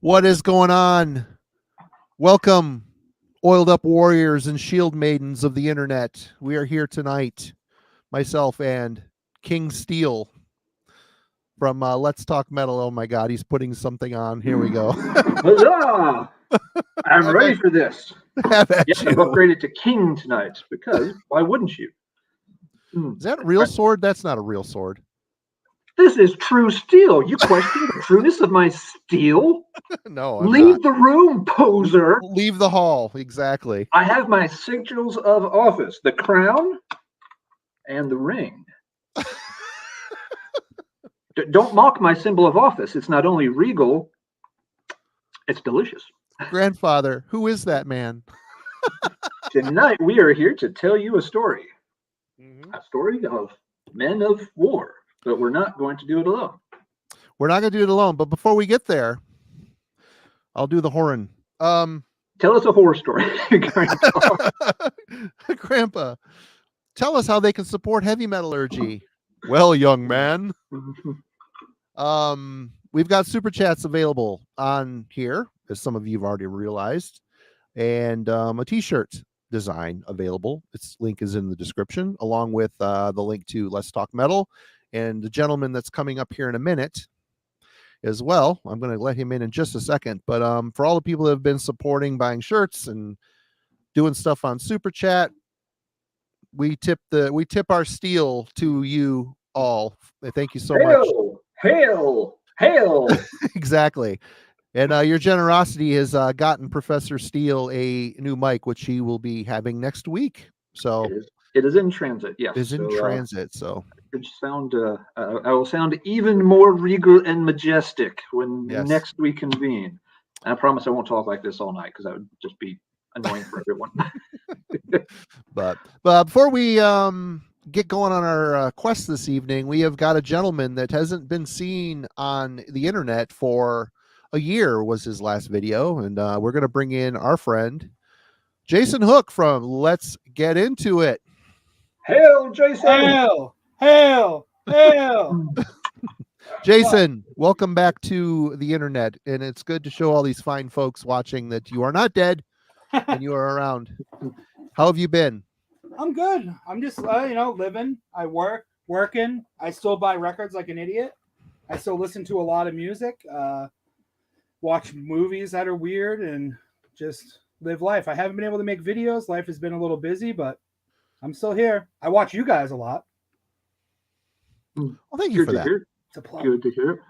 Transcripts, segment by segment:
What is going on? Welcome, oiled up warriors and shield maidens of the internet. We are here tonight, myself and King Steel from Let's Talk Metal. Oh my God, he's putting something on. Here we go. Huzzah! I'm Have ready at, for this. have at Yes, you. I've upgraded to King tonight because why wouldn't you? Is that a real sword? That's not a real sword. This is true steel. You question the trueness of my steel? No, I'm not. Leave the room, poser. Leave the hall. Exactly. I have my sigils of office, the crown and the ring. Don't mock my symbol of office. It's not only regal, it's delicious. Grandfather, who is that man? Tonight we are here to tell you a story. Mm-hmm. A story of men of war, but we're not going to do it alone. We're not going to do it alone, but before we get there, I'll do the horn. Tell us a horror story, Grandpa. Grandpa, tell us how they can support Heavy Metallurgy. Well, young man, we've got super chats available on here, as some of you have already realized, and a t-shirt design available. Its link is in the description, along with the link to Let's Talk Metal and the gentleman that's coming up here in a minute as well. I'm going to let him in just a second, but for all the people that have been supporting, buying shirts and doing stuff on super chat, we tip our steel to you all. Thank you so much. Hail! Exactly. And your generosity has gotten Professor Steele a new mic, which he will be having next week. So it is in transit. Yes, is in transit. So it sound. I will sound even more regal and majestic when next we convene. And I promise I won't talk like this all night because that would just be annoying for everyone. but before we get going on our quest this evening, we have got a gentleman that hasn't been seen on the internet for a year. Was his last video, and we're going to bring in our friend Jason Hook from Let's Get Into It. Hail, Jason! Hail! Jason, welcome back to the internet, and it's good to show all these fine folks watching that you are not dead and you are around. How have you been? I'm good. I'm just living. I working. I still buy records like an idiot. I still listen to a lot of music, watch movies that are weird, and just live life. I haven't been able to make videos. Life has been a little busy, but I'm still here. I watch you guys a lot. Well, thank you for that. Good to hear.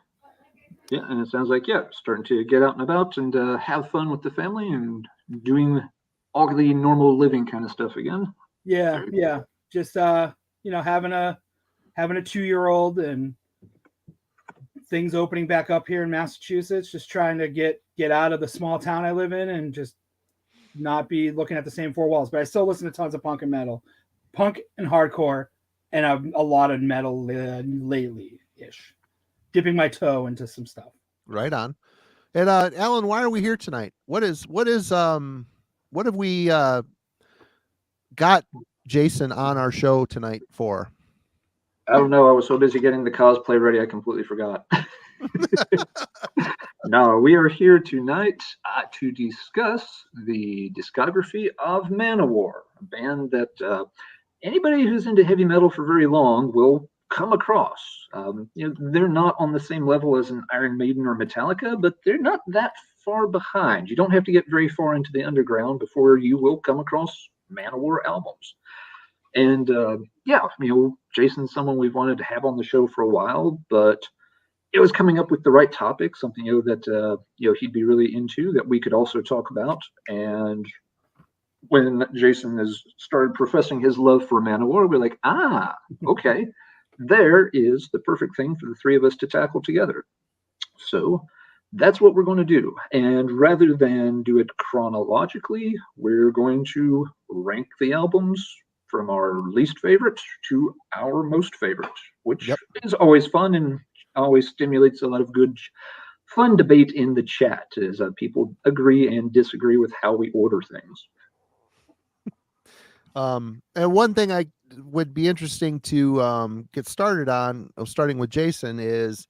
Yeah, and it sounds like starting to get out and about and have fun with the family and doing all the normal living kind of stuff again. Yeah. Just having a 2-year-old and things opening back up here in Massachusetts. Just trying to get out of the small town I live in and just not be looking at the same four walls. But I still listen to tons of punk and metal, punk and hardcore, and a lot of metal lately-ish. Dipping my toe into some stuff. Right on. And Alan, why are we here tonight? What have we got Jason on our show tonight for? I don't know. I was so busy getting the cosplay ready, I completely forgot. No, we are here tonight to discuss the discography of Manowar, a band that anybody who's into heavy metal for very long will come across. They're not on the same level as an Iron Maiden or Metallica, but they're not that far behind. You don't have to get very far into the underground before you will come across Manowar albums. And Jason's someone we've wanted to have on the show for a while, but it was coming up with the right topic, something that he'd be really into that we could also talk about. And when Jason has started professing his love for Manowar, we're like, okay, there is the perfect thing for the three of us to tackle together. So that's what we're going to do. And rather than do it chronologically, we're going to rank the albums from our least favorite to our most favorite, which is always fun and always stimulates a lot of good, fun debate in the chat as people agree and disagree with how we order things. And one thing I would be interesting to get started on, starting with Jason, is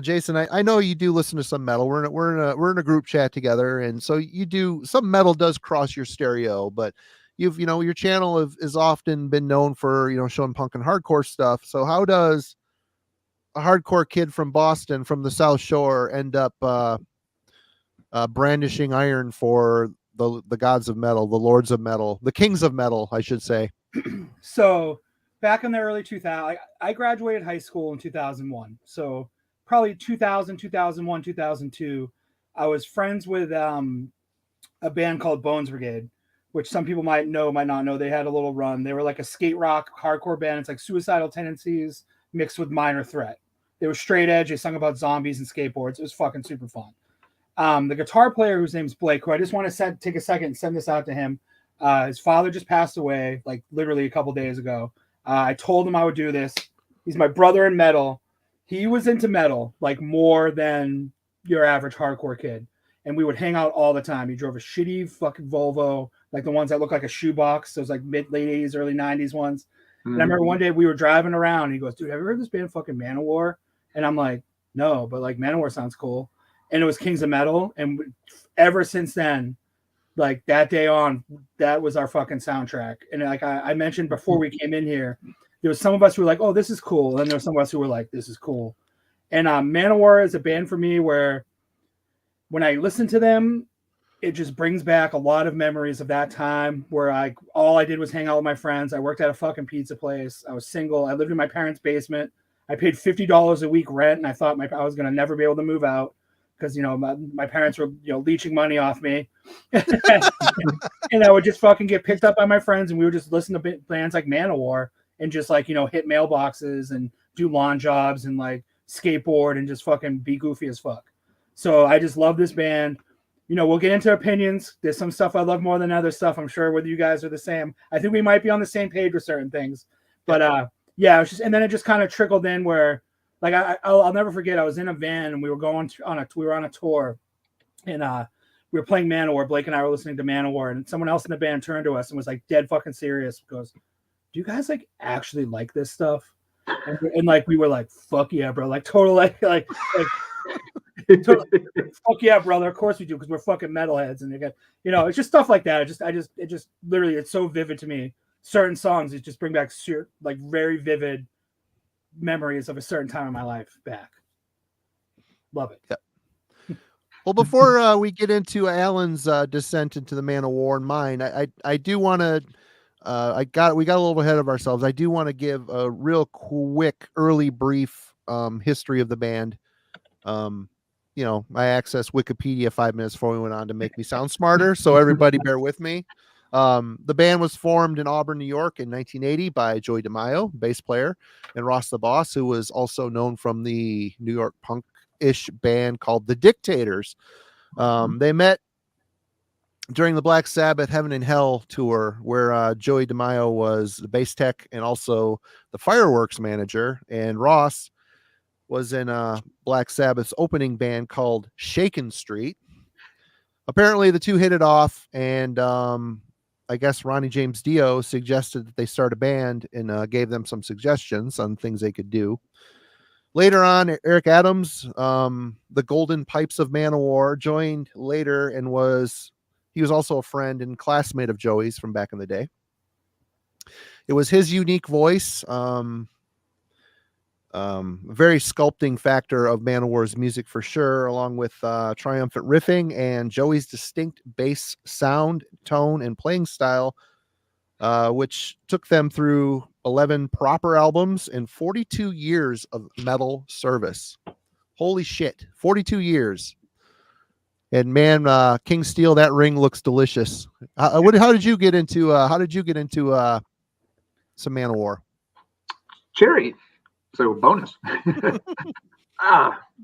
Jason, I know you do listen to some metal. We're in a group chat together, and so you do some metal does cross your stereo, but your channel has often been known for showing punk and hardcore stuff. So how does a hardcore kid from Boston, from the South Shore, end up brandishing iron for the gods of metal, the lords of metal, the kings of metal, I should say? So back in the early 2000s, I graduated high school in 2001. So probably 2000, 2001, 2002, I was friends with a band called Bones Brigade, which some people might know, might not know. They had a little run. They were like a skate rock hardcore band. It's like Suicidal Tendencies mixed with Minor Threat. They were straight edge. They sung about zombies and skateboards. It was fucking super fun. The guitar player, whose name's Blake, who I just want to take a second and send this out to him. His father just passed away, like literally a couple days ago. I told him I would do this. He's my brother in metal. He was into metal like more than your average hardcore kid. And we would hang out all the time. He drove a shitty fucking Volvo, like the ones that look like a shoebox. Those like late 80s, early 90s ones. Mm-hmm. And I remember one day we were driving around. And he goes, dude, have you heard this band fucking Manowar? And I'm like, no, but like Manowar sounds cool. And it was Kings of Metal. And ever since then, like that day on, that was our fucking soundtrack. And like I mentioned before we came in here, there was some of us who were like, oh, this is cool. And there were some of us who were like, this is cool. And Manowar is a band for me where when I listen to them, it just brings back a lot of memories of that time where all I did was hang out with my friends. I worked at a fucking pizza place. I was single. I lived in my parents' basement. I paid $50 a week rent, and I thought I was going to never be able to move out because, my parents were, leeching money off me. And I would just fucking get picked up by my friends, and we would just listen to bands like Manowar and just like, hit mailboxes and do lawn jobs and like skateboard and just fucking be goofy as fuck. So I just love this band. We'll get into opinions. There's some stuff I love more than other stuff. I'm sure whether you guys are the same. I think we might be on the same page with certain things. But yeah, it was just, and then it just kind of trickled in where, like, I'll never forget. I was in a van and we were on a tour, and we were playing Manowar. Blake and I were listening to Manowar, and someone else in the band turned to us and was like dead fucking serious. Goes, "Do you guys like actually like this stuff?" And like we were like, "Fuck yeah, bro!" Like total like. Totally. Fuck yeah, brother. Of course we do, because we're fucking metalheads, and they get, it's just stuff like that. It just literally, it's so vivid to me. Certain songs, it just bring back like very vivid memories of a certain time in my life back. Love it. Yeah. Well, before we get into Alan's descent into the Manowar and mine, I do want to. We got a little ahead of ourselves. I do want to give a real quick, early, brief history of the band. I accessed Wikipedia 5 minutes before we went on to make me sound smarter. So everybody bear with me. The band was formed in Auburn, New York in 1980 by Joey DeMaio, bass player, and Ross the Boss, who was also known from the New York punk-ish band called The Dictators. They met during the Black Sabbath Heaven and Hell tour, where Joey DeMaio was the bass tech and also the fireworks manager, and Ross was in Black Sabbath's opening band called Shaken Street. Apparently the two hit it off, and I guess Ronnie James Dio suggested that they start a band and gave them some suggestions on things they could do. Later on, Eric Adams, the Golden Pipes of Manowar, joined later, and he was also a friend and classmate of Joey's from back in the day. It was his unique voice, very sculpting factor of Manowar's music for sure, along with triumphant riffing and Joey's distinct bass sound, tone, and playing style, which took them through 11 proper albums and 42 years of metal service. Holy shit, 42 years. And man, King Steel, that ring looks delicious. How did you get into some Manowar? Cherry. So bonus.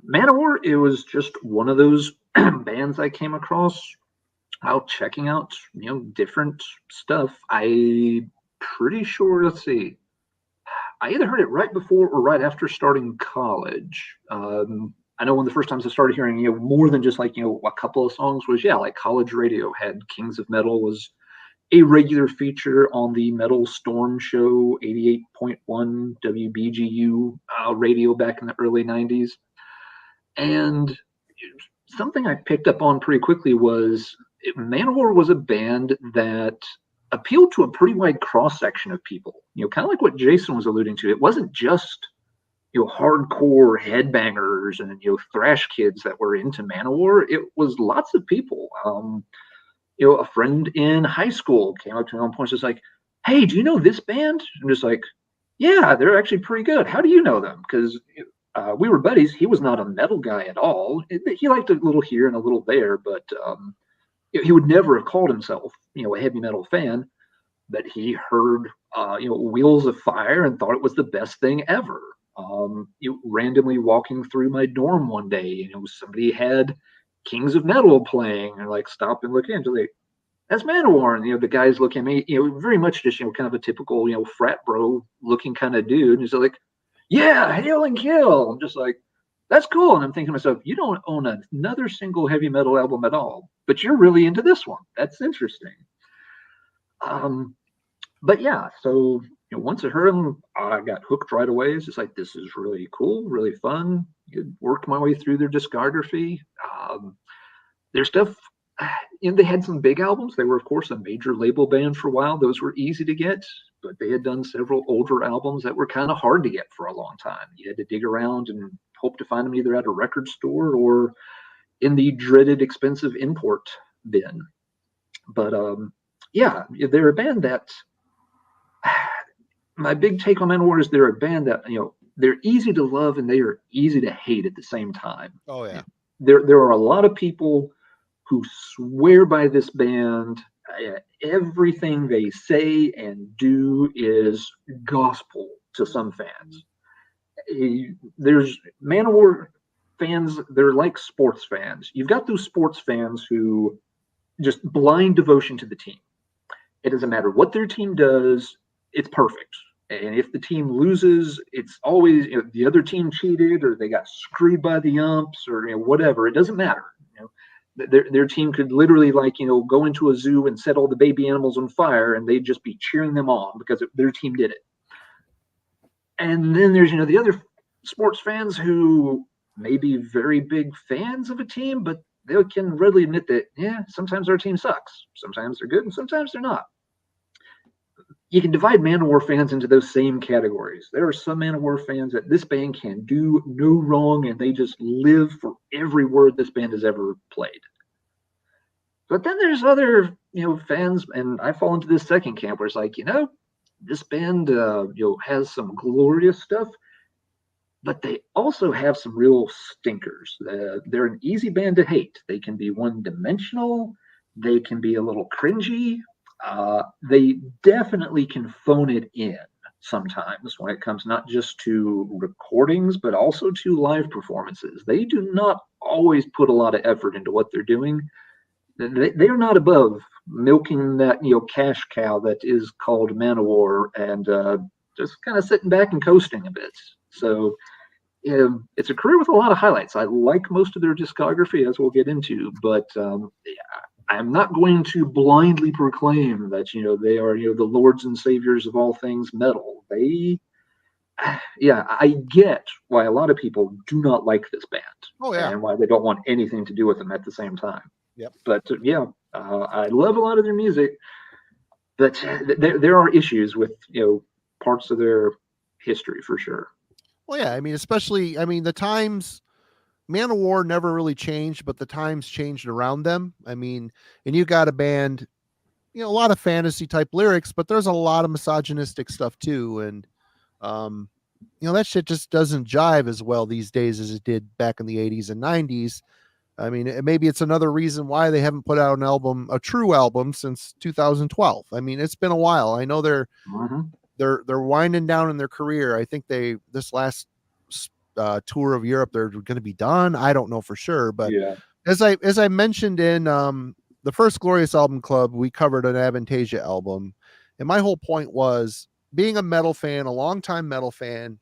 Manowar, it was just one of those bands I came across out checking out, different stuff. I'm pretty sure, let's see, I either heard it right before or right after starting college. I know one of the first times I started hearing, more than just like, a couple of songs was, like college radio had Kings of Metal was a regular feature on the Metal Storm Show 88.1 WBGU radio back in the early 90s. And something I picked up on pretty quickly was Manowar was a band that appealed to a pretty wide cross section of people. Kind of like what Jason was alluding to. It wasn't just hardcore headbangers and thrash kids that were into Manowar. It was lots of people. A friend in high school came up to me at one point and was like, "Hey, do you know this band?" I'm just like, "Yeah, they're actually pretty good. How do you know them?" Because we were buddies. He was not a metal guy at all. He liked a little here and a little there, but he would never have called himself, a heavy metal fan. But he heard, Wheels of Fire and thought it was the best thing ever. Randomly walking through my dorm one day, somebody had Kings of Metal playing, and like stop and look into it. That's Manowar, and the guys look at me, very much just kind of a typical frat bro looking kind of dude. And he's like, "Yeah, hail and kill." I'm just like, "That's cool." And I'm thinking to myself, you don't own another single heavy metal album at all, but you're really into this one. That's interesting. But yeah, so once I heard them, I got hooked right away. It's just like, this is really cool, really fun. Worked my way through their discography. Their stuff, they had some big albums. They were, of course, a major label band for a while. Those were easy to get, but they had done several older albums that were kind of hard to get for a long time. You had to dig around and hope to find them either at a record store or in the dreaded expensive import bin. But yeah, they're a band that, my big take on Manowar is they're a band that, they're easy to love and they are easy to hate at the same time. Oh yeah. There are a lot of people who swear by this band. Everything they say and do is gospel to some fans. There's Manowar fans, they're like sports fans. You've got those sports fans who just blind devotion to the team. It doesn't matter what their team does, it's perfect. And if the team loses, it's always the other team cheated or they got screwed by the umps or whatever. It doesn't matter. Their team could literally go into a zoo and set all the baby animals on fire, and they'd just be cheering them on because their team did it. And then there's the other sports fans who may be very big fans of a team, but they can readily admit that sometimes our team sucks, sometimes they're good, and sometimes they're not. You can divide Manowar fans into those same categories. There are some Manowar fans that this band can do no wrong, and they just live for every word this band has ever played. But then there's other, fans, and I fall into this second camp where it's like, this band, has some glorious stuff, but they also have some real stinkers. They're an easy band to hate. They can be one-dimensional. They can be a little cringy. They definitely can phone it in sometimes when it comes not just to recordings, but also to live performances. They do not always put a lot of effort into what they're doing. They are not above milking that cash cow that is called Manowar and just kind of sitting back and coasting a bit. So it's a career with a lot of highlights. I like most of their discography, as we'll get into, but I'm not going to blindly proclaim that they are the lords and saviors of all things metal. I get why a lot of people do not like this band. Oh yeah. And why they don't want anything to do with them at the same time. Yep. But I love a lot of their music, but there are issues with parts of their history for sure. Well, yeah, especially the times. Manowar never really changed, but the times changed around them. And you got a band, a lot of fantasy type lyrics, but there's a lot of misogynistic stuff too. And, that shit just doesn't jive as well these days as it did back in the 80s and 90s. Maybe it's another reason why they haven't put out a true album since 2012. It's been a while. I know they're winding down in their career. I think this last tour of Europe, they're going to be done. I don't know for sure, but as I mentioned in the first Glorious Album Club, we covered an Avantasia album, and my whole point was, being a metal fan, a longtime metal fan,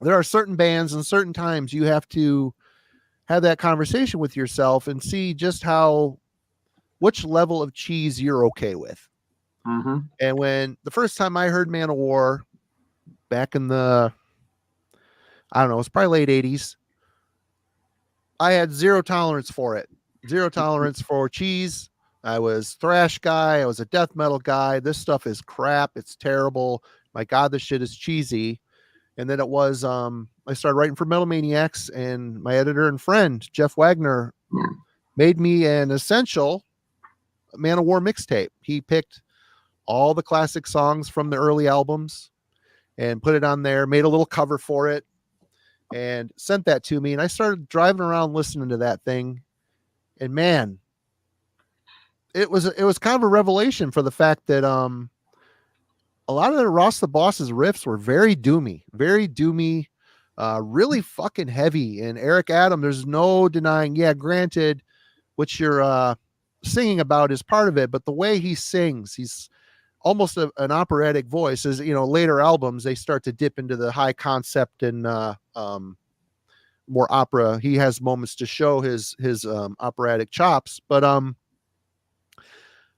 there are certain bands and certain times you have to have that conversation with yourself and see just which level of cheese you're okay with. Mm-hmm. And when the first time I heard Manowar back in the, I don't know, it's probably late 80s, I had zero tolerance for it. Zero tolerance for cheese. I was thrash guy. I was a death metal guy. This stuff is crap. It's terrible. My God, this shit is cheesy. And then it was, I started writing for Metal Maniacs, and my editor and friend, Jeff Wagner, made me an essential Manowar mixtape. He picked all the classic songs from the early albums and put it on there, made a little cover for it, and sent that to me. And I started driving around listening to that thing. And man, it was kind of a revelation for the fact that a lot of the Ross the Boss's riffs were very doomy, really fucking heavy. And Eric Adam, there's no denying, yeah, granted, what you're singing about is part of it, but the way he sings, he's almost an operatic voice. As you know, later albums, they start to dip into the high concept and more opera. He has moments to show his operatic chops, but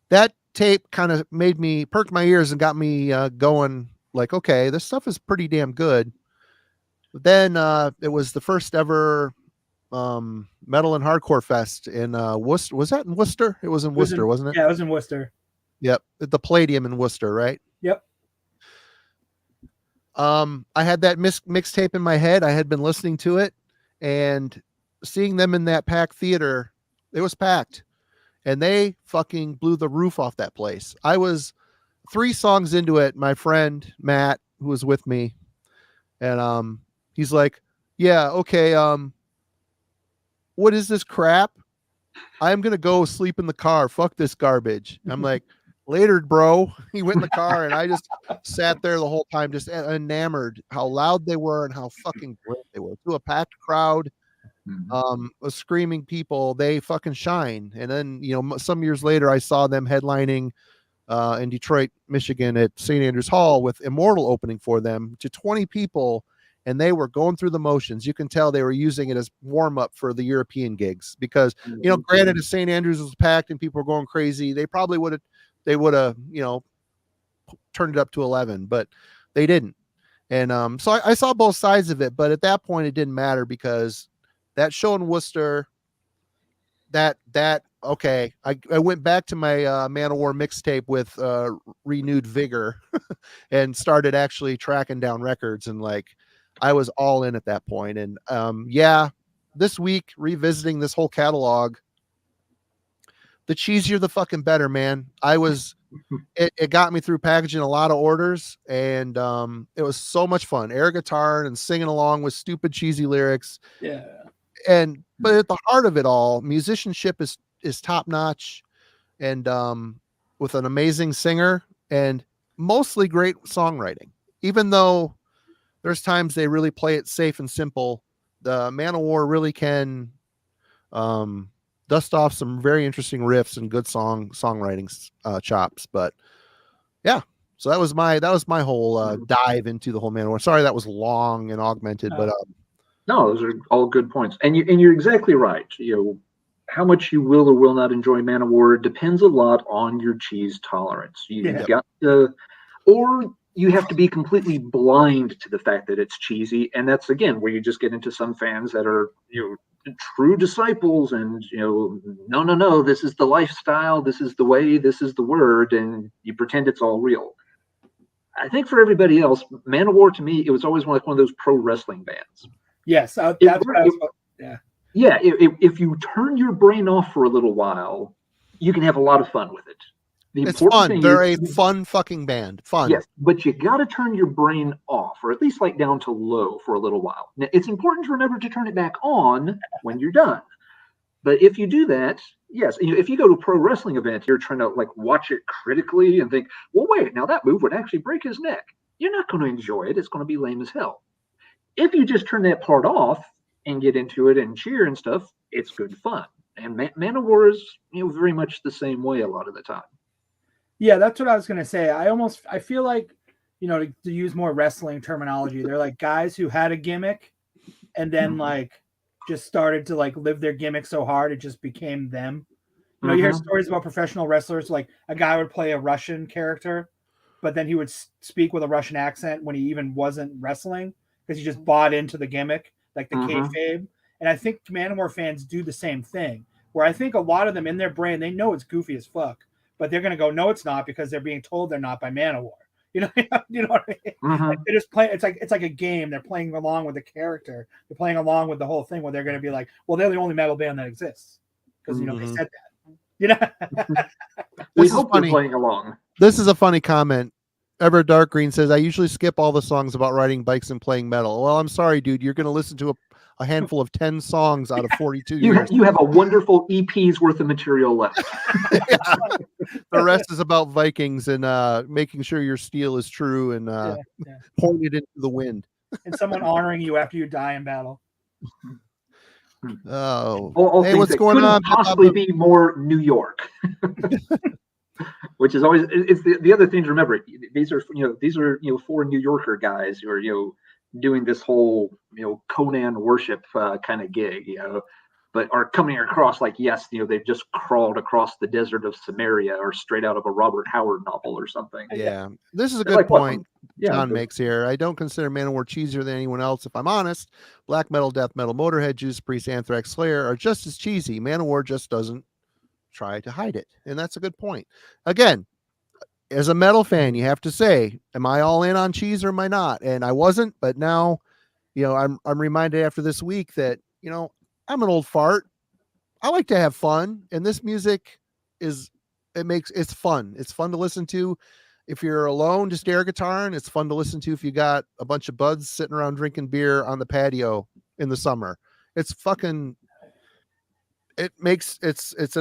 that tape kind of made me perk my ears and got me going like, okay, this stuff is pretty damn good. But then it was the first ever Metal and Hardcore Fest in Worcester. Was that in Worcester? It was in Worcester, wasn't it? Yeah, it was in Worcester. Yep, at the Palladium in Worcester, right? Yep. I had that mixtape in my head. I had been listening to it and seeing them in that packed theater. It was packed, and they fucking blew the roof off that place. I was 3 songs into it. My friend Matt, who was with me, and he's like, "Yeah, okay. What is this crap? I'm gonna go sleep in the car. Fuck this garbage." I'm like, "Later, bro." He went in the car, and I just sat there the whole time, just enamored how loud they were and how fucking great they were. To a packed crowd, screaming people, they fucking shine. And then, you know, some years later, I saw them headlining in Detroit, Michigan at St. Andrews Hall with Immortal opening for them to 20 people. And they were going through the motions. You can tell they were using it as warm up for the European gigs because, you know, granted, if St. Andrews was packed and people were going crazy, they probably would have, you know, turned it up to 11, but they didn't. And so I saw both sides of it, but at that point it didn't matter because that show in Worcester, okay, I went back to my Manowar mixtape with renewed vigor and started actually tracking down records, and like I was all in at that point. And yeah, this week revisiting this whole catalog, the cheesier the fucking better, man. It got me through packaging a lot of orders, and it was so much fun. Air guitar and singing along with stupid cheesy lyrics. Yeah. But at the heart of it all, musicianship is top notch, and with an amazing singer and mostly great songwriting. Even though there's times they really play it safe and simple, the Manowar really can dust off some very interesting riffs and good songwriting chops. But yeah, so that was my whole dive into the whole Manowar. Sorry that was long and augmented, but no, those are all good points, and you're exactly right. You know, how much you will or will not enjoy Manowar depends a lot on your cheese tolerance. You've got to, or you have to be completely blind to the fact that it's cheesy, and that's again where you just get into some fans that are, you know, true disciples, and you know, no, this is the lifestyle, this is the way, this is the word, and you pretend it's all real. I think for everybody else, Manowar to me, it was always like one of those pro wrestling bands. Yes, that's what I was. Yeah. Yeah, if you turn your brain off for a little while, you can have a lot of fun with it. It's fun. They're a fun fucking band. Fun. Yes, but you got to turn your brain off, or at least like down to low for a little while. Now, it's important to remember to turn it back on when you're done. But if you do that, yes, if you go to a pro wrestling event, you're trying to like watch it critically and think, well, wait, now that move would actually break his neck. You're not going to enjoy it. It's going to be lame as hell. If you just turn that part off and get into it and cheer and stuff, it's good fun. And Manowar is, very much the same way a lot of the time. Yeah, that's what I was going to say. I feel like, to use more wrestling terminology, they're like guys who had a gimmick and then like just started to like live their gimmick so hard it just became them. You hear stories about professional wrestlers, like a guy would play a Russian character, but then he would speak with a Russian accent when he even wasn't wrestling because he just bought into the gimmick, like the kayfabe. And I think Manowar fans do the same thing, where I think a lot of them in their brain, they know it's goofy as fuck, but they're going to go, no, it's not, because they're being told they're not by Manowar. You know, you know what I mean? Mhm. Like, they're just playing. It's like a game. They're playing along with the character. They're playing along with the whole thing. Where they're going to be like, well, they're the only metal band that exists because you know they said that. You know, We This is hope they're funny. playing along. This is a funny comment. Ever Dark Green says, I usually skip all the songs about riding bikes and playing metal. Well, I'm sorry, dude. You're going to listen to a handful of 10 songs out of 42 years. You have a wonderful EP's worth of material left. Yeah. The rest is about Vikings and making sure your steel is true and pointed into the wind. and someone honoring you after you die in battle. Oh, All hey, things what's that going couldn't on? possibly be more New York. Which is always, it's the other thing to remember. These are four New Yorker guys who are doing this whole Conan worship kind of gig, but are coming across like, yes, they've just crawled across the desert of Samaria or straight out of a Robert Howard novel or something. Yeah, this is a They're good like, what? point John makes here. I don't consider Manowar cheesier than anyone else. If I'm honest, black metal, death metal, Motorhead, Judas Priest, Anthrax, Slayer are just as cheesy. Manowar just doesn't try to hide it, and that's a good point. Again, as a metal fan, you have to say, am I all in on cheese or am I not? And I wasn't, but now, I'm reminded after this week that, I'm an old fart. I like to have fun, and this music it's fun. It's fun to listen to if you're alone, just air guitar, and it's fun to listen to if you got a bunch of buds sitting around drinking beer on the patio in the summer. It's an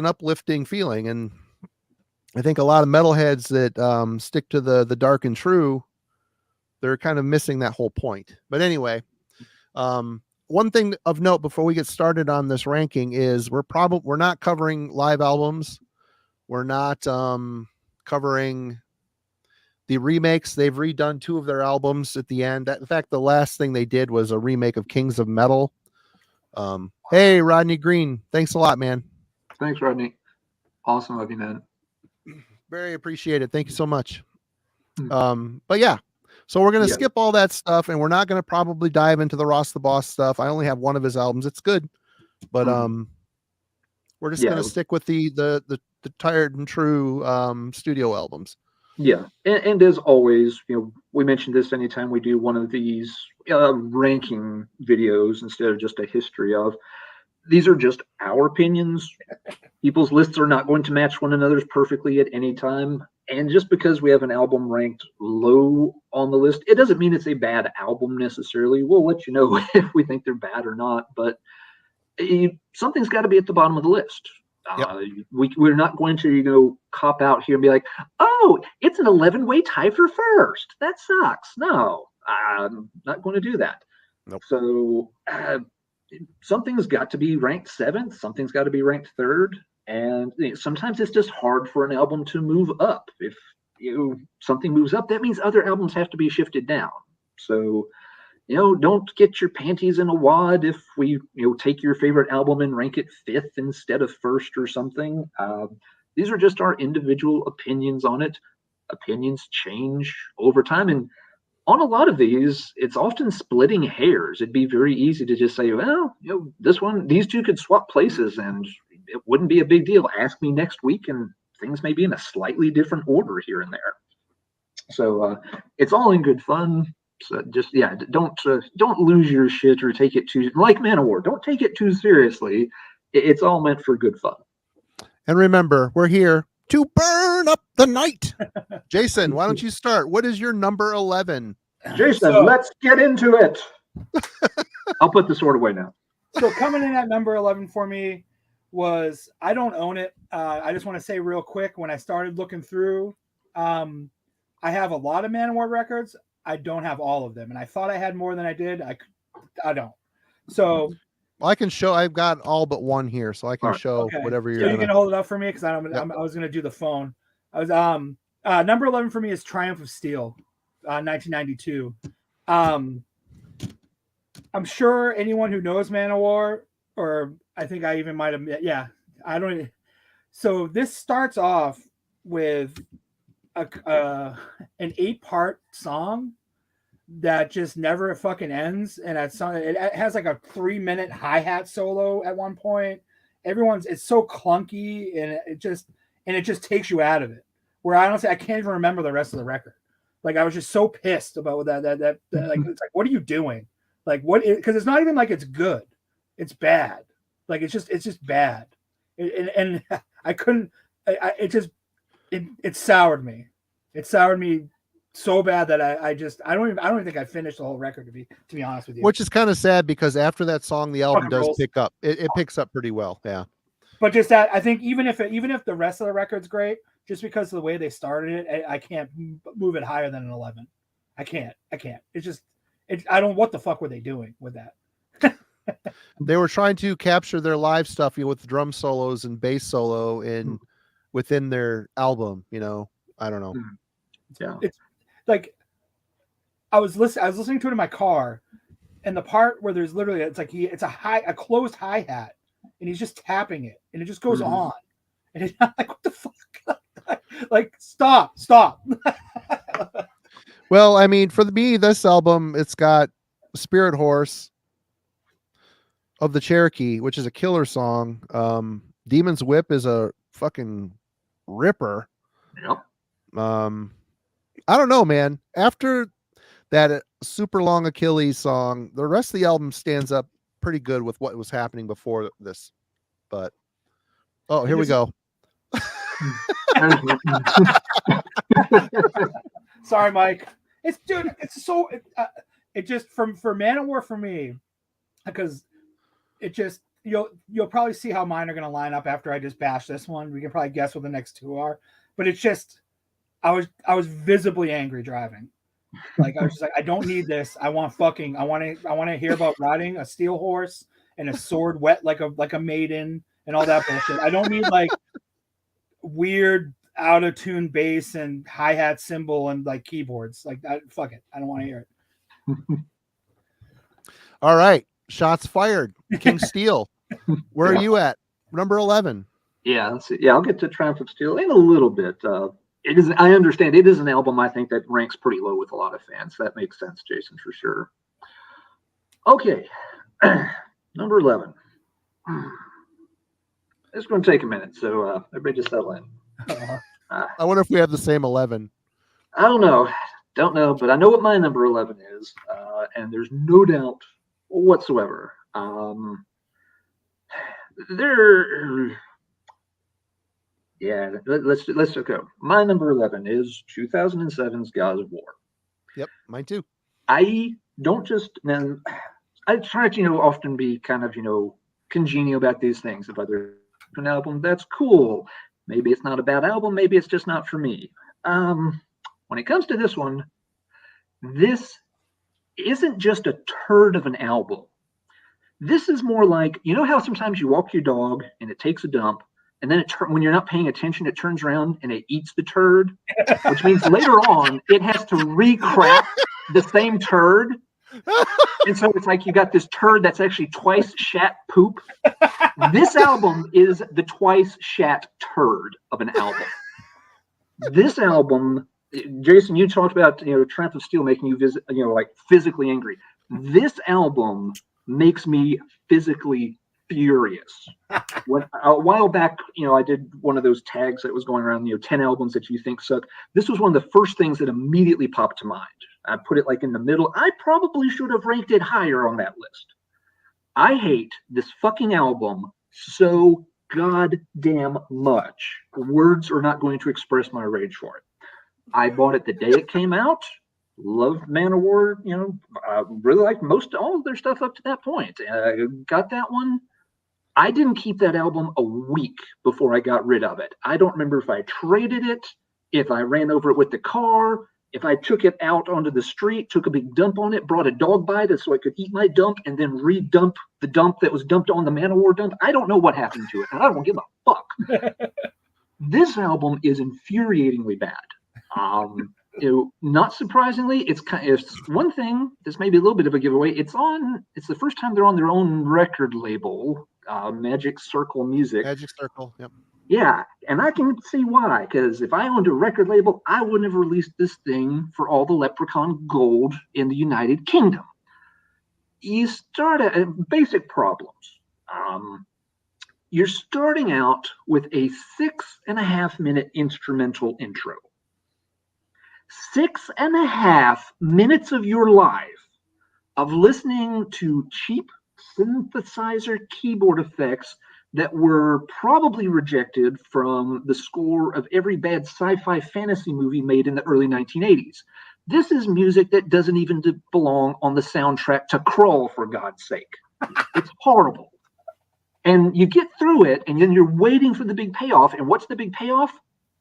uplifting feeling, and I think a lot of metalheads that stick to the dark and true, they're kind of missing that whole point. But anyway, one thing of note before we get started on this ranking is we're not covering live albums. We're not covering the remakes. They've redone 2 of their albums at the end. In fact, the last thing they did was a remake of Kings of Metal. Hey, Rodney Green, thanks a lot, man. Thanks, Rodney. Awesome of you, man. Very appreciated. Thank you so much. But yeah, so we're going to skip all that stuff, and we're not going to probably dive into the Ross the Boss stuff. I only have one of his albums. It's good, but we're just going to stick with the tired and true studio albums. Yeah, and as always, we mention this anytime we do one of these ranking videos instead of just a history of. These are just our opinions. People's lists are not going to match one another's perfectly at any time. And just because we have an album ranked low on the list, it doesn't mean it's a bad album necessarily. We'll let you know if we think they're bad or not. But something's got to be at the bottom of the list. We're not going to, cop out here and be like, oh, it's an 11-way tie for first. That sucks. No, I'm not going to do that. Nope. So something's got to be ranked 7th. Something's got to be ranked 3rd. And sometimes it's just hard for an album to move up. If something moves up, that means other albums have to be shifted down. So, don't get your panties in a wad if we, take your favorite album and rank it 5th instead of 1st or something. These are just our individual opinions on it. Opinions change over time. And on a lot of these, it's often splitting hairs. It'd be very easy to just say, well, these two could swap places and it wouldn't be a big deal. Ask me next week and things may be in a slightly different order here and there. So it's all in good fun. So just, don't lose your shit or take it too, like Manowar, don't take it too seriously. It's all meant for good fun. And remember, we're here to burn up the night. Jason, why don't you start? What is your number 11? Jason, let's get into it. I'll put the sword away now. So coming in at number 11 for me was, I don't own it. I just want to say real quick, when I started looking through, I have a lot of Manowar records. I don't have all of them. And I thought I had more than I did. I don't. So well, I can show. I've got all but one here, so I can show whatever you're. So you can hold it up for me because I was going to do the phone. I was number 11 for me is Triumph of Steel, 1992. I'm sure anyone who knows Manowar, or I think I even might have. Yeah, I don't. So this starts off with an 8-part song that just never fucking ends. And it has like a 3-minute hi-hat solo at one point. It's so clunky, and it just takes you out of it. Where I can't even remember the rest of the record. Like I was just so pissed about that like it's like, what are you doing? Like because it's not even like it's good. It's bad. Like it's just bad. And I couldn't it soured me. It soured me so bad that I don't even think I finished the whole record to be honest with you. Which is kind of sad because after that song, the album does rolls. pick up. It picks up pretty well. Yeah. But just that, I think even if the rest of the record's great, just because of the way they started it, I can't move it higher than an 11. I can't. I don't. What the fuck were they doing with that? They were trying to capture their live stuff, with drum solos and bass solo within their album. I don't know. Yeah. It's like I was listening to it in my car, and the part where there's literally it's a closed hi-hat, and he's just tapping it, and it just goes on, and it's like, what the fuck? Like stop. Well, I mean, for me, this album, it's got Spirit Horse of the Cherokee, which is a killer song. Demon's Whip is a fucking ripper. Yep. I don't know, man. After that super long Achilles song, the rest of the album stands up pretty good with what was happening before this. But here we go. Sorry, Mike. It's so it just for Manowar for me, because it just you'll probably see how mine are going to line up after I just bash this one. We can probably guess what the next two are, but it's just I was visibly angry driving. Like I was just like, I don't need this. I want to hear about riding a steel horse and a sword wet like a maiden and all that bullshit. I don't need like weird out of tune bass and hi-hat cymbal and like keyboards. Like that, fuck it. I don't want to hear it. All right. Shots fired. King Steel. Where are you at? Number 11. Yeah, let's see. Yeah, I'll get to Triumph of Steel in a little bit. It is. I understand it is an album I think that ranks pretty low with a lot of fans. That makes sense, Jason, for sure. Okay, number 11. It's going to take a minute, so everybody just settle in. I wonder if we have the same 11. I don't know, but I know what my number 11 is, and there's no doubt whatsoever. Let's go. My number 11 is 2007's Gods of War. Yep, mine too. I don't just, man, I try to, often be kind of, congenial about these things. If other an album, that's cool. Maybe it's not a bad album. Maybe it's just not for me. When it comes to this one, this isn't just a turd of an album. This is more like, how sometimes you walk your dog and it takes a dump, and then when you're not paying attention, it turns around and it eats the turd, which means later on it has to re-crap the same turd. And so it's like you got this turd that's actually twice shat poop. This album is the twice shat turd of an album. This album, Jason, you talked about Triumph of Steel making you like physically angry. This album makes me physically furious. A while back, I did one of those tags that was going around, 10 albums that you think suck. This was one of the first things that immediately popped to mind. I put it like in the middle. I probably should have ranked it higher on that list. I hate this fucking album so goddamn much. Words are not going to express my rage for it. I bought it the day it came out. Loved Manowar, really liked all of their stuff up to that point. Got that one. I didn't keep that album a week before I got rid of it. I don't remember if I traded it, if I ran over it with the car, if I took it out onto the street, took a big dump on it, brought a dog by it so I could eat my dump and then re-dump the dump that was dumped on the Manowar dump. I don't know what happened to it, and I don't give a fuck. This album is infuriatingly bad. Not surprisingly, it's one thing. This may be a little bit of a giveaway. It's the first time they're on their own record label. Magic Circle Music. Magic Circle. Yep. Yeah, and I can see why, because if I owned a record label, I wouldn't have released this thing for all the Leprechaun Gold in the United Kingdom. You start at basic problems. You're starting out with a 6.5-minute instrumental intro. 6.5 minutes of your life of listening to cheap synthesizer keyboard effects that were probably rejected from the score of every bad sci-fi fantasy movie made in the early 1980s. This is music that doesn't even belong on the soundtrack to Crawl, for God's sake. It's horrible. And you get through it, and then you're waiting for the big payoff. And what's the big payoff?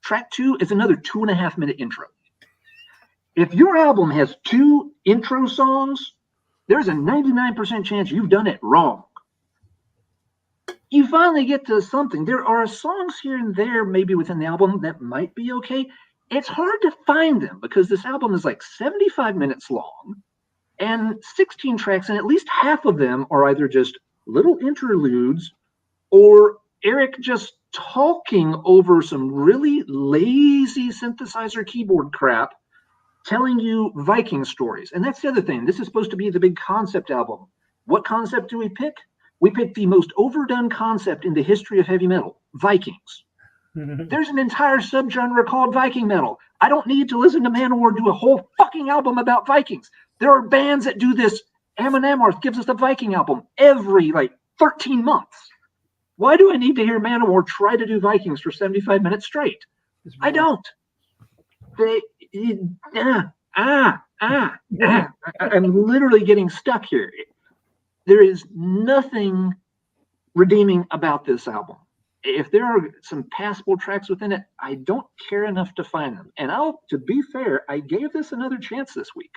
Track 2 is another 2.5-minute intro. If your album has 2 intro songs, there's a 99% chance you've done it wrong. You finally get to something. There are songs here and there, maybe within the album, that might be okay. It's hard to find them because this album is like 75 minutes long and 16 tracks, and at least half of them are either just little interludes or Eric just talking over some really lazy synthesizer keyboard crap, telling you Viking stories. And that's the other thing. This is supposed to be the big concept album. What concept do we pick? We picked the most overdone concept in the history of heavy metal, Vikings. There's an entire subgenre called Viking metal. I don't need to listen to Manowar do a whole fucking album about Vikings. There are bands that do this. Alan and Marty gives us a Viking album every 13 months. Why do I need to hear Manowar try to do Vikings for 75 minutes straight? I don't. I'm literally getting stuck here. There is nothing redeeming about this album. If there are some passable tracks within it, I don't care enough to find them. And to be fair, I gave this another chance this week.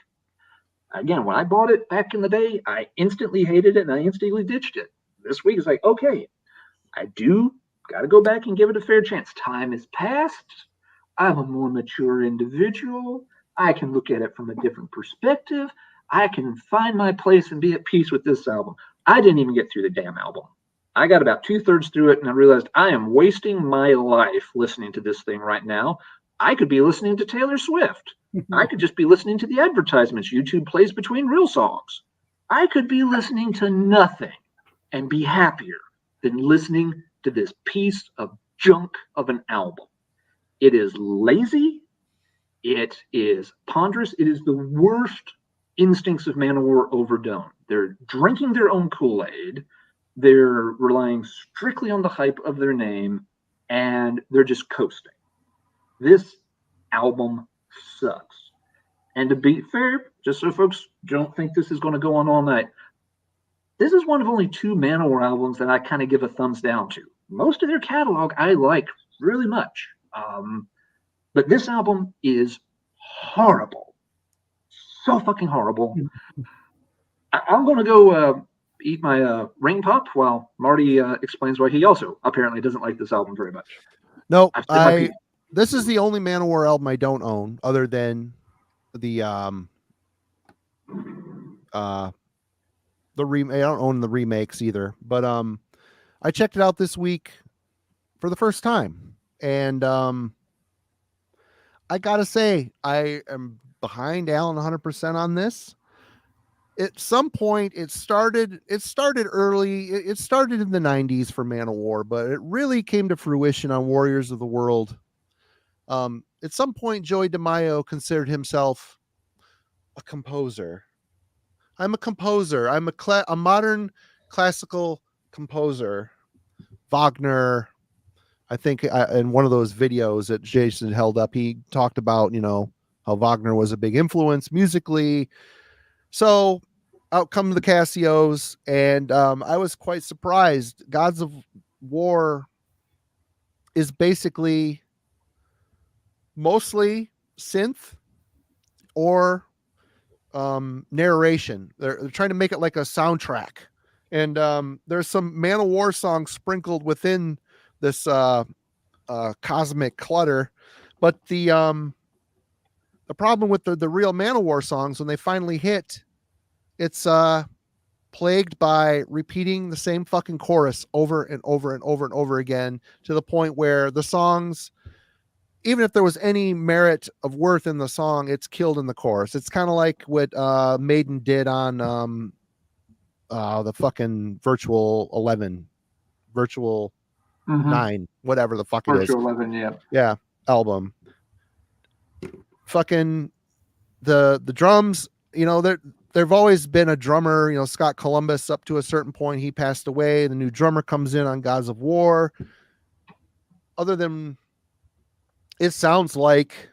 Again, when I bought it back in the day, I instantly hated it and I instantly ditched it. This week is like, okay, I do got to go back and give it a fair chance. Time has passed. I'm a more mature individual. I can look at it from a different perspective. I can find my place and be at peace with this album. I didn't even get through the damn album. I got about 2/3 through it and I realized I am wasting my life listening to this thing right now. I could be listening to Taylor Swift. I could just be listening to the advertisements YouTube plays between real songs. I could be listening to nothing and be happier than listening to this piece of junk of an album. It is lazy. It is ponderous. It is the worst instincts of Manowar overdone. They're drinking their own Kool-Aid. They're relying strictly on the hype of their name, and they're just coasting. This album sucks. And to be fair, just so folks don't think this is going to go on all night, this is one of only 2 Manowar albums that I kind of give a thumbs down to. Most of their catalog I like really much. But this album is horrible. So fucking horrible. I'm going to go eat my ring pop while Marty explains why he also apparently doesn't like this album very much. No, this is the only Manowar album I don't own, other than the I don't own the remakes either. But I checked it out this week for the first time, and I gotta say I am behind Alan 100% on this. At some point, it started early. It started in the 90s for Manowar, but it really came to fruition on Warriors of the World. At some point, Joey DeMaio considered himself a composer. I'm a composer. I'm a modern classical composer. Wagner, I think in one of those videos that Jason held up, he talked about, how Wagner was a big influence musically. So out come the Casios, and I was quite surprised. Gods of War is basically mostly synth or narration. They're trying to make it like a soundtrack, and there's some Manowar songs sprinkled within this cosmic clutter. But the problem with the real Manowar songs, when they finally hit, it's plagued by repeating the same fucking chorus over and over and over and over again, to the point where the songs, even if there was any merit of worth in the song, it's killed in the chorus. It's kind of like what Maiden did on the fucking Virtual 9, whatever the fuck it is. Virtual 11, yeah. Yeah, album. Fucking the drums, you know, there've always been a drummer, you know, Scott Columbus, up to a certain point. He passed away. The new drummer comes in on Gods of War. Other than, it sounds like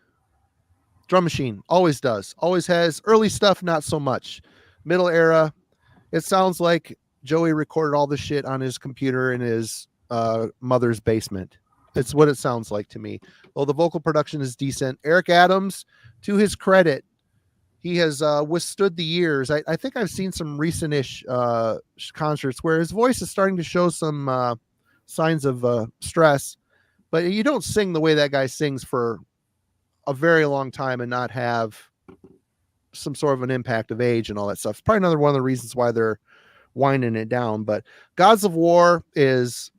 Drum Machine. Always does. Always has. Early stuff, not so much. Middle era, it sounds like Joey recorded all this shit on his computer in his mother's basement. It's what it sounds like to me. Well, the vocal production is decent. Eric Adams, to his credit, he has withstood the years. I think I've seen some recent-ish concerts where his voice is starting to show some signs of stress, but you don't sing the way that guy sings for a very long time and not have some sort of an impact of age and all that stuff. It's probably another one of the reasons why they're winding it down. But Gods of War is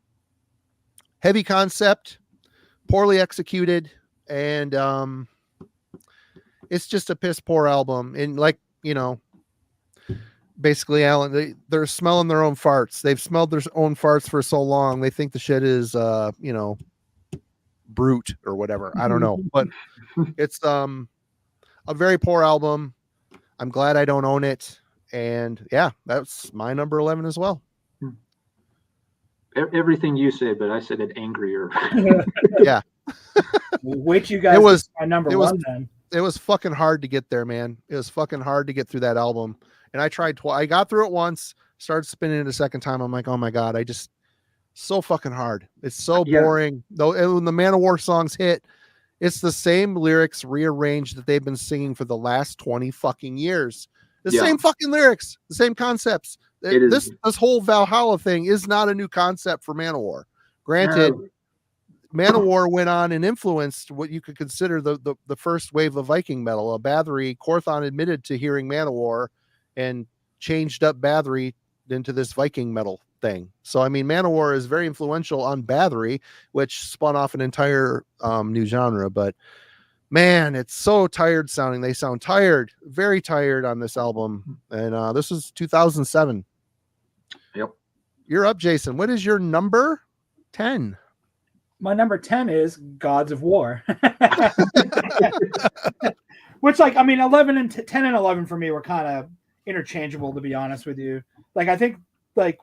heavy concept, poorly executed, and it's just a piss poor album. And like, you know, basically, Alan, they're smelling their own farts. They've smelled their own farts for so long. They think the shit is, you know, brute or whatever. I don't know, but it's a very poor album. I'm glad I don't own it. And yeah, that's my number 11 as well. Everything you said, but I said it angrier. Yeah. Wait, you guys. It was my number one then. It was fucking hard to get there, man. It was fucking hard to get through that album. And I tried I got through it once, started spinning it a second time. I'm like, oh my God, so fucking hard. It's so boring. Though when the Manowar songs hit, it's the same lyrics rearranged that they've been singing for the last 20 fucking years. The same fucking lyrics, the same concepts. This whole Valhalla thing is not a new concept for Manowar. Granted, Manowar went on and influenced what you could consider the first wave of Viking metal. Bathory, Korthon admitted to hearing Manowar and changed up Bathory into this Viking metal thing. So, I mean, Manowar is very influential on Bathory, which spun off an entire new genre. But man, it's so tired sounding. They sound tired, very tired on this album. And this was 2007. Yep. You're up, Jason. What is your number 10? My number 10 is Gods of War. Which, like, I mean, 11 and 10 and 11 for me were kind of interchangeable, to be honest with you. Like, I think, like,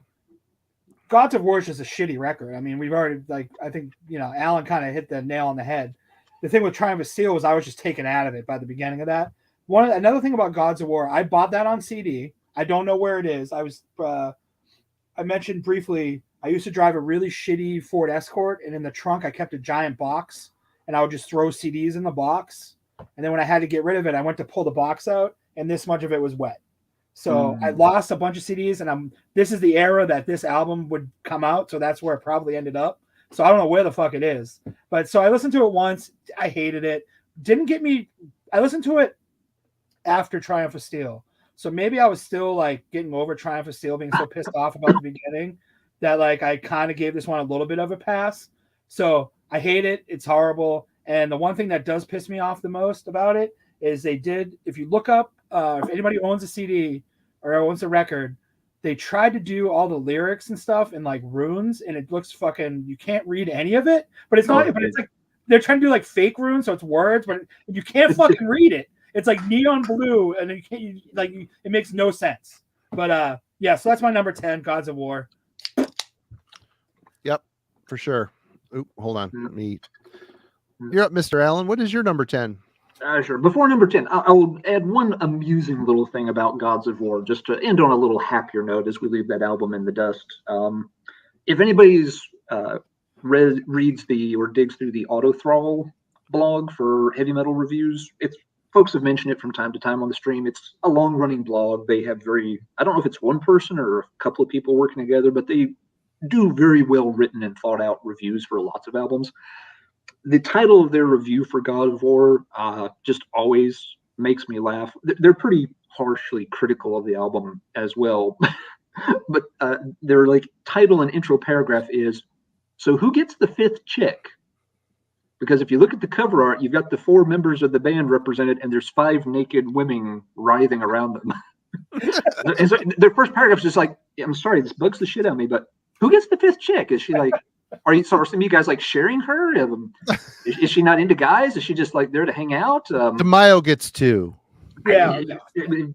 Gods of War is just a shitty record. I mean, we've already, like, I think, you know, Alan kind of hit the nail on the head. The thing with Triumph of Steel was I was just taken out of it by the beginning of that. Another thing about Gods of War, I bought that on CD. I don't know where it is. I mentioned briefly, I used to drive a really shitty Ford Escort, and in the trunk I kept a giant box, and I would just throw CDs in the box. And then when I had to get rid of it, I went to pull the box out, and this much of it was wet. So I lost a bunch of CDs, and this is the era that this album would come out, so that's where it probably ended up. So I don't know where the fuck it is. But so I listened to it once. I hated it. Didn't get me. I listened to it after Triumph of Steel. So maybe I was still like getting over Triumph of Steel, being so pissed off about the beginning that like I kind of gave this one a little bit of a pass. So I hate it. It's horrible. And the one thing that does piss me off the most about it is they did, if you look up, if anybody owns a CD or owns a record, they tried to do all the lyrics and stuff in like runes, and it looks fucking, you can't read any of it, but it's not, but it's like, they're trying to do like fake runes. So it's words, but you can't fucking read it. It's like neon blue, and you can't, it makes no sense. But yeah, so that's my number 10, Gods of War. Yep, for sure. Oop, hold on. You're up, Mr. Allen. What is your number 10? Sure. Before number 10, I'll add one amusing little thing about Gods of War, just to end on a little happier note as we leave that album in the dust. If anybody's reads or digs through the Auto Thrall blog for heavy metal reviews, folks have mentioned it from time to time on the stream. It's a long-running blog. They have I don't know if it's one person or a couple of people working together, but they do very well-written and thought-out reviews for lots of albums. The title of their review for God of War just always makes me laugh. They're pretty harshly critical of the album as well. but their like title and intro paragraph is, "So who gets the fifth chick?" Because if you look at the cover art, you've got the 4 members of the band represented, and there's 5 naked women writhing around them. And so their first paragraph is just like, "I'm sorry, this bugs the shit out of me, but who gets the fifth chick? Is she like, are some of you guys like sharing her? Is she not into guys? Is she just like there to hang out?" DeMaio gets 2. Yeah.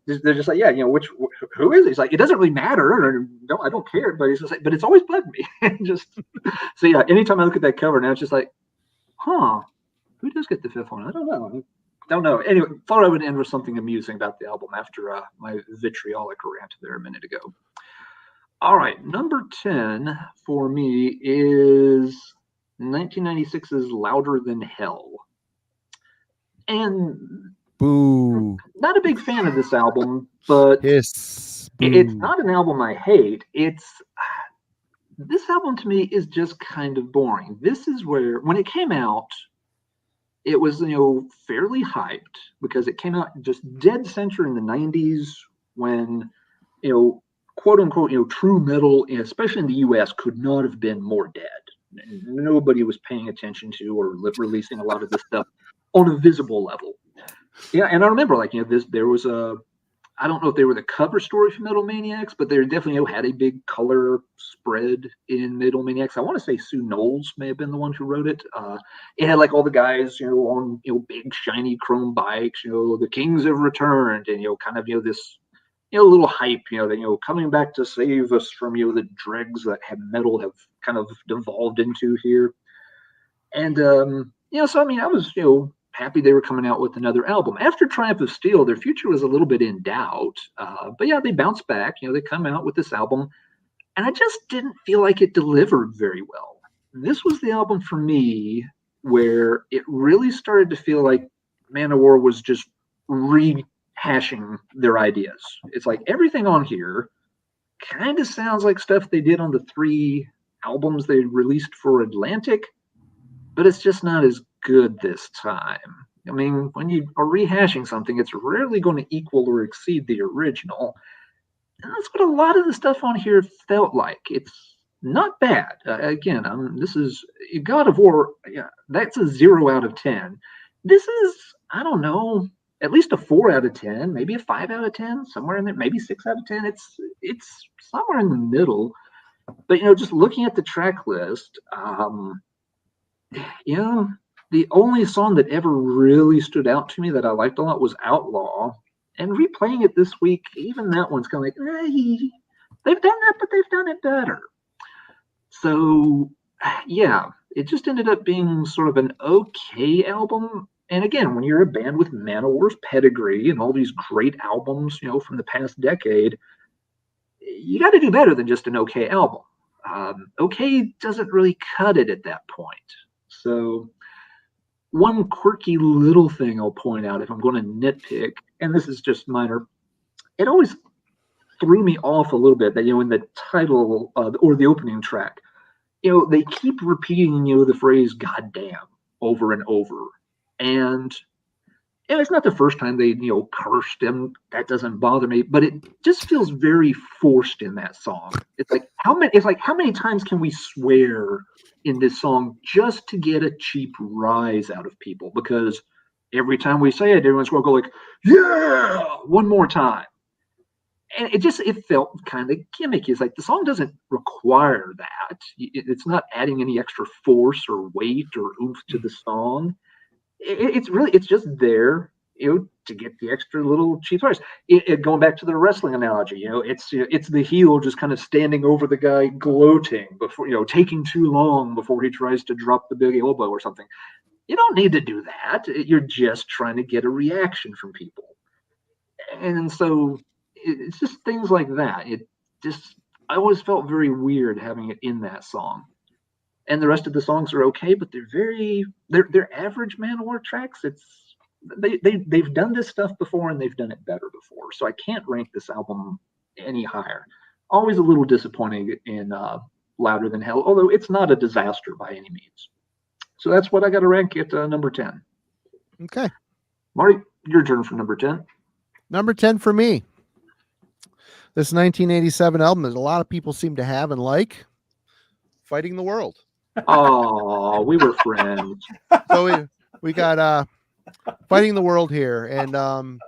They're just like, yeah, who is it? He's like, it doesn't really matter. Or, no, I don't care. But he's just like, but it's always bugged me. So yeah, anytime I look at that cover now, it's just like, huh, who does get the fifth one? I don't know. Anyway, thought I would end with something amusing about the album after my vitriolic rant there a minute ago. All right, number 10 for me is 1996's Louder Than Hell. And boo, not a big fan of this album, but yes, it's not an album I hate. This album to me is just kind of boring. This is where, when it came out, it was, fairly hyped because it came out just dead center in the 90s when, quote unquote, true metal, especially in the US, could not have been more dead. Nobody was paying attention to or releasing a lot of this stuff on a visible level. Yeah, and I remember, there was I don't know if they were the cover story for Metal Maniacs, but they definitely had a big color spread in Metal Maniacs. I want to say Sue Knowles may have been the one who wrote it. It had like all the guys, on big shiny chrome bikes. The Kings have returned, and kind of this little hype. That coming back to save us from the dregs that metal have kind of devolved into here. And so I mean, I was happy they were coming out with another album. After Triumph of Steel, their future was a little bit in doubt. But yeah, they bounced back. They come out with this album, and I just didn't feel like it delivered very well. This was the album for me where it really started to feel like Manowar was just rehashing their ideas. It's like everything on here kind of sounds like stuff they did on the 3 albums they released for Atlantic, but it's just not as good this time. I mean, when you are rehashing something, it's rarely going to equal or exceed the original. And that's what a lot of the stuff on here felt like. It's not bad. Again, this is God of War. Yeah, that's a 0 out of 10. This is, I don't know, at least a 4 out of 10, maybe a 5 out of 10, somewhere in there, maybe 6 out of 10. It's somewhere in the middle. But just looking at the track list, the only song that ever really stood out to me that I liked a lot was Outlaw. And replaying it this week, even that one's kind of like, they've done that, but they've done it better. So, yeah, it just ended up being sort of an okay album. And again, when you're a band with Manowar's pedigree and all these great albums, from the past decade, you got to do better than just an okay album. Okay doesn't really cut it at that point. So one quirky little thing I'll point out if I'm going to nitpick, and this is just minor, it always threw me off a little bit that, in the title or the opening track, they keep repeating, the phrase "goddamn" over and over. And it's not the first time they, cursed him. That doesn't bother me, but it just feels very forced in that song. It's like how many times can we swear in this song just to get a cheap rise out of people? Because every time we say it, everyone's going to go like, yeah, one more time. And it felt kind of gimmicky. It's like the song doesn't require that. It's not adding any extra force or weight or oomph to the song. It's just there, to get the extra little cheap rise. Going back to the wrestling analogy, it's the heel just kind of standing over the guy, gloating before, taking too long before he tries to drop the big elbow or something. You don't need to do that. You're just trying to get a reaction from people. And so it's just things like that. I always felt very weird having it in that song. And the rest of the songs are okay, but they're average Manowar tracks. They've done this stuff before and they've done it better before. So I can't rank this album any higher. Always a little disappointing in Louder Than Hell, although it's not a disaster by any means. So that's what I got to rank at number 10. Okay. Marty, your turn for number 10. Number 10 for me. This 1987 album that a lot of people seem to have and like, Fighting the World. Oh, we were friends. So we got Fighting the World here. And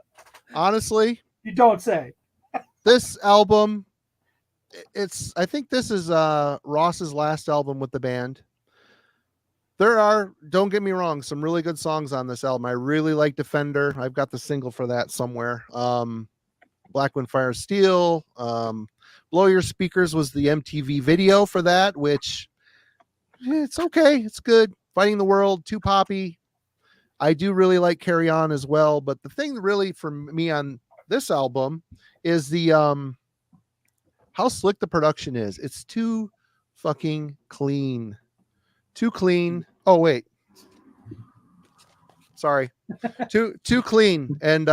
honestly, You don't say. this album, I think this is Ross's last album with the band. There are, don't get me wrong, some really good songs on this album. I really like Defender. I've got the single for that somewhere. Black Wind Fire Steel. Blow Your Speakers was the MTV video for that, which it's okay. It's good. Fighting the World, too poppy. I do really like Carry On as well. But the thing really for me on this album is the how slick the production is. It's too fucking clean. Too clean. Oh, wait. Sorry. Too clean. And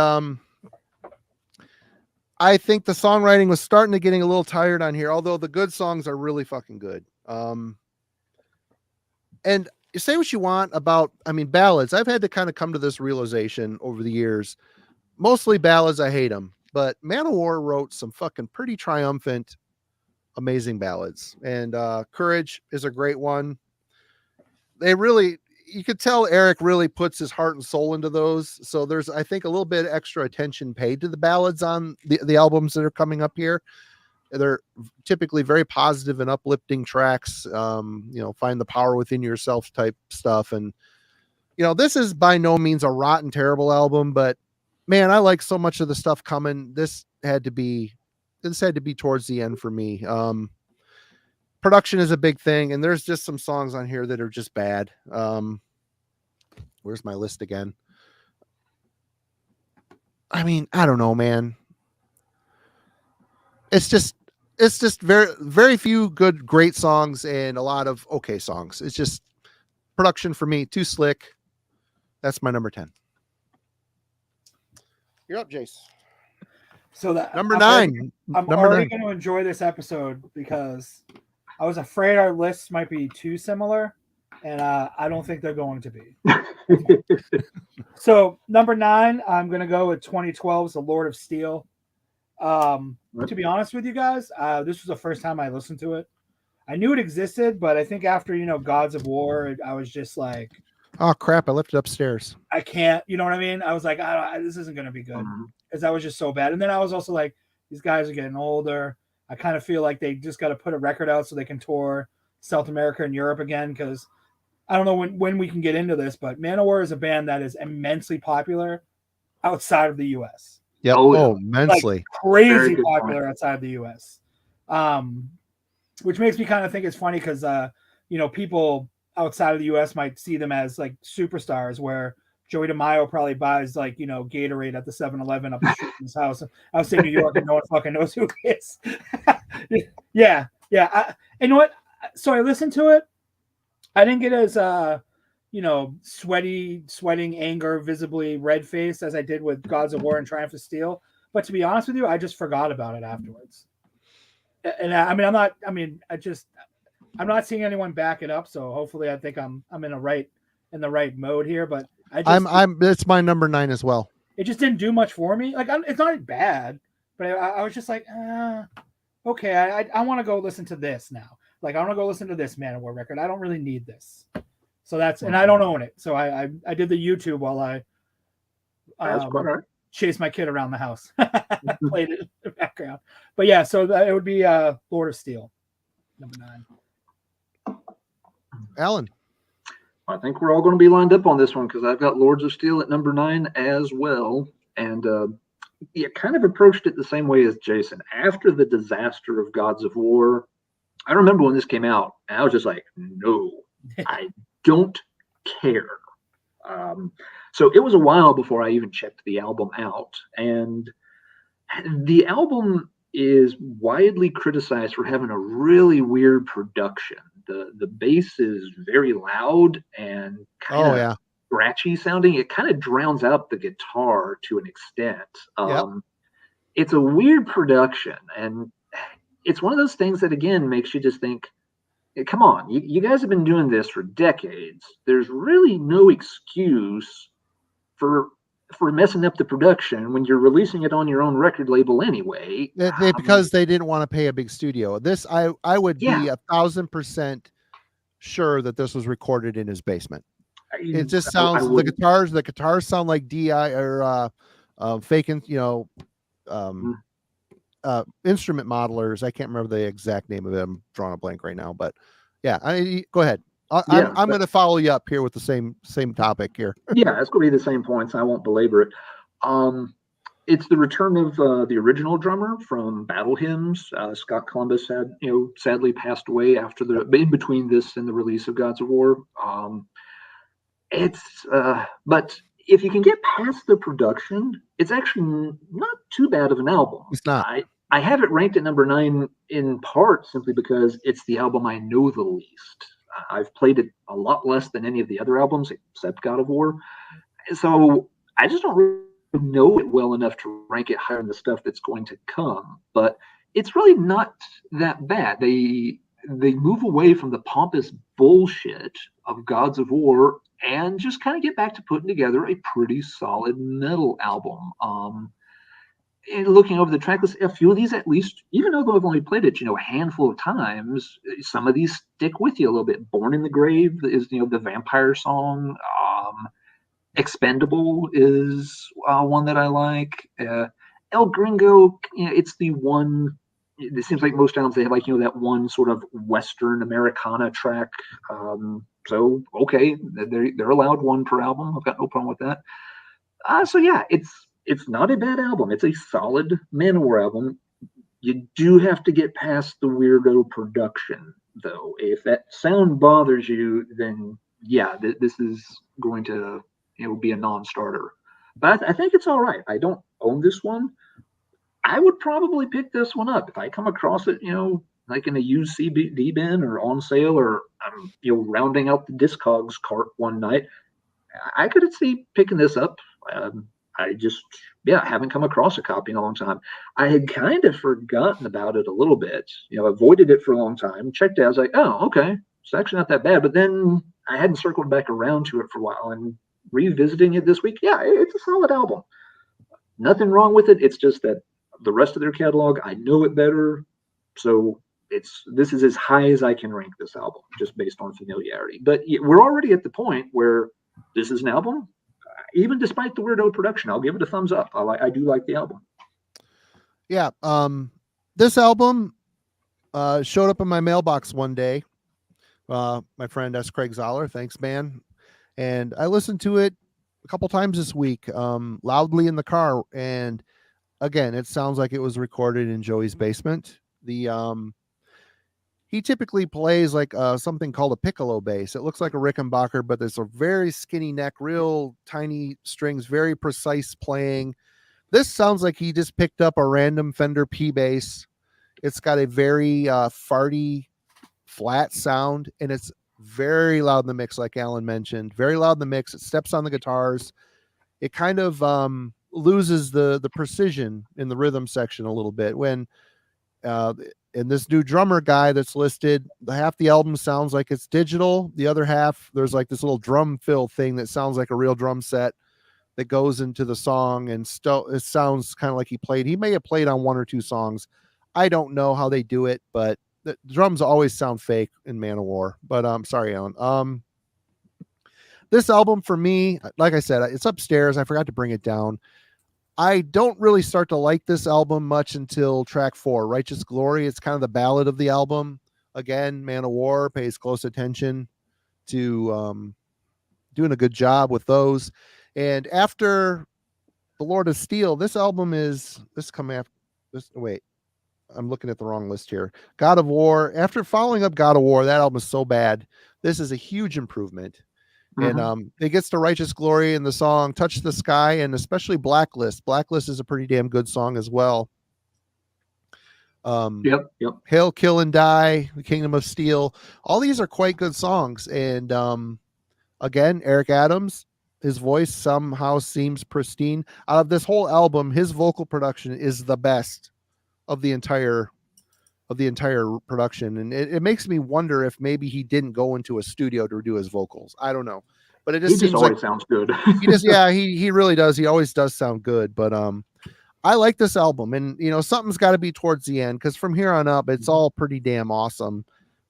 I think the songwriting was starting to getting a little tired on here, although the good songs are really fucking good. And you say what you want about, ballads. I've had to kind of come to this realization over the years. Mostly ballads, I hate them. But Manowar wrote some fucking pretty triumphant, amazing ballads. And Courage is a great one. You could tell Eric really puts his heart and soul into those. So there's, I think, a little bit extra attention paid to the ballads on the albums that are coming up here. They're typically very positive and uplifting tracks. Find the power within yourself type stuff. And, this is by no means a rotten, terrible album, but man, I like so much of the stuff coming. This had to be towards the end for me. Production is a big thing, and there's just some songs on here that are just bad. Where's my list again? I don't know, man. It's just very, very few good, great songs and a lot of okay songs. It's just production for me, too slick. That's my number 10. You're up, Jace. So that number 9. I'm already going to enjoy this episode because I was afraid our lists might be too similar, and I don't think they're going to be. So number 9, I'm going to go with 2012's The Lord of Steel. To be honest with you guys, this was the first time I listened to it. I knew it existed, but I think after, Gods of War, I was just like, oh crap, I left it upstairs. I can't, you know what I mean? I was like, this isn't going to be good because that was just so bad. And then I was also like, these guys are getting older. I kind of feel like they just got to put a record out so they can tour South America and Europe again. Cause I don't know when we can get into this, but Manowar is a band that is immensely popular outside of the US. Yep. Oh, immensely. Like crazy popular outside of the US. Which makes me kind of think it's funny because, people outside of the US might see them as like superstars, where Joey DeMaio probably buys like, Gatorade at the 7-Eleven up the street from his house outstate New York, and no one fucking knows who he is. Yeah. You know what? So I listened to it. I didn't get as, sweating anger, visibly red faced as I did with Gods of War and Triumph of Steel. But to be honest with you, I just forgot about it afterwards. And I'm not seeing anyone back it up. So hopefully I think I'm in the right mode here, but it's my number 9 as well. It just didn't do much for me. Like it's not bad, but I was just like, okay, I want to go listen to this now. Like I want to go listen to this Manowar record. I don't really need this. So that's, and I don't own it. So I did the YouTube while I chased my kid around the house, played it in the background. But yeah, so it would be Lord of Steel, number 9. Alan. I think we're all going to be lined up on this one because I've got Lords of Steel at number 9 as well. And kind of approached it the same way as Jason. After the disaster of Gods of War, I remember when this came out, and I was just like, no, I don't care. So it was a while before I even checked the album out. And the album is widely criticized for having a really weird production. The bass is very loud and kind of scratchy sounding. It kind of drowns out the guitar to an extent. It's a weird production, and it's one of those things that again makes you just think, hey, come on, you guys have been doing this for decades. There's really no excuse for for messing up the production when you're releasing it on your own record label anyway. Because they didn't want to pay a big studio. This I would Yeah. be 1,000% sure that this was recorded in his basement. It just sounds the guitars sound like DI or faking, instrument modelers. I can't remember the exact name of them. I'm drawing a blank right now, but yeah, go ahead. I'm going to follow you up here with the same topic here. Yeah, it's going to be the same points. I won't belabor it. It's the return of the original drummer from Battle Hymns. Scott Columbus had, sadly passed away after in between this and the release of Gods of War. But if you can get past the production, it's actually not too bad of an album. It's not. I have it ranked at number 9 in part simply because it's the album I know the least. I've played it a lot less than any of the other albums except God of War. So I just don't really know it well enough to rank it higher than the stuff that's going to come. But it's really not that bad. They move away from the pompous bullshit of Gods of War and just kind of get back to putting together a pretty solid metal album. And looking over the track list, a few of these at least, even though I've only played it, a handful of times, some of these stick with you a little bit. Born in the Grave is, the vampire song. Expendable is one that I like. El Gringo, it's the one. It seems like most albums they have that one sort of Western Americana track. So okay, they're allowed one per album. I've got no problem with that. So yeah, it's not a bad album. It's a solid Manowar album. You do have to get past the weirdo production, though. If that sound bothers you, then yeah, this is going to be a non-starter. But I think it's all right. I don't own this one. I would probably pick this one up if I come across it, like in a used CD bin or on sale, or I'm rounding out the Discogs cart one night. I could see picking this up. I just, haven't come across a copy in a long time. I had kind of forgotten about it a little bit, avoided it for a long time, checked it. I was like, oh, okay, it's actually not that bad. But then I hadn't circled back around to it for a while, and revisiting it this week, it's a solid album. Nothing wrong with it. It's just that the rest of their catalog, I know it better. So this is as high as I can rank this album, just based on familiarity. But we're already at the point where this is an album. Even despite the weirdo production, I'll give it a thumbs up. I do like the album. Yeah. This album showed up in my mailbox one day. My friend S. Craig Zoller, thanks, man. And I listened to it a couple times this week, loudly in the car. And again, it sounds like it was recorded in Joey's basement. He typically plays like something called a piccolo bass. It looks like a Rickenbacker, but there's a very skinny neck, real tiny strings, very precise playing. This sounds like he just picked up a random Fender P bass. It's got a very farty, flat sound, and it's very loud in the mix, like Alan mentioned. Very loud in the mix. It steps on the guitars. It kind of loses the precision in the rhythm section a little bit when and this new drummer guy that's listed, half the album sounds like it's digital. The other half, there's like this little drum fill thing that sounds like a real drum set that goes into the song, and it sounds kind of like he may have played on one or two songs. I don't know how they do it, but the drums always sound fake in Manowar. But I'm sorry, Alan. This album for me, like I said, it's upstairs. I forgot to bring it down. I don't really start to like this album much until track 4, Righteous Glory. It's kind of the ballad of the album. Again, Manowar pays close attention to doing a good job with those. And after The Lord of Steel, this album is wait, I'm looking at the wrong list here. God of War. After following up God of War, that album is so bad. This is a huge improvement. And it gets to Righteous Glory and the song Touch the Sky, and especially Blacklist. Blacklist is a pretty damn good song as well. Yep. Hail, Kill, and Die, The Kingdom of Steel. All these are quite good songs. And again, Eric Adams, his voice somehow seems pristine. Out of this whole album, his vocal production is the best of the entire production. And it makes me wonder if maybe he didn't go into a studio to do his vocals. I don't know. but it He just just seems always like sounds good. he really does. He always does sound good. But I like this album, and something's got to be towards the end, because from here on up, it's all pretty damn awesome.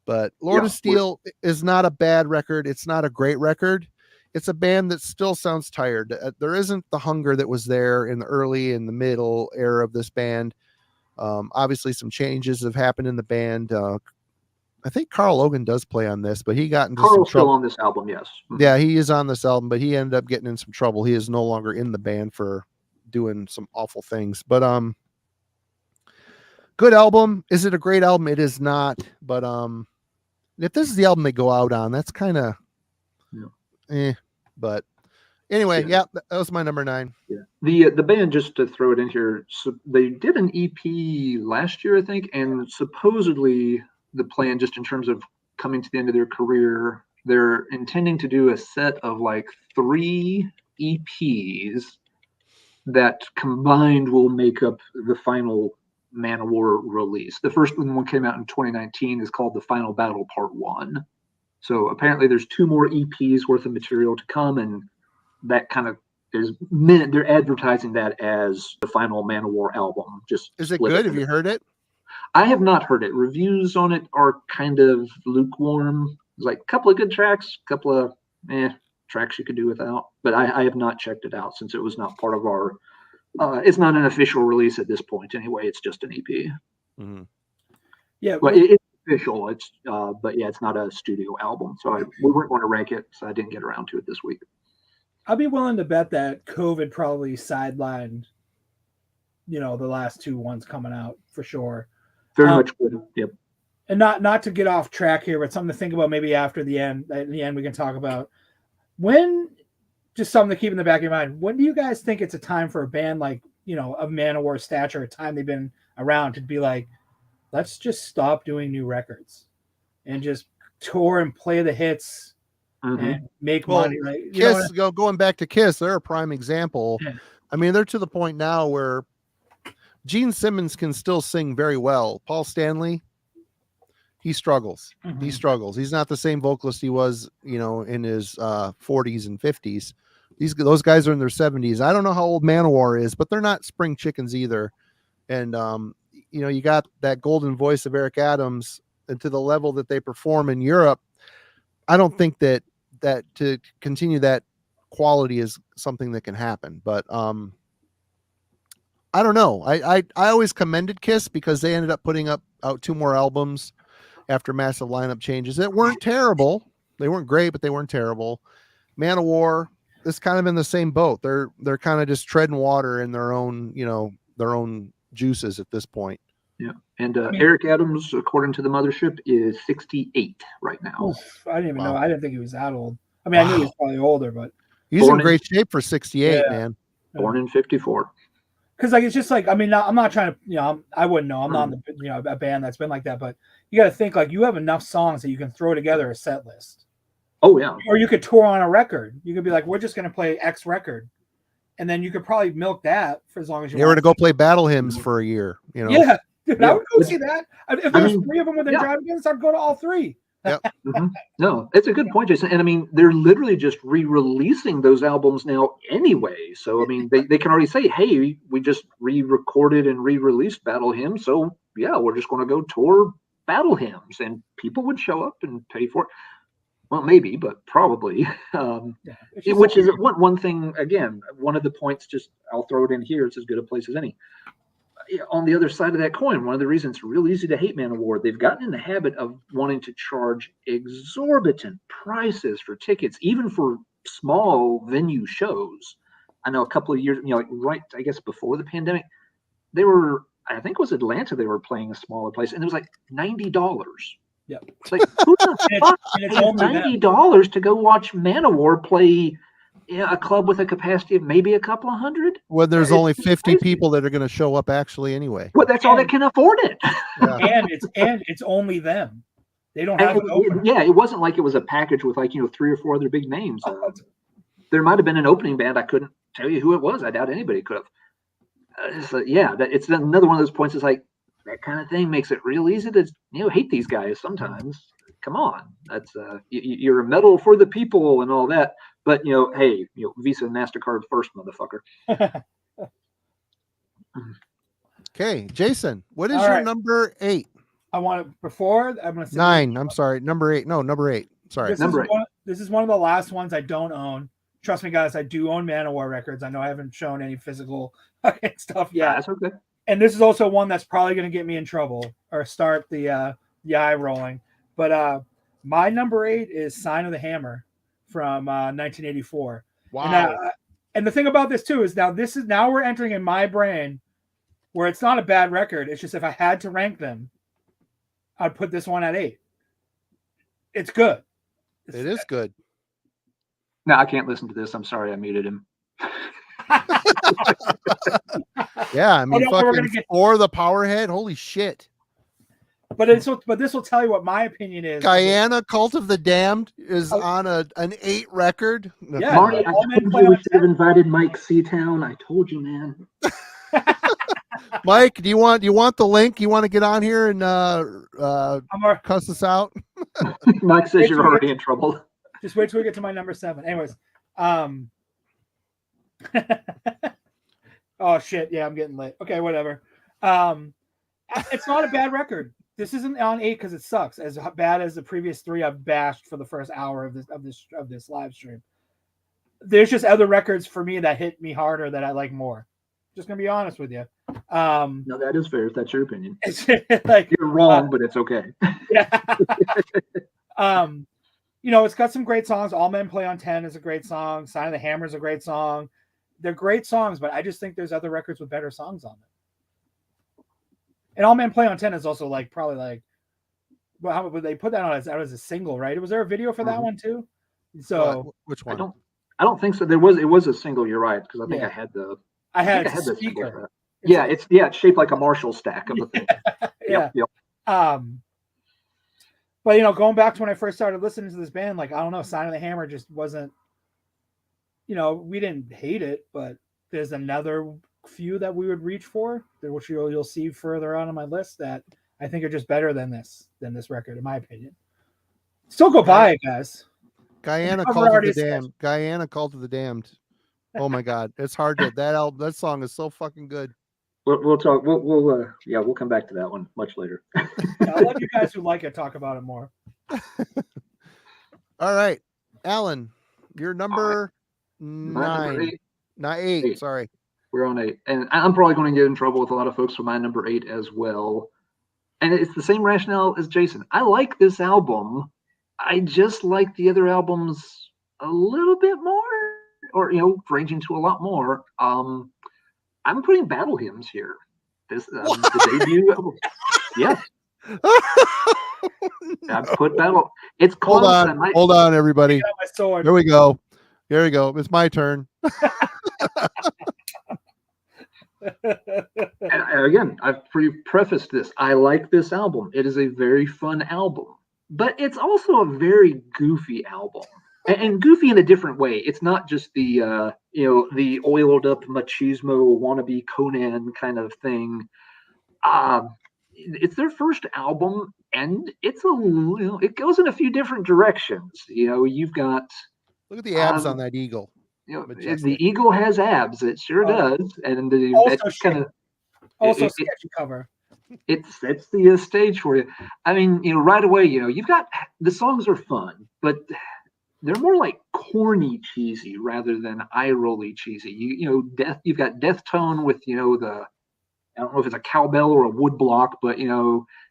But Lord of Steel is not a bad record. It's not a great record. It's a band that still sounds tired. There isn't the hunger that was there in the early and the middle era of this band. Obviously, some changes have happened in the band. I think Carl Logan does play on this, but he got into some Carl's still trouble. on this album, yes. Yeah, he is on this album, but he ended up getting in some trouble. He is no longer in the band for doing some awful things. But good album. Is it a great album? It is not. But if this is the album they go out on, that's kind of But anyway, yeah, that was my number 9. Yeah. The band, just to throw it in here, so they did an EP last year, I think, and supposedly the plan, just in terms of coming to the end of their career, they're intending to do a set of like 3 EPs that combined will make up the final Manowar release. The first one came out in 2019, is called The Final Battle Part 1. So apparently there's 2 more EPs worth of material to come, and that kind of is meant, they're advertising that as the final Manowar album. Just is it good? Have you heard it? I have not heard it. Reviews on it are kind of lukewarm. There's like a couple of good tracks, a couple of tracks you could do without, but I have not checked it out, since it was not part of our it's not an official release at this point anyway. It's just an EP. Mm-hmm. Yeah, but it's official. It's but yeah, it's not a studio album, so we weren't going to rank it, so I didn't get around to it this week. I'd be willing to bet that COVID probably sidelined, the last 2 ones coming out for sure. Very much good. Yep. And not to get off track here, but something to think about maybe after the end. At the end, we can talk about when. Just something to keep in the back of your mind. When do you guys think it's a time for a band like, of Manowar stature, a time they've been around, to be like, let's just stop doing new records and just tour and play the hits and make money? Right? Kiss, going back to Kiss, they're a prime example. Yeah. I mean, they're to the point now where Gene Simmons can still sing very well. Paul Stanley, he struggles. Mm-hmm. He struggles. He's not the same vocalist he was, in his 40s and 50s. Those guys are in their 70s. I don't know how old Manowar is, but they're not spring chickens either. And you got that golden voice of Eric Adams, and to the level that they perform in Europe, I don't think that to continue that quality is something that can happen. But I don't know. I always commended Kiss because they ended up putting out 2 more albums after massive lineup changes that weren't terrible. They weren't great, but they weren't terrible. Manowar is kind of in the same boat. They're kind of just treading water in their own juices at this point. Yeah. And Eric Adams, according to the Mothership, is 68 right now. I didn't even know. I didn't think he was that old. I mean, I knew he was probably older, but he's in great shape for 68, man. Born in 54. Because it's just like, I mean, I'm not trying to, I wouldn't know. I'm not a band that's been like that, but you got to think like you have enough songs that you can throw together a set list. Oh yeah. Or you could tour on a record. You could be like, we're just going to play X record, and then you could probably milk that for as long as you want. They were to go play battle hymns for a year. Yeah, dude, I would go see that. If there's 3 of them within driving distance, I'd go to all 3. Yep. No, it's a good point, Jason. And I mean, they're literally just re-releasing those albums now anyway. So I mean, they can already say, hey, we just re-recorded and re-released battle hymns, so yeah, we're just going to go tour battle hymns, and people would show up and pay for it. Well, maybe, but probably. Which is one thing. Again, one of the points. Just I'll throw it in here. It's as good a place as any. On the other side of that coin, one of the reasons it's real easy to hate Manowar, they've gotten in the habit of wanting to charge exorbitant prices for tickets, even for small venue shows. I know a couple of years, right, I guess before the pandemic, they were, I think it was Atlanta, they were playing a smaller place, and it was like $90. Yep. It's like, who the fuck pays $90 to go watch Manowar play a club with a capacity of maybe a couple of hundred? Well, there's only 50 people that are going to show up actually anyway. Well, that's all that can afford it. Yeah. and it's only them. They don't have it wasn't like it was a package with 3 or 4 other big names. There might have been an opening band. I couldn't tell you who it was. I doubt anybody could have. It's another one of those points. It's like that kind of thing makes it real easy to hate these guys sometimes. Come on, that's you're a metal for the people and all that. But hey, Visa and MasterCard first, motherfucker. Okay, Jason, what is All your right. number 8? I want it before. I'm gonna say 9. I'm sorry, number 8. No, number 8. Sorry, Number 8. This is one of the last ones I don't own. Trust me, guys, I do own Manowar records. I know I haven't shown any physical stuff yet. That's okay. And this is also one that's probably going to get me in trouble or start the eye rolling. But my number 8 is "Sign of the Hammer" from 1984. wow. And the thing about this too is now we're entering in my brain where it's not a bad record. It's just if I had to rank them, I'd put this one at 8. It's good. It is good. No, I can't listen to this. I'm sorry, I muted him. Yeah, I mean, fucking for the Powerhead. Holy shit! But this will tell you what my opinion is. Guyana Cult of the Damned is on an 8 record. Yeah, Marty, I told you we should have invited Mike Seatown. I told you, man. Mike, do you want the link? You want to get on here and cuss us out? Mike says you're already in trouble. Just wait till we get to my number 7. Anyways, oh shit, yeah, I'm getting late. Okay, whatever. It's not a bad record. This isn't on 8 because it sucks. As bad as the previous 3 I've bashed for the first hour of this live stream. There's just other records for me that hit me harder that I like more. Just gonna be honest with you. No, that is fair. If that's your opinion. It's like you're wrong, but it's okay. Yeah. It's got some great songs. All Men Play on 10 is a great song. Sign of the Hammer is a great song. They're great songs, but I just think there's other records with better songs on them. And All Men Play on 10 is also probably well, how would they put that out as a single, right? Was there a video for that one too? So which one? I don't think so. It was a single. You're right, because I think I had the speaker. It's shaped like a Marshall stack of a thing. Yeah. Yep. But going back to when I first started listening to this band, I don't know, Sign of the Hammer just wasn't. We didn't hate it, but there's another few that we would reach for, which you'll see further on my list that I think are just better than this record, in my opinion. Still go buy it, guys. Guyana Cult of the Damned. Guyana Cult of the Damned. Oh my God, it's hard to that song is so fucking good. We'll talk. We'll come back to that one much later. I'll let you guys who like it talk about it more. All right, Alan, you're number 9. Not 8. Sorry, we're on 8, and I'm probably going to get in trouble with a lot of folks for my number 8 as well. And it's the same rationale as Jason. I like this album. I just like the other albums a little bit more, or ranging to a lot more. I'm putting Battle Hymns here. This the debut album. Yes. I put Battle. It's close. Hold on, everybody. My sword. Here we go. It's my turn. And again, I've prefaced this. I like this album. It is a very fun album, but it's also a very goofy album. And goofy in a different way. It's not just the the oiled up machismo wannabe Conan kind of thing. It's their first album, and it's it goes in a few different directions. You've got look at the abs on that eagle. The eagle has abs. It sure does, and that's kind of also sketchy cover. It sets the stage for you. I mean, right away, you've got the songs are fun, but they're more like corny cheesy rather than eye rolly cheesy. You've got Death Tone with I don't know if it's a cowbell or a wood block, but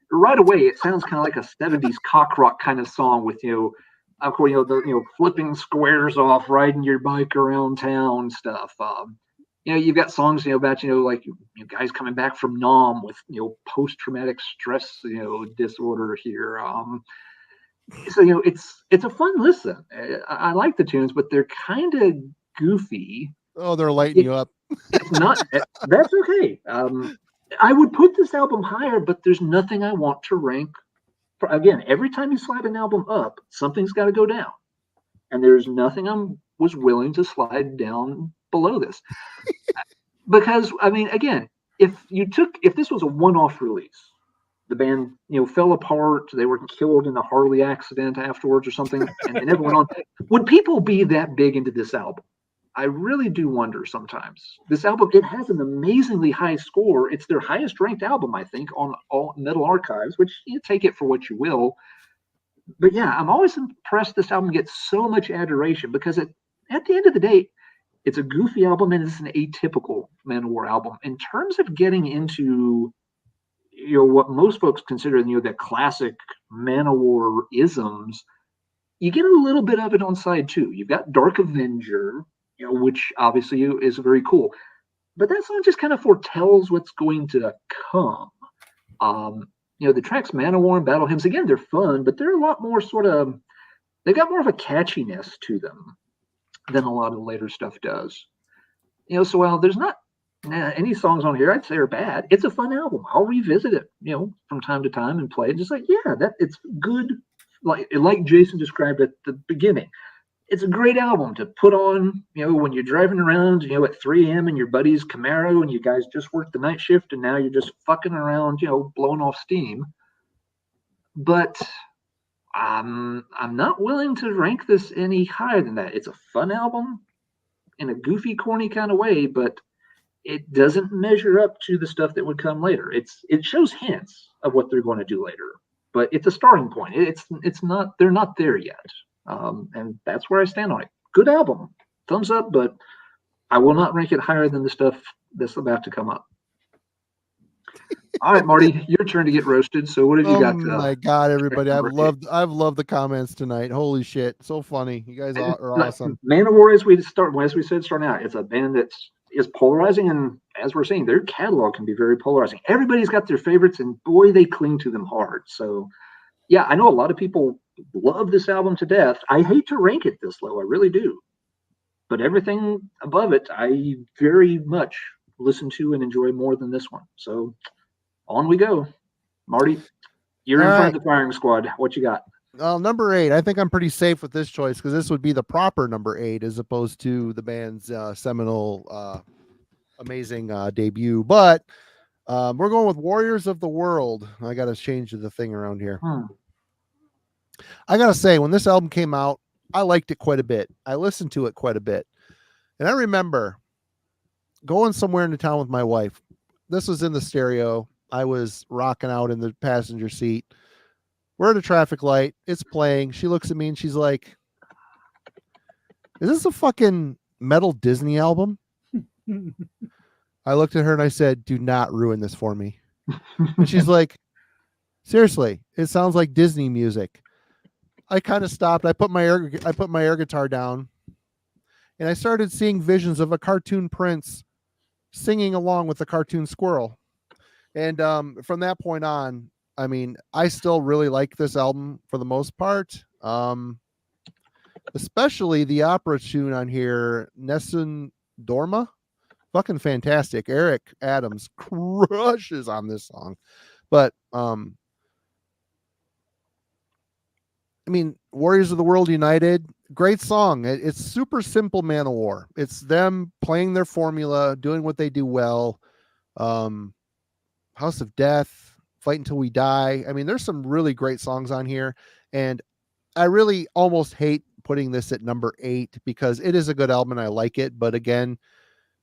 right away it sounds kind of like a 70s cock rock kind of song with of course the flipping squares off, riding your bike around town stuff. You've got songs about like guys coming back from Nam with post traumatic stress disorder here. So it's a fun listen. I like the tunes, but they're kind of goofy. Oh, they're lighting you up. It's not. That's okay. I would put this album higher, but there's nothing I want to rank. Again, every time you slide an album up, something's got to go down, and there's nothing I was willing to slide down below this. Because I mean, again, if this was a one-off release, the band, fell apart. They were killed in a Harley accident afterwards or something, and they never went on. Would people be that big into this album? I really do wonder sometimes. This album, it has an amazingly high score. It's their highest ranked album, I think, on all Metal Archives, which you take it for what you will. But yeah, I'm always impressed this album gets so much adoration because at the end of the day, it's a goofy album and it's an atypical Manowar album. In terms of getting into what most folks consider the classic Manowar isms, you get a little bit of it on side 2. You've got Dark Avenger, which obviously is very cool, but that song just kind of foretells what's going to come. The tracks Manowar and Battle Hymns, again, they're fun, but they're a lot more they've got more of a catchiness to them than a lot of the later stuff does. So while there's not any songs on here I'd say are bad, it's a fun album. I'll revisit it, from time to time and play it. Just like, it's good. Like Jason described at the beginning, it's a great album to put on, when you're driving around, at 3 a.m. in your buddy's Camaro and you guys just worked the night shift and now you're just fucking around, blowing off steam. But I'm not willing to rank this any higher than that. It's a fun album in a goofy, corny kind of way, but it doesn't measure up to the stuff that would come later. It shows hints of what they're going to do later, but it's a starting point. It's not, they're not there yet. And that's where I stand on it. Good album, thumbs up, but I will not rank it higher than the stuff that's about to come up. All right, Marty, your turn to get roasted. So what have you got? Oh my God, everybody! I've loved the comments tonight. Holy shit, so funny! You guys are awesome. Manowar, as we said starting out, it's a band that is polarizing, and as we're saying, their catalog can be very polarizing. Everybody's got their favorites, and boy, they cling to them hard. So, yeah, I know a lot of people love this album to death. I hate to rank it this low, I really do. But everything above it, I very much listen to and enjoy more than this one. So on we go. Marty, you're in front of the firing squad. What you got? Number 8. I think I'm pretty safe with this choice because this would be the proper number 8 as opposed to the band's seminal, amazing debut. But we're going with Warriors of the World. I got to change the thing around here. I got to say, when this album came out, I liked it quite a bit. I listened to it quite a bit. And I remember going somewhere into town with my wife. This was in the stereo. I was rocking out in the passenger seat. We're at a traffic light. It's playing. She looks at me and she's like, "Is this a fucking metal Disney album?" I looked at her and I said, "Do not ruin this for me." And she's like, "Seriously, it sounds like Disney music." I kind of stopped. I put my air guitar down and I started seeing visions of a cartoon prince singing along with a cartoon squirrel. And from that point on, I mean, I still really like this album for the most part. Especially the opera tune on here, Nessun Dorma. Fucking fantastic. Eric Adams crushes on this song. But I mean, Warriors of the World United, great song. It's super simple Manowar. It's them playing their formula, doing what they do well. House of Death, Fight Until We Die. I mean, there's some really great songs on here. And I really almost hate putting this at number 8 because it is a good album and I like it. But again,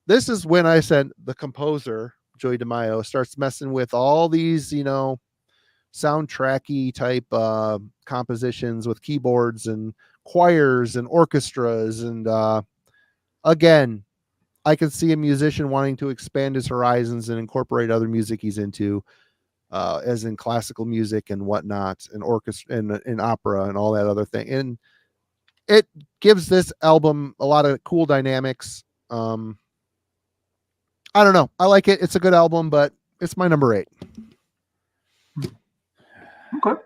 this is when I said the composer, Joey DeMaio, starts messing with all these, soundtracky type compositions with keyboards and choirs and orchestras. And again, I can see a musician wanting to expand his horizons and incorporate other music he's into, as in classical music and whatnot, and orchestra and opera and all that other thing. And it gives this album a lot of cool dynamics. I don't know. I like it. It's a good album, but it's my number 8. Okay.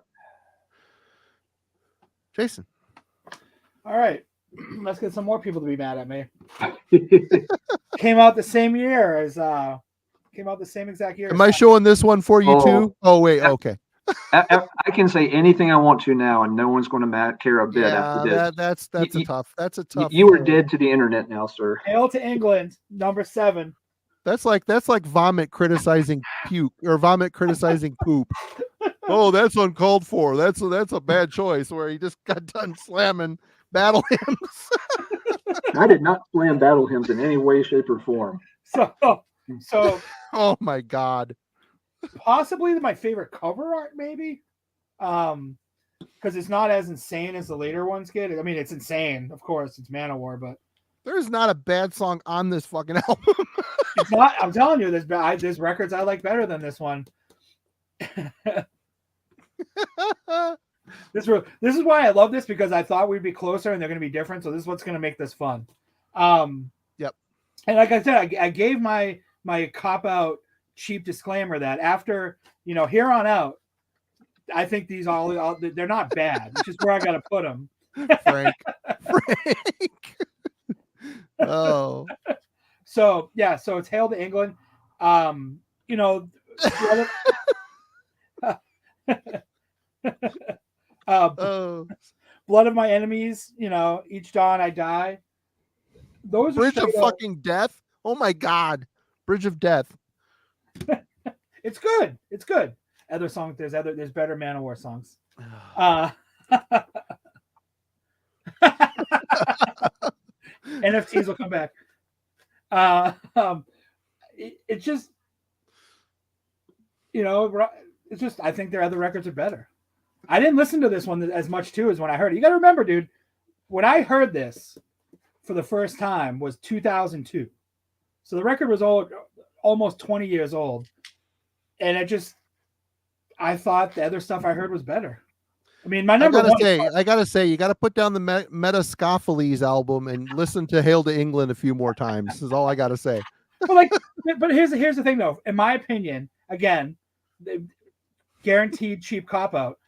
Jason. All right. Let's get some more people to be mad at me. Came out the same year as came out the same exact year. Am I showing this one for you too? Oh wait, okay. I can say anything I want to now, and no one's going to care a bit after this. That's a tough. You are dead to the internet now, sir. Hail to England, number 7. That's like vomit criticizing puke or vomit criticizing poop. Oh, that's uncalled for. That's a bad choice. Where he just got done slamming battle hymns. I did not slam battle hymns in any way, shape, or form. So Oh my God. possibly my favorite cover art, maybe. Because it's not as insane as the later ones get. I mean, it's insane, of course. It's Manowar, but There's not a bad song on this fucking album. it's not. I'm telling you, there's records I like better than this one. This is why I love this, because I thought we'd be closer and they're going to be different. So this is what's going to make this fun. Yep. And like I said, I gave my cop out cheap disclaimer that after here on out, I think these all they're not bad. It's just where I got to put them. Frank. Oh. So yeah, so it's Hail to England. Blood of my enemies, each dawn I die. Those Bridge are of fucking death. Oh my God. Bridge of death. It's good. It's good. Other songs, there's better Manowar songs. NFTs will come back. It's just, it's just, I think their other records are better. I didn't listen to this one as much too as when I heard it. You got to remember, dude, when I heard this for the first time was 2002. So the record was almost 20 years old. And I thought the other stuff I heard was better. I mean, I gotta say, you gotta put down the Metascophiles album and listen to Hail to England a few more times. This is all I gotta say. But here's the thing, though. In my opinion, again, guaranteed cheap cop out.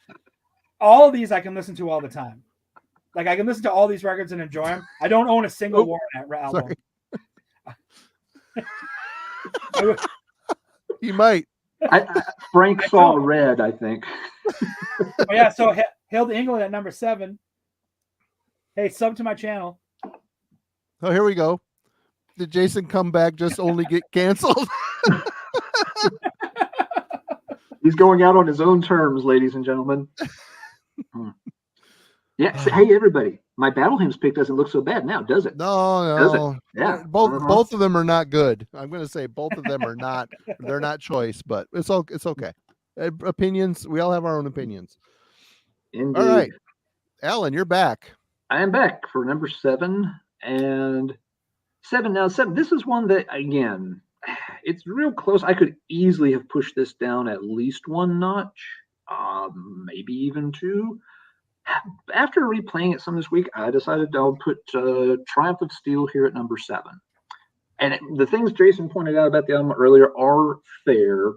All of these I can listen to all the time. Like I can listen to all these records and enjoy them. I don't own a single Warren album. You might. Frank saw red, I think. Yeah, so Hail to England at number 7. Hey, sub to my channel. Oh, here we go. Did Jason come back just only get canceled? He's going out on his own terms, ladies and gentlemen. Yeah. Hey, everybody. My battle hymns pick doesn't look so bad now, does it? No. Does it? Yeah. Both of them are not good. I'm going to say both of them are not. They're not choice, but it's okay. Opinions. We all have our own opinions. Indeed. All right, Alan, you're back. I am back for number 7 and 7. Now 7. This is one that again, it's real close. I could easily have pushed this down at least 1 notch, maybe even 2. After replaying it some this week, I decided I'll put Triumph of Steel here at number 7. And the things Jason pointed out about the album earlier are fair.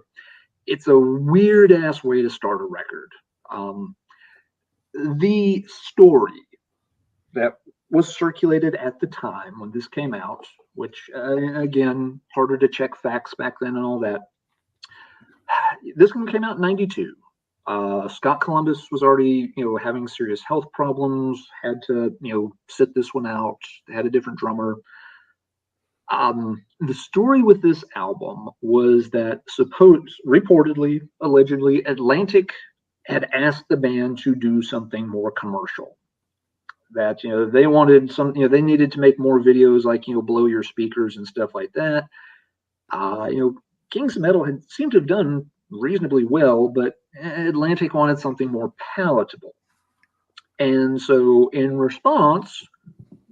It's a weird-ass way to start a record. The story that was circulated at the time when this came out, which, again, harder to check facts back then and all that. This one came out in 92. Scott Columbus was already, having serious health problems, had to, sit this one out, had a different drummer. The story with this album was that reportedly, allegedly, Atlantic had asked the band to do something more commercial. That, they wanted they needed to make more videos like, Blow Your Speakers and stuff like that. Kings of Metal had seemed to have done reasonably well, but Atlantic wanted something more palatable. And so in response,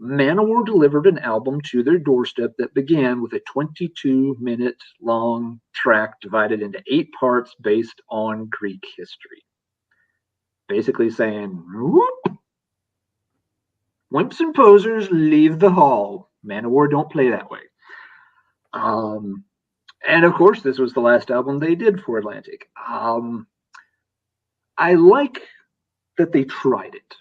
Manowar delivered an album to their doorstep that began with a 22-minute long track divided into 8 parts based on Greek history. Basically saying, whoop, Wimps and Posers, leave the hall. Manowar don't play that way. And of course, this was the last album they did for Atlantic. I like that they tried it.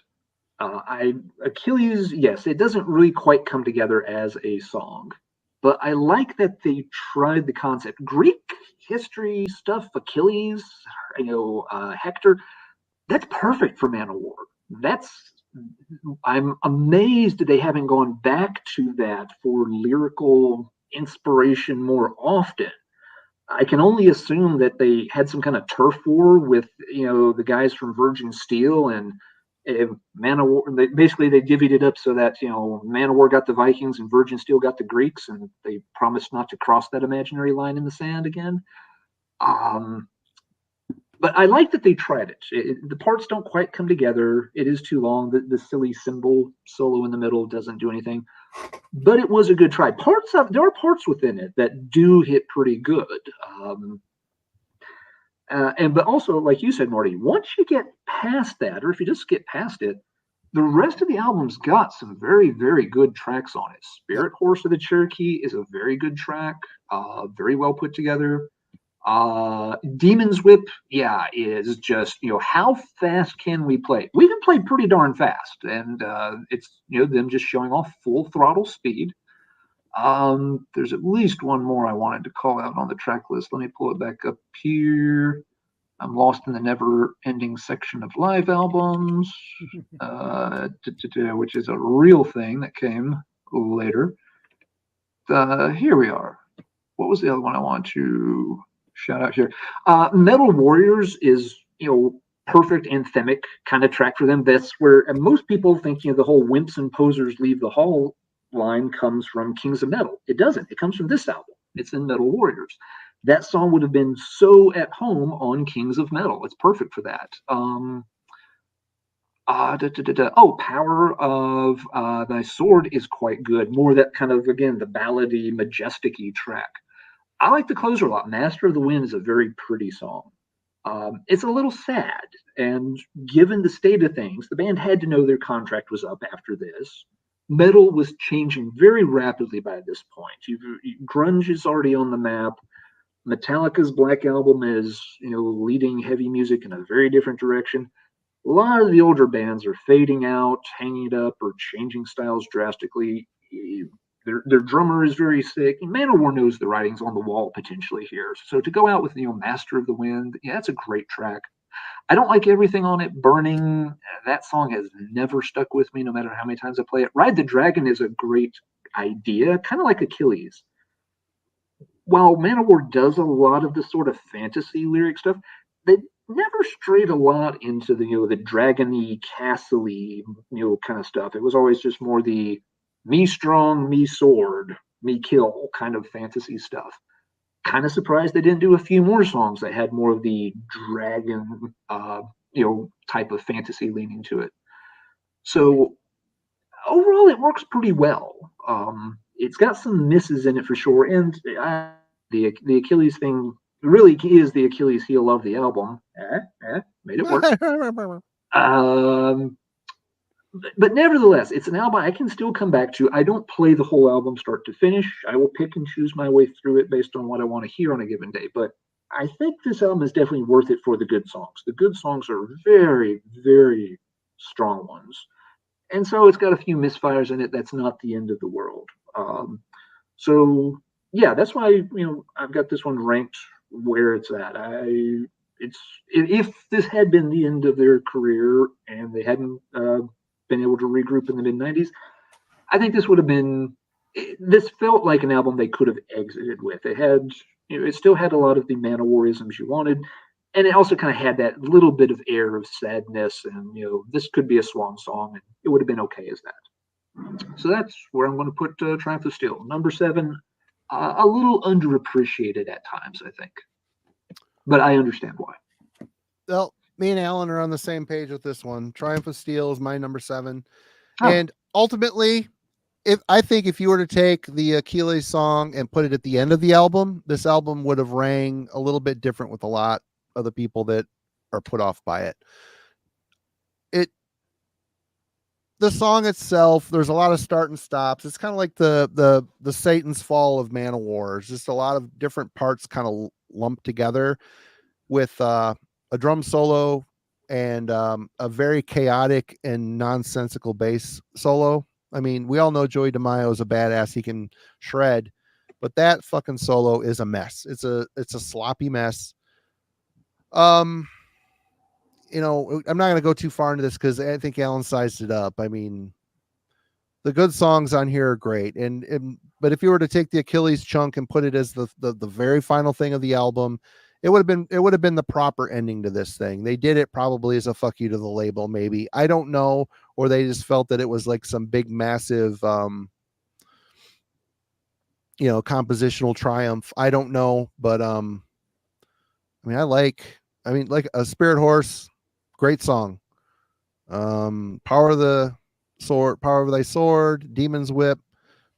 Achilles, yes, it doesn't really quite come together as a song, but I like that they tried the concept. Greek history stuff, Achilles, Hector, that's perfect for Manowar. I'm amazed they haven't gone back to that for lyrical inspiration more often. I can only assume that they had some kind of turf war with, the guys from Virgin Steel and Manowar. Basically, they divvied it up so that, Manowar got the Vikings and Virgin Steel got the Greeks, and they promised not to cross that imaginary line in the sand again. But I like that they tried it. The parts don't quite come together. It is too long. The silly cymbal solo in the middle doesn't do anything. But it was a good try. There are parts within it that do hit pretty good. But also, like you said, Marty, once you get past that, or if you just get past it, the rest of the album's got some very, very good tracks on it. Spirit Horse of the Cherokee is a very good track, very well put together. Demon's Whip, is just, how fast can we play? We can play pretty darn fast, and it's, them just showing off full throttle speed. There's at least one more I wanted to call out on the track list. Let me pull it back up here. I'm lost in the never-ending section of live albums, which is a real thing that came later. Here we are. What was the other one I want to shout out here? Metal Warriors is, perfect anthemic kind of track for them. That's where most people think, the whole Wimps and Posers Leave the Hall line comes from Kings of Metal. It doesn't. It comes from this album. It's in Metal Warriors. That song would have been so at home on Kings of Metal. It's perfect for that. Power of Thy Sword is quite good. More that kind of, again, the ballady, majestic-y track. I like the closer a lot. Master of the Wind is a very pretty song. It's a little sad, and given the state of things, the band had to know their contract was up after this. Metal was changing very rapidly by this point. Grunge is already on the map. Metallica's Black Album is, leading heavy music in a very different direction. A lot of the older bands are fading out, hanging it up, or changing styles drastically. Their drummer is very sick. Manowar knows the writing's on the wall potentially here. So to go out with, Master of the Wind, that's a great track. I don't like everything on it. Burning, that song has never stuck with me no matter how many times I play it. Ride the Dragon is a great idea, kind of like Achilles. While Manowar does a lot of the sort of fantasy lyric stuff, they never strayed a lot into the dragon-y, castle-y, kind of stuff. It was always just more the me strong, me sword, me kill kind of fantasy stuff. Kind of surprised they didn't do a few more songs that had more of the dragon, type of fantasy leaning to it. So overall, it works pretty well. It's got some misses in it for sure, and the Achilles thing really is the Achilles heel of the album. Made it work. But nevertheless, it's an album I can still come back to. I don't play the whole album start to finish. I will pick and choose my way through it based on what I want to hear on a given day. But I think this album is definitely worth it for the good songs. The good songs are very, very strong ones. And so it's got a few misfires in it. That's not the end of the world. That's why, I've got this one ranked where it's at. If this had been the end of their career and they hadn't been able to regroup in the mid-90s, I think this felt like an album they could have exited with. It still had a lot of the Manowarisms you wanted, and it also kind of had that little bit of air of sadness, and this could be a swan song, and it would have been okay as that. So that's where I'm going to put Triumph of Steel. Number 7, a little underappreciated at times, I think, but I understand why. Well, me and Alan are on the same page with this one. Triumph of Steel is my number 7. And ultimately, if you were to take the Achilles song and put it at the end of the album, this album would have rang a little bit different with a lot of the people that are put off by it. The song itself, there's a lot of start and stops. It's kind of like the Satan's Fall of Manowar. It's just a lot of different parts kind of lumped together with a drum solo and a very chaotic and nonsensical bass solo. I mean, we all know Joey DeMaio is a badass. He can shred, but that fucking solo is a mess. It's a sloppy mess. I'm not going to go too far into this because I think Alan sized it up. I mean, The good songs on here are great, and but if you were to take the Achilles chunk and put it as the very final thing of the album, it would have been the proper ending to this thing. They did it probably as a fuck you to the label, maybe, I don't know, or they just felt that it was like some big massive compositional triumph. I don't know, but I mean like a Spirit Horse, great song. Power of the Sword, Power of Thy Sword, Demon's Whip,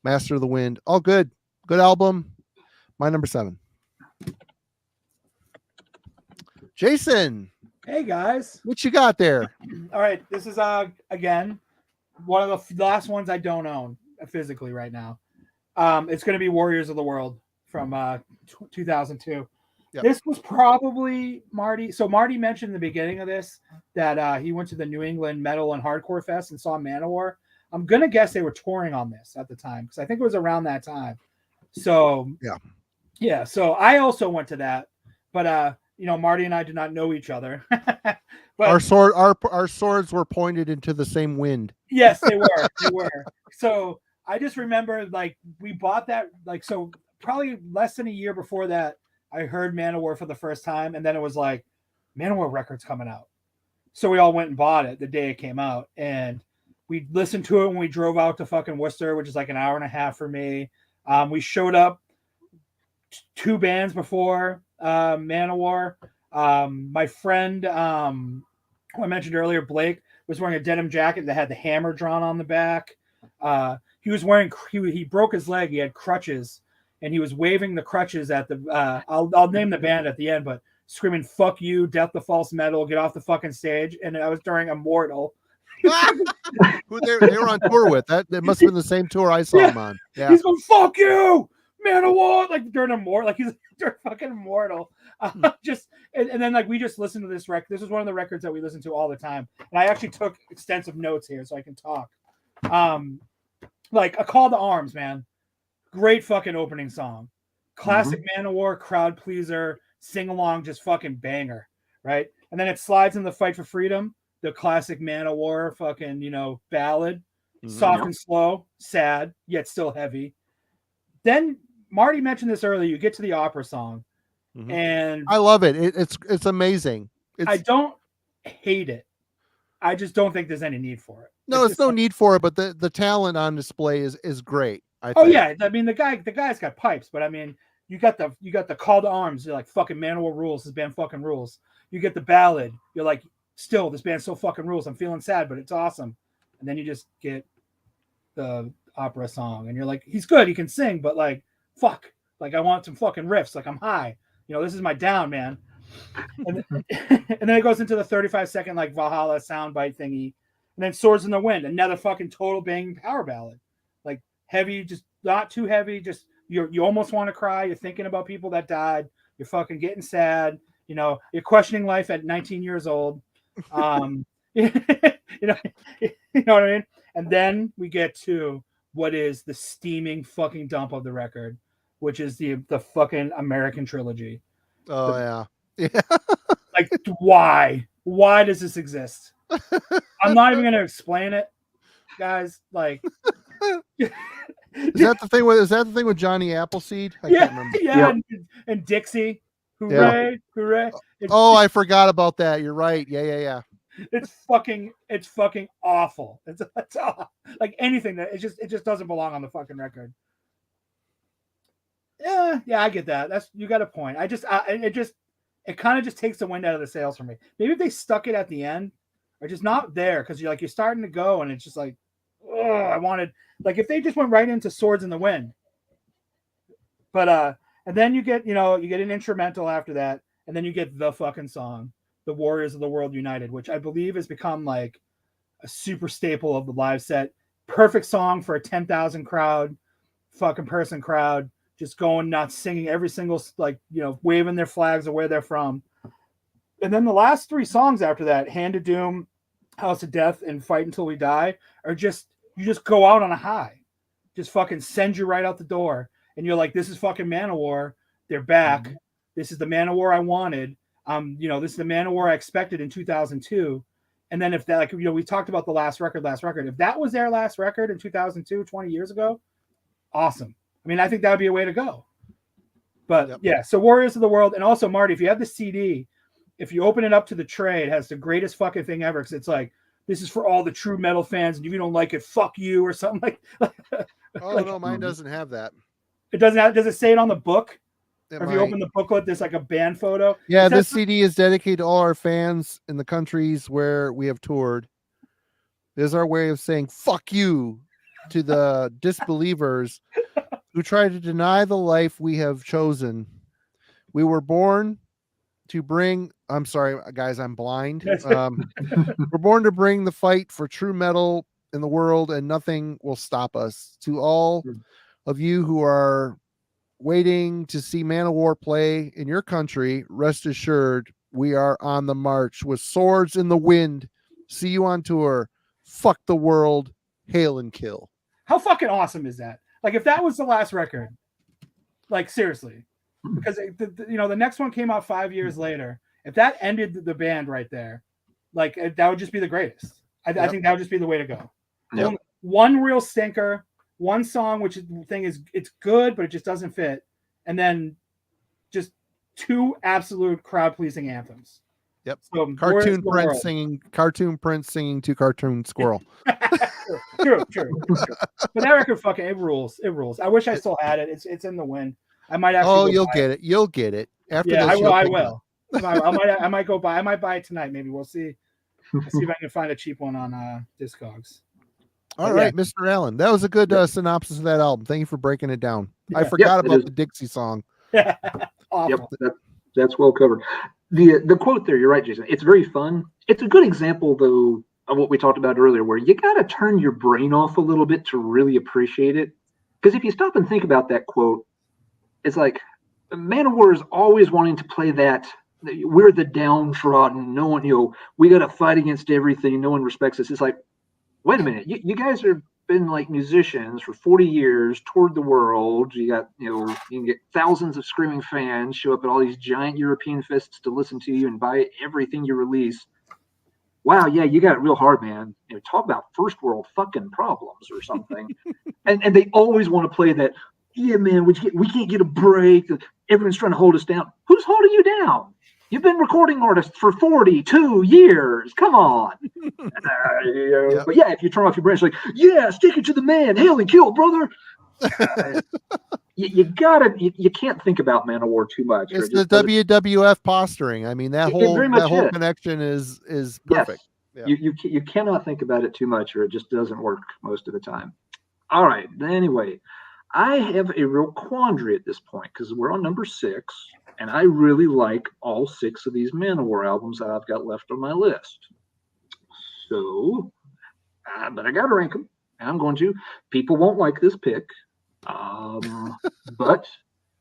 Master of the Wind, all good album. My number 7. Jason, Hey guys, what you got there? all right, this is again one of the last ones I don't own physically right now. It's going to be Warriors of the World from 2002. Yep. This was probably Marty. So Marty mentioned in the beginning of this that he went to the New England Metal and Hardcore Fest and saw Manowar. I'm going to guess they were touring on this at the time because I think it was around that time. So yeah. So I also went to that, but Marty and I did not know each other. But our swords were pointed into the same wind. Yes, they were. They were. So I just remember like we bought that so probably less than a year before that I heard Manowar for the first time, and then it was like Manowar Records coming out. So we all went and bought it the day it came out, and we listened to it when we drove out to fucking Worcester, which is like an hour and a half for me. We showed up 2 bands before Manowar. My friend, who I mentioned earlier, Blake, was wearing a denim jacket that had the hammer drawn on the back. He was wearing, he broke his leg. He had crutches, and he was waving the crutches at the, I'll name the band at the end, but screaming, "Fuck you, Death to False Metal, get off the fucking stage." And I was during Immortal. Who they were on tour with. That must have been the same tour I saw him on. Yeah. He's going, "Fuck you, Manowar," like during Immortal, like he's during fucking Immortal. And then like we just listened to this record. This is one of the records that we listen to all the time. And I actually took extensive notes here so I can talk. Like A Call to Arms, man. Great fucking opening song. Classic Manowar, crowd pleaser, sing along, just fucking banger, right? And then it slides in the Fight for Freedom, the classic Manowar fucking, ballad. Soft and slow, sad, yet still heavy. Then Marty mentioned this earlier. You get to the opera song, and I love it. It's amazing. I don't hate it. I just don't think there's any need for it. No, it's no need for it, but the talent on display is great. Yeah, I mean the guy's got pipes, but I mean you got the Call to Arms. You're like, fucking Manowar rules. This band fucking rules. You get the ballad. You're like, still, this band so fucking rules. I'm feeling sad, but it's awesome. And then you just get the opera song, and you're like, he's good. He can sing, but like, fuck. Like, I want some fucking riffs. Like, I'm high. This is my down, man. And then it goes into the 35-second like Valhalla soundbite thingy, and then Swords in the Wind, another fucking total banging power ballad, like heavy, just not too heavy, just you almost want to cry. You're thinking about people that died. You're fucking getting sad. You're questioning life at 19 years old. You know what I mean? And then we get to what is the steaming fucking dump of the record, which is the fucking American trilogy. Yeah. Like, why does this exist? I'm not even going to explain it, guys. Like, is that the thing with Johnny Appleseed? I can't remember. Yeah. And Dixie, hooray, hooray. I forgot about that. You're right. Yeah. It's fucking awful. It's like anything that it just doesn't belong on the fucking record. Yeah, I get that. You got a point. It kind of just takes the wind out of the sails for me. Maybe if they stuck it at the end, or just not there, because you're starting to go, and it's just like, oh, I wanted, like, if they just went right into Swords in the Wind. But and then you get an instrumental after that, and then you get the fucking song, The Warriors of the World United, which I believe has become like a super staple of the live set. Perfect song for a 10,000 fucking person crowd. Just going nuts, singing every single, waving their flags of where they're from. And then the last 3 songs after that, Hand of Doom, House of Death, and Fight Until We Die, are just, you just go out on a high. Just fucking send you right out the door. And you're like, this is fucking Manowar. They're back. This is the Manowar I wanted. This is the Manowar I expected in 2002. And then if that, like, we talked about the last record. If that was their last record in 2002, 20 years ago, awesome. I mean, I think that would be a way to go. But yeah, so Warriors of the World. And also, Marty, if you have the CD, if you open it up to the tray, it has the greatest fucking thing ever. Because it's like, this is for all the true metal fans. And if you don't like it, fuck you or something like. Oh, no, mine doesn't have that. It doesn't have, does it say it on the book? It Or if might. you open the booklet, there's like a band photo. Yeah, this CD is dedicated to all our fans in the countries where we have toured. This is our way of saying fuck you to the disbelievers who try to deny the life we have chosen. We were born to bring, I'm sorry, guys, I'm blind. We're born to bring the fight for true metal in the world, and nothing will stop us. To all of you who are waiting to see Manowar play in your country, rest assured we are on the march with swords in the wind. See you on tour. Fuck the world. Hail and kill. How fucking awesome is that? Like, if that was the last record, like, seriously, because the next one came out 5 years later. If that ended the band right there, like, that would just be the greatest. I think that would just be the way to go. Yep. One real stinker, one song, which the thing is, it's good, but it just doesn't fit. And then just two absolute crowd pleasing anthems. Yep. So Cartoon Prince singing to Cartoon Squirrel. True. But that record, fucking, it rules. It rules. I wish I still had it. It's in the wind. I might actually. Oh, you'll get it. You'll get it after this. I will. I might go buy. I might buy it tonight. Maybe we'll see. I'll see if I can find a cheap one on Discogs. All right, Mr. Allen. That was a good synopsis of that album. Thank you for breaking it down. I forgot about the Dixie song. Awful. Yep, that's well covered. The quote there, you're right, Jason. It's very fun. It's a good example, though, of what we talked about earlier, where you got to turn your brain off a little bit to really appreciate it. Because if you stop and think about that quote, it's like Manowar is always wanting to play that. We're the downtrodden. No one, we got to fight against everything. No one respects us. It's like, wait a minute. You guys have been like musicians for 40 years, toured the world. You got, you can get thousands of screaming fans show up at all these giant European fests to listen to you and buy everything you release. Wow, yeah, you got it real hard, man. Talk about first world fucking problems or something. and they always want to play that. Yeah, man, we can't get a break. Everyone's trying to hold us down. Who's holding you down? You've been recording artists for 42 years. Come on. But yeah, if you turn off your brain, it's like, yeah, stick it to the man. Hail and kill, brother. You can't think about Manowar too much. It's the WWF posturing. I mean, that whole connection is perfect. Yes. Yeah. You cannot think about it too much, or it just doesn't work most of the time. All right. Anyway, I have a real quandary at this point because we're on number 6. And I really like all 6 of these Manowar albums that I've got left on my list. So, but I got to rank them. And I'm going to. People won't like this pick. But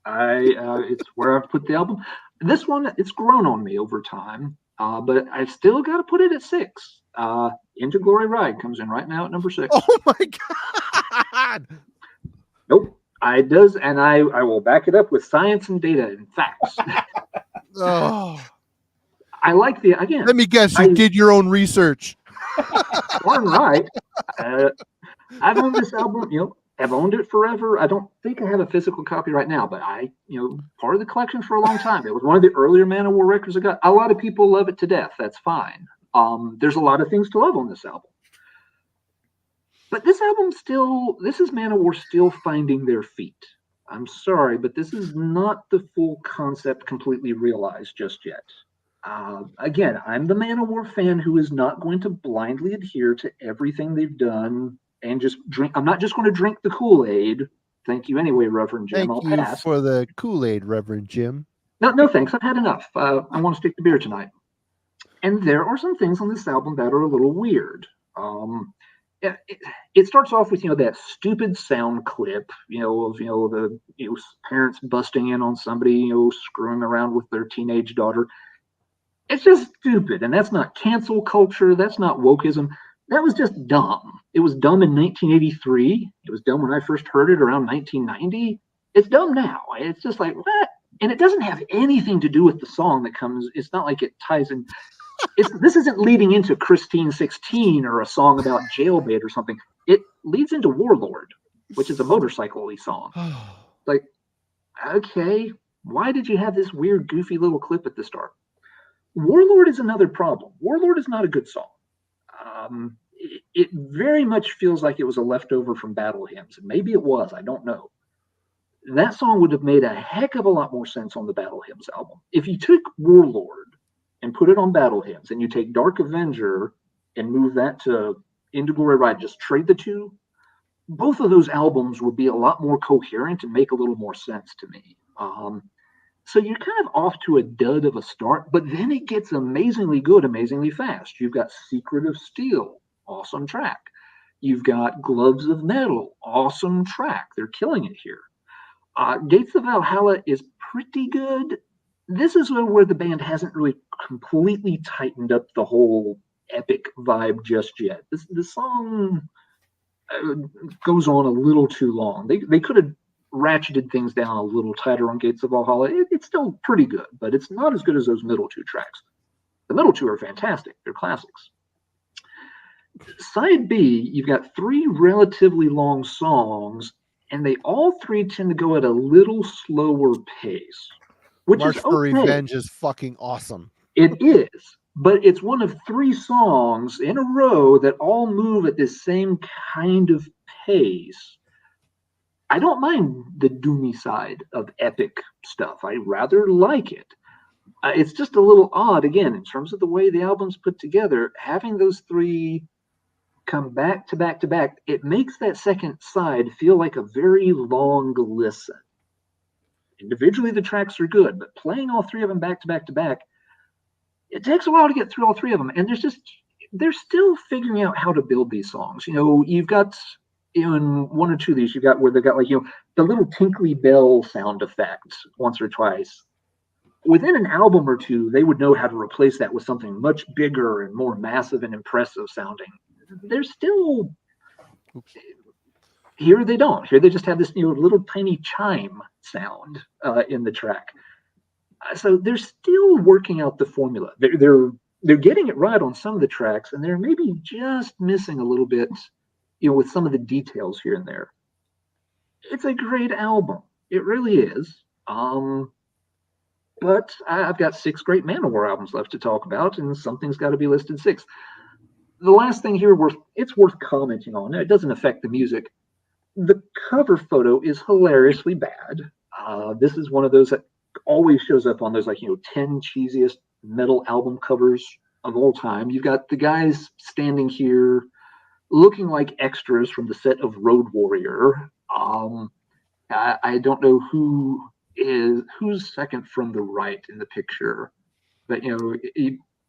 it's where I've put the album. This one, it's grown on me over time. But I still got to put it at 6. Into Glory Ride comes in right now at number 6. Oh, my God. Nope. I will back it up with science and data and facts. Oh, I like again. Let me guess, you did your own research. Darn right. I've owned this album. I've owned it forever. I don't think I have a physical copy right now, but part of the collection for a long time. It was one of the earlier Manowar records I got. A lot of people love it to death. That's fine. There's a lot of things to love on this album. But this album this is Manowar still finding their feet. I'm sorry, but this is not the full concept completely realized just yet. Again, I'm the Manowar fan who is not going to blindly adhere to everything they've done and just drink. I'm not just going to drink the Kool-Aid. Thank you anyway, Reverend Jim. Thank you for the Kool-Aid, Reverend Jim. No, thanks. I've had enough. I want to stick to beer tonight. And there are some things on this album that are a little weird. It starts off with that stupid sound clip of the parents busting in on somebody screwing around with their teenage daughter. It's just stupid, and that's not cancel culture. That's not wokeism. That was just dumb. It was dumb in 1983. It was dumb when I first heard it around 1990. It's dumb now. It's just like, what? And it doesn't have anything to do with the song that comes. It's not like it ties in. This isn't leading into Christine 16 or a song about jailbait or something. It leads into Warlord, which is a motorcycle-y song. Like, okay, why did you have this weird, goofy little clip at the start? Warlord is another problem. Warlord is not a good song. It very much feels like it was a leftover from Battle Hymns, and maybe it was, I don't know. That song would have made a heck of a lot more sense on the Battle Hymns album. If you took Warlord and put it on Battle Hymns, and you take Dark Avenger and move that to Into Glory Ride, just trade the two, both of those albums would be a lot more coherent and make a little more sense to me. So you're kind of off to a dud of a start, but then it gets amazingly good, amazingly fast. You've got Secret of Steel, awesome track. You've got Gloves of Metal, awesome track. They're killing it here. Gates of Valhalla is pretty good. This is where the band hasn't really completely tightened up the whole epic vibe just yet. The song goes on a little too long. They could have ratcheted things down a little tighter on Gates of Valhalla. It's still pretty good, but it's not as good as those middle two tracks. The middle two are fantastic. They're classics. Side B, you've got 3 relatively long songs, and they all 3 tend to go at a little slower pace. Which March is for okay. Revenge is fucking awesome. It is, but it's one of 3 songs in a row that all move at this same kind of pace. I don't mind the doomy side of epic stuff. I rather like it. It's just a little odd, again, in terms of the way the album's put together. Having those 3 come back to back to back, it makes that second side feel like a very long listen. Individually, the tracks are good, but playing all 3 of them back to back to back, it takes a while to get through all 3 of them. And they're still figuring out how to build these songs. You know, you've got, in 1 or 2 of these, you've got where they've got, like, you know, the little tinkly bell sound effect once or twice. Within an album or 2, they would know how to replace that with something much bigger and more massive and impressive sounding. They're still... Here they don't. Here they just have this, you know, little tiny chime sound in the track. So they're still working out the formula. They're getting it right on some of the tracks, and they're maybe just missing a little bit, you know, with some of the details here and there. It's a great album. It really is. But I've got 6 great Manowar albums left to talk about, and something's got to be listed 6th. The last thing here it's worth commenting on. It doesn't affect the music. The cover photo is hilariously bad. This is one of those that always shows up on those, like, you know, 10 cheesiest metal album covers of all time. You've got the guys standing here looking like extras from the set of Road Warrior. I don't know who's second from the right in the picture, but, you know,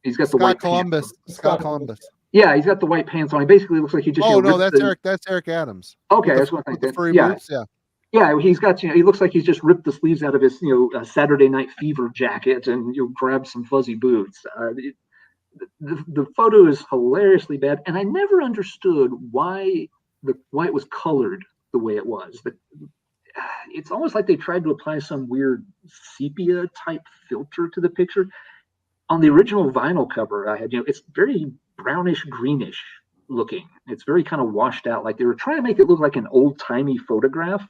he's got the white Columbus. pants. Scott Columbus. Yeah, he's got the white pants on. He basically looks like he just. Oh, no, that's Eric. That's Eric Adams. Okay, that's what I think. Furry boots, yeah. Yeah, he's got, you know, he looks like he's just ripped the sleeves out of his, you know, Saturday Night Fever jacket and, you know, grabbed some fuzzy boots. The photo is hilariously bad, and I never understood why it was colored the way it was. It's almost like they tried to apply some weird sepia type filter to the picture. On the original vinyl cover I had, you know, it's very brownish greenish looking. It's very kind of washed out, like they were trying to make it look like an old-timey photograph.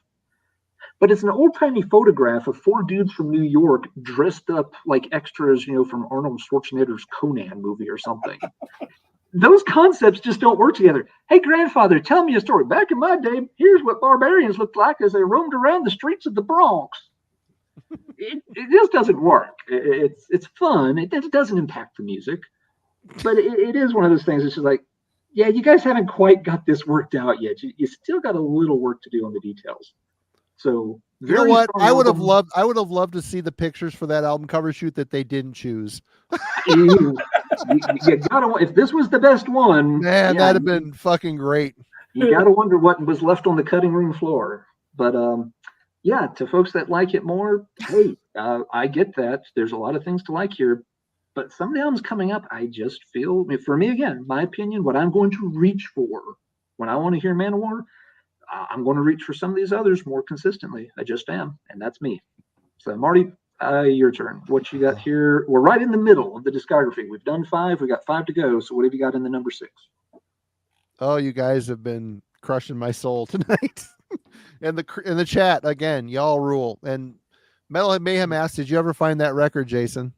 But it's an old-timey photograph of 4 dudes from New York dressed up like extras, you know, from Arnold Schwarzenegger's Conan movie or something. Those concepts just don't work together. Hey, grandfather, tell me a story. Back in my day, here's what barbarians looked like as they roamed around the streets of the Bronx. It just doesn't work. It's fun. It doesn't impact the music. But it is one of those things that's just like, yeah, you guys haven't quite got this worked out yet. You still got a little work to do on the details. So you know what? I would have loved to see the pictures for that album cover shoot that they didn't choose. you gotta, if this was the best one, man, that'd have been fucking great. You gotta wonder what was left on the cutting room floor. But yeah, to folks that like it more, hey, I get that. There's a lot of things to like here. But some of the albums coming up, I just feel, for me, again, my opinion, what I'm going to reach for when I want to hear Manowar, I'm going to reach for some of these others more consistently. I just am, and that's me. So, Marty, Your turn. What you got here? We're right in the middle of the discography. We've done 5. We got 5 to go. So what have you got in the number 6? Oh, you guys have been crushing my soul tonight. And in the chat again, y'all rule. And Metalhead Mayhem asked, "Did you ever find that record, Jason?"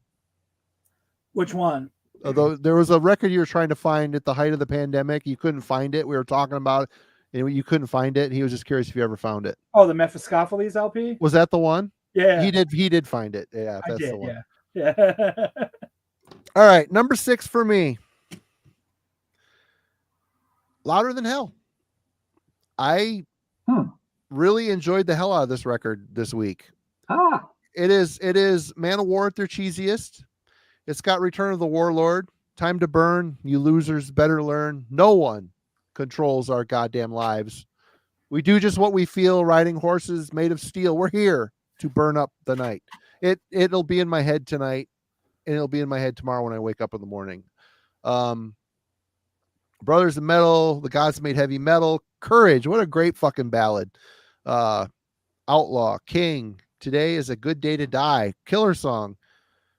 Which one? Although there was a record you were trying to find at the height of the pandemic, you couldn't find it. We were talking about it, and you couldn't find it. And he was just curious if you ever found it. Oh, the Mephistopheles LP. Was that the one? Yeah, He did find it. Yeah, I that's did. the one. Yeah. All right, number 6 for me. Louder Than Hell. I really enjoyed the hell out of this record this week. It is Manowar at their cheesiest. It's got Return of the Warlord, Time to Burn, You Losers Better Learn. No one controls our goddamn lives. We do just what we feel, riding horses made of steel. We're here to burn up the night. It'll be in my head tonight, and it'll be in my head tomorrow when I wake up in the morning. Brothers of Metal, The Gods Made Heavy Metal, Courage, what a great fucking ballad. Outlaw, King, Today is a Good Day to Die, Killer Song,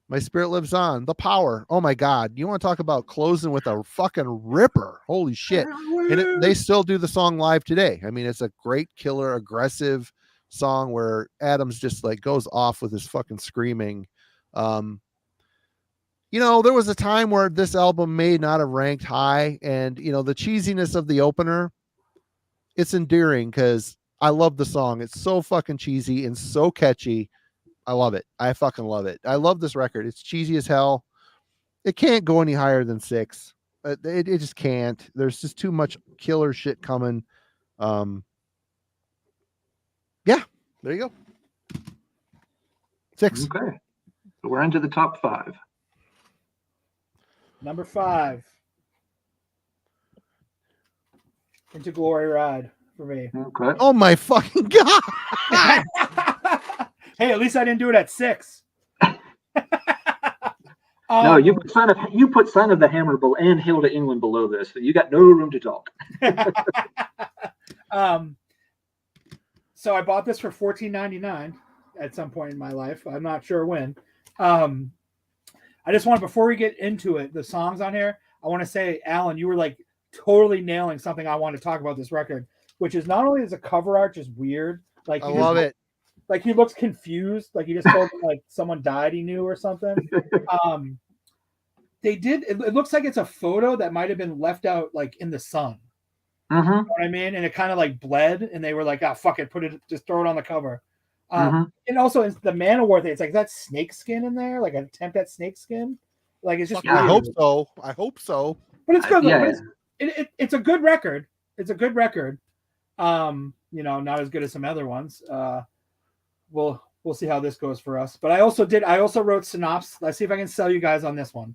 My Spirit Lives On, The Power. Oh my God. You want to talk about closing with a fucking ripper. Holy shit. And they still do the song live today. I mean, it's a great killer, aggressive song where Adams just like goes off with his fucking screaming. You know, there was a time where this album may not have ranked high, and you know, the cheesiness of the opener, it's endearing because I love the song. It's so fucking cheesy and so catchy. I love it. I fucking love it. I love this record. It's cheesy as hell. It can't go any higher than 6. It just can't. There's just too much killer shit coming. Yeah, there you go. 6. Okay. So we're into the top 5. Number 5. Into Glory Ride for me. Okay. Oh my fucking God. Hey, at least I didn't do it at 6. No, you put Sign of the Hammer and Hail to England below this. So you got no room to talk. So I bought this for $14.99 at some point in my life. I'm not sure when. I just want, before we get into it, the songs on here, I want to say, Alan, you were like totally nailing something I want to talk about this record, which is not only is the cover art just weird, like I love it. Like he looks confused, like he just told him, like someone died he knew or something. They did. It looks like it's a photo that might have been left out like in the sun. You know what I mean? And it kind of like bled, and they were like, "Ah, fuck it, just throw it on the cover." And also it's the Manowar thing. It's like, is that snake skin in there, like an attempt at snake skin. Like it's just. I hope so. I hope so. But it's good. Yeah. It's a good record. It's a good record. You know, not as good as some other ones. We'll see how this goes for us. But I also wrote synopsis. Let's see if I can sell you guys on this one,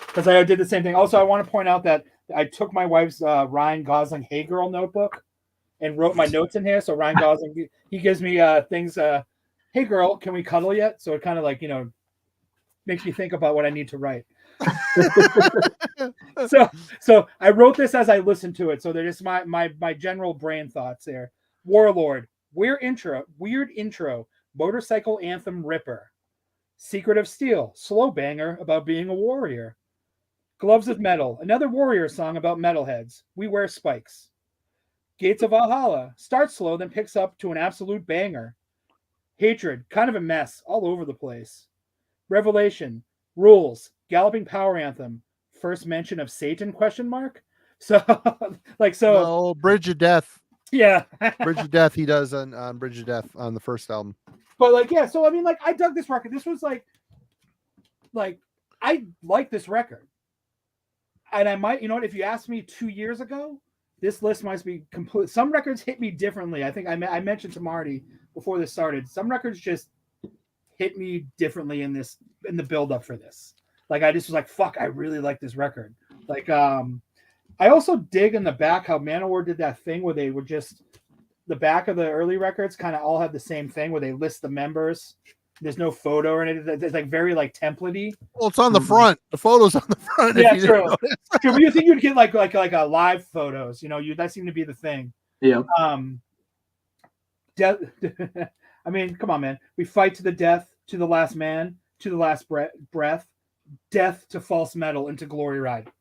because I did the same thing. Also, I want to point out that I took my wife's Ryan Gosling Hey Girl notebook and wrote my notes in here. So Ryan Gosling, he gives me things. Hey girl, can we cuddle yet? So it kind of like, you know, makes me think about what I need to write. So I wrote this as I listened to it. So they're just my general brain thoughts there. Warlord, weird intro, motorcycle anthem ripper. Secret of Steel, slow banger about being a warrior. Gloves of Metal, another warrior song about metalheads. We wear spikes. Gates of Valhalla, starts slow, then picks up to an absolute banger. Hatred, kind of a mess, all over the place. Revelation, Rules, galloping power anthem. First mention of Satan, ? So, No, Bridge of Death. Yeah. Bridge of Death, he does on Bridge of Death on the first album. But like, yeah, so I mean, like, I dug this record. This was like I like this record. And I might, you know what, if you asked me 2 years ago, this list might be complete. Some records hit me differently. I think I mentioned to Marty before this started. Some records just hit me differently in the build up for this. Like, I just was like, fuck, I really like this record. Like, I also dig in the back how Manowar did that thing where they would just, the back of the early records kind of all have the same thing where they list the members. There's no photo in it. It's like very like template-y. Well, it's on the front. The photo's on the front. Yeah, true. True. But you think you'd get like a live photos, you know, that seemed to be the thing. Yeah. I mean, come on, man. We fight to the death. to the last man, to the last breath, death to false metal, into glory ride.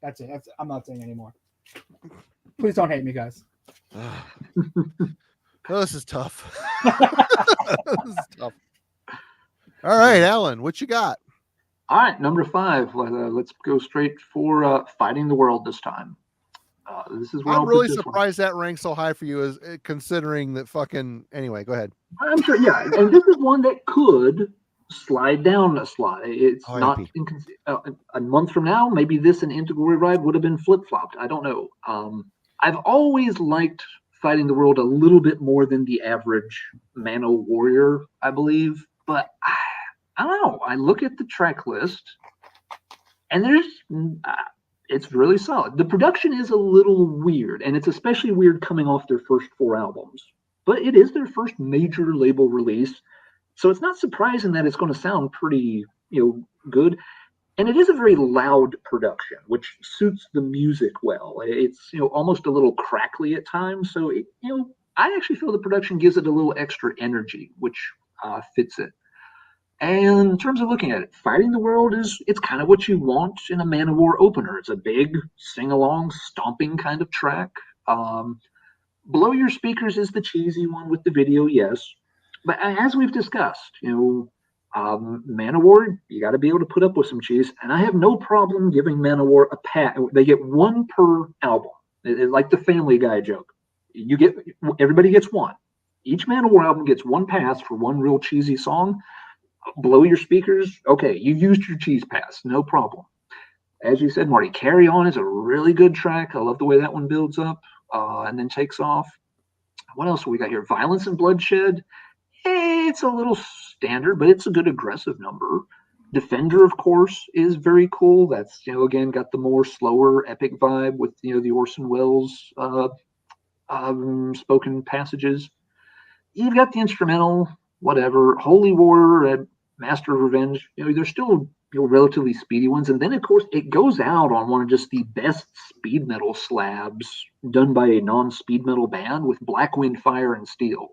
That's it. I'm not saying anymore. Please don't hate me, guys. Oh, this is tough. This is tough. All right, Alan, what you got? All right, number 5. Let's go straight for Fighting the World this time. This is where I'm really surprised that ranked so high for you, as considering that fucking. Anyway, go ahead. I'm sure, yeah, and this is one that could slide down a slot. It's not a month from now. Maybe this and Into Glory Ride would have been flip flopped. I don't know. I've always liked Fighting the World a little bit more than the average Manowar, I believe, but I don't know. I look at the track list, and it's really solid. The production is a little weird, and it's especially weird coming off their first 4 albums. But it is their first major label release, so it's not surprising that it's going to sound pretty, good. And it is a very loud production, which suits the music well. It's almost a little crackly at times, so I actually feel the production gives it a little extra energy, which fits it. And in terms of looking at it, Fighting the World it's kind of what you want in a Manowar opener. It's a big, sing-along, stomping kind of track. Blow Your Speakers is the cheesy one with the video, yes. But as we've discussed, Manowar, you got to be able to put up with some cheese. And I have no problem giving Manowar a pass. They get 1 per album. It's like the Family Guy joke. Everybody gets 1. Each Manowar album gets 1 pass for 1 real cheesy song. Blow Your Speakers, okay, you used your cheese pass, no problem. As you said, Marty, Carry On is a really good track. I love the way that one builds up and then takes off. What else we got here? Violence and Bloodshed. It's a little standard, but it's a good aggressive number. Defender, of course, is very cool. That's, again, got the more slower, epic vibe with, the Orson Welles spoken passages. You've got the instrumental, whatever. Holy War, Master of Revenge. They're still relatively speedy ones. And then, of course, it goes out on one of just the best speed metal slabs done by a non-speed metal band with Black Wind, Fire, and Steel.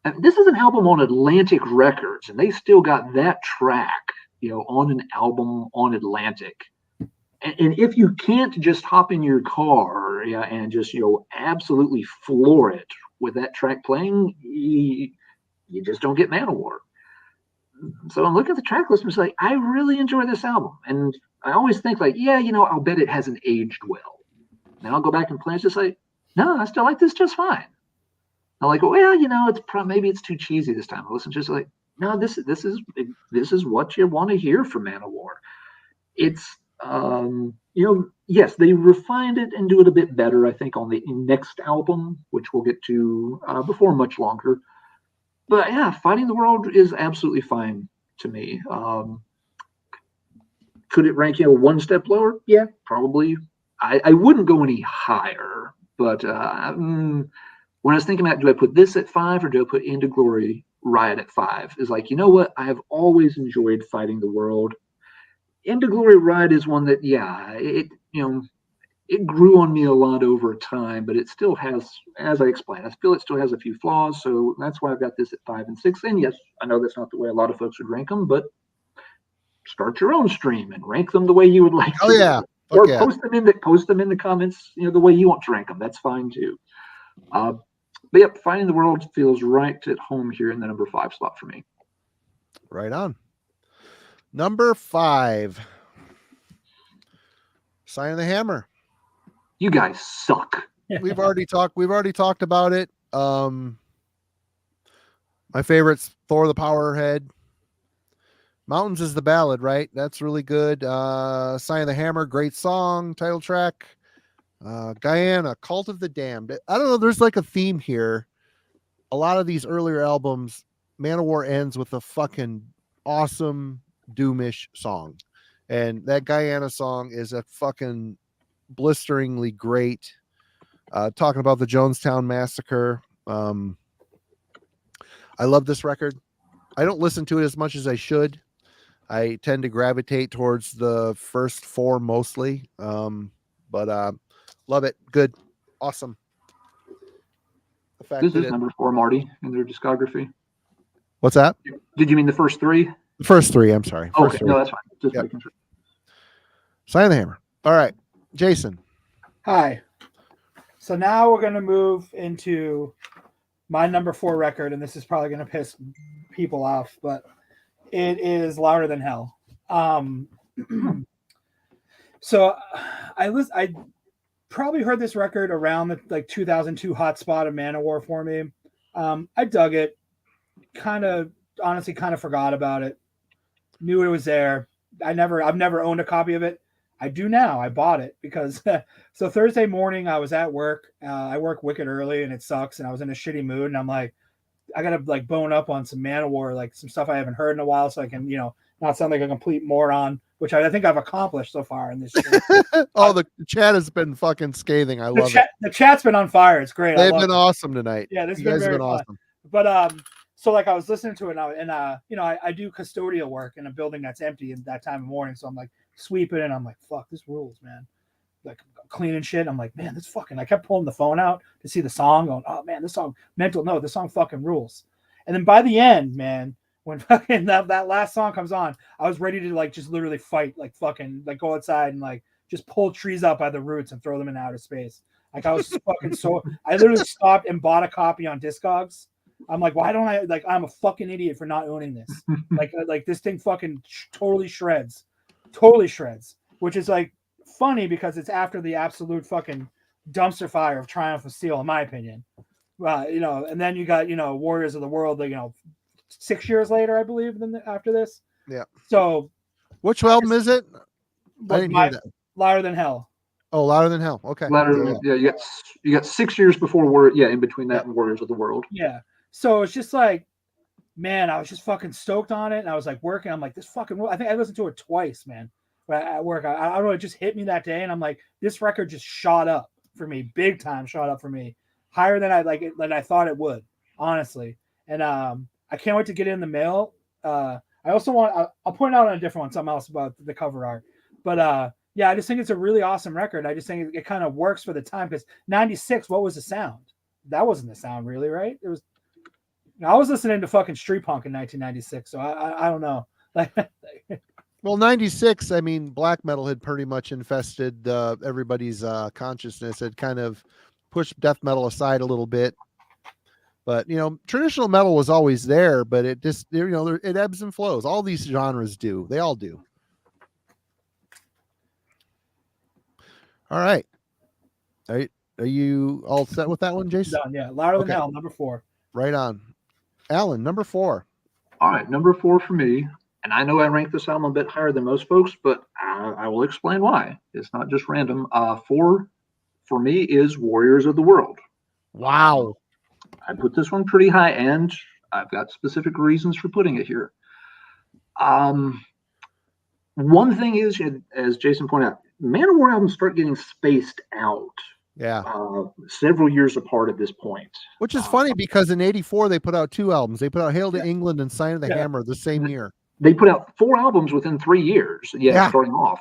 And this is an album on Atlantic Records, and they still got that track, on an album on Atlantic. And if you can't just hop in your car and just, absolutely floor it with that track playing, you just don't get Manowar. So I'm looking at the track list and it's like, I really enjoy this album. And I always think like, I'll bet it hasn't aged well. And I'll go back and play. It's just like, no, I still like this just fine. I'm like, well, maybe it's too cheesy this time. I listen just like, no, this is what you want to hear from Manowar. It's, yes, they refined it and do it a bit better, I think, on the next album, which we'll get to before much longer. But yeah, Fighting the World is absolutely fine to me. Could it rank, 1 step lower? Yeah, probably. I wouldn't go any higher, but when I was thinking about, do I put this at 5 or do I put Into Glory Ride at 5? Is like, what? I have always enjoyed Fighting the World. Into Glory Ride is one that, it grew on me a lot over time, but it still has, as I explained, I feel it still has a few flaws. So that's why I've got this at 5 and 6. And yes, I know that's not the way a lot of folks would rank them, but start your own stream and rank them the way you would like to. Oh yeah. Or post them in the comments, the way you want to rank them. That's fine too. But yep, Fighting the World feels right at home here in the number 5 slot for me. Right on. Number 5. Sign of the Hammer. You guys suck. We've already talked about it. My favorite's Thor the Powerhead. Mountains is the ballad, right? That's really good. Sign of the Hammer, great song, title track. Guyana, Cult of the Damned. I don't know, there's like a theme here. A lot of these earlier albums, Manowar ends with a fucking awesome doomish song. And that Guyana song is a fucking blisteringly great. Talking about the Jonestown Massacre. I love this record. I don't listen to it as much as I should. I tend to gravitate towards the first 4 mostly. But love it. Good. Awesome. This is number 4, Marty, in their discography. What's that? Did you mean the first three? The first three. I'm sorry. First Okay, three. no, that's fine. Just Yep. making sure. Sign of the Hammer. All right, Jason. Hi. So now we're going to move into my number 4 record, and this is probably going to piss people off, but it is Louder Than Hell. So I probably heard this record around the like 2002 hotspot of Manowar for me. I dug it. Honestly kind of forgot about it. Knew it was there. I've never owned a copy of it. I do now. I bought it because so Thursday morning I was at work. I work wicked early and it sucks. And I was in a shitty mood and I'm like, I gotta like bone up on some Manowar, like some stuff I haven't heard in a while, so I can, not sound like a complete moron, which I think I've accomplished so far in this. Oh, the chat has been fucking scathing. I love it. The chat's been on fire. It's great. They've been awesome tonight. Yeah, this you has guys been have very been fun. awesome. But so like I was listening to it and I do custodial work in a building that's empty at that time of morning, so I'm like sweeping and I'm like, fuck, this rules, man. Like cleaning shit. I'm like, man, this fucking. I kept pulling the phone out to see the song, going, oh man, this song. Mental note, this song fucking rules. And then by the end, man, when fucking that last song comes on, I was ready to like just literally fight, like fucking like go outside and like just pull trees up by the roots and throw them in outer space. Like I was fucking I literally stopped and bought a copy on Discogs. I'm like, why don't I like? I'm a fucking idiot for not owning this. like this thing fucking totally shreds, which is like funny because it's after the absolute fucking dumpster fire of Triumph of Steel, in my opinion. And then you got Warriors of the World, 6 years later, I believe, after this. Yeah. So, which album is it? I didn't hear that. Louder Than Hell. Oh, Louder Than Hell. Okay. Yeah. You got 6 years before in between that and Warriors of the World. Yeah. So it's just like, man, I was just fucking stoked on it, and I was like working. I'm like, this fucking. I think I listened to it twice, man. At work, I don't know. It just hit me that day, and I'm like, this record just shot up for me, big time. Shot up for me, higher than I thought it would, honestly. And I can't wait to get it in the mail. I also want. I'll point out on a different one something else about the cover art, but yeah, I just think it's a really awesome record. I just think it kind of works for the time because '96. What was the sound? That wasn't the sound, really, right? It was. I was listening to fucking street punk in 1996, so I don't know. Well, 96, I mean, black metal had pretty much infested everybody's consciousness. It kind of pushed death metal aside a little bit. But, traditional metal was always there, but it just, it ebbs and flows. All these genres do. They all do. All right. Are you all set with that one, Jason? Done, yeah. Louder Than Hell, number 4. Right on. Alan, number 4. All right, number 4 for me. And I know I ranked this album a bit higher than most folks, but I will explain why. It's not just random. 4 for me is Warriors of the World. Wow. I put this one pretty high, and I've got specific reasons for putting it here. One thing is, as Jason pointed out, Manowar albums start getting spaced out. Yeah. Several years apart at this point. Which is funny because in '84 they put out 2 albums. They put out Hail to England and Sign of the Hammer the same year. They put out 4 albums within 3 years. Starting off.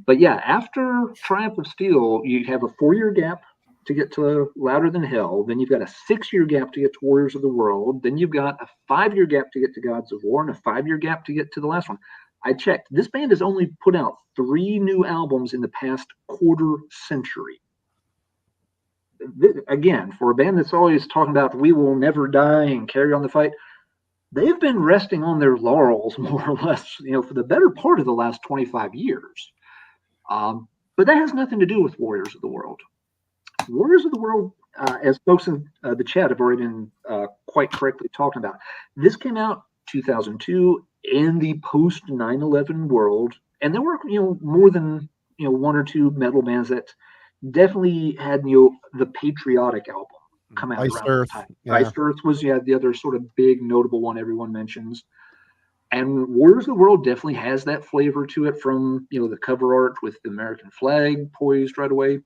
But yeah, after Triumph of Steel, you have a 4-year gap to get to Louder Than Hell. Then you've got a 6-year gap to get to Warriors of the World. Then you've got a 5-year gap to get to Gods of War and a 5-year gap to get to the last one. I checked. This band has only put out 3 new albums in the past quarter century. Again, for a band that's always talking about we will never die and carry on the fight, they've been resting on their laurels more or less, for the better part of the last 25 years. But that has nothing to do with Warriors of the World. Warriors of the World, as folks in the chat have already been quite correctly talking about, this came out 2002 in the post 9/11 world, and there were more than 1 or 2 metal bands that definitely had the patriotic album come out Iced around Earth. that time. Yeah. Iced Earth was the other sort of big notable one everyone mentions. And Warriors of the World definitely has that flavor to it from the cover art with the American flag poised right away.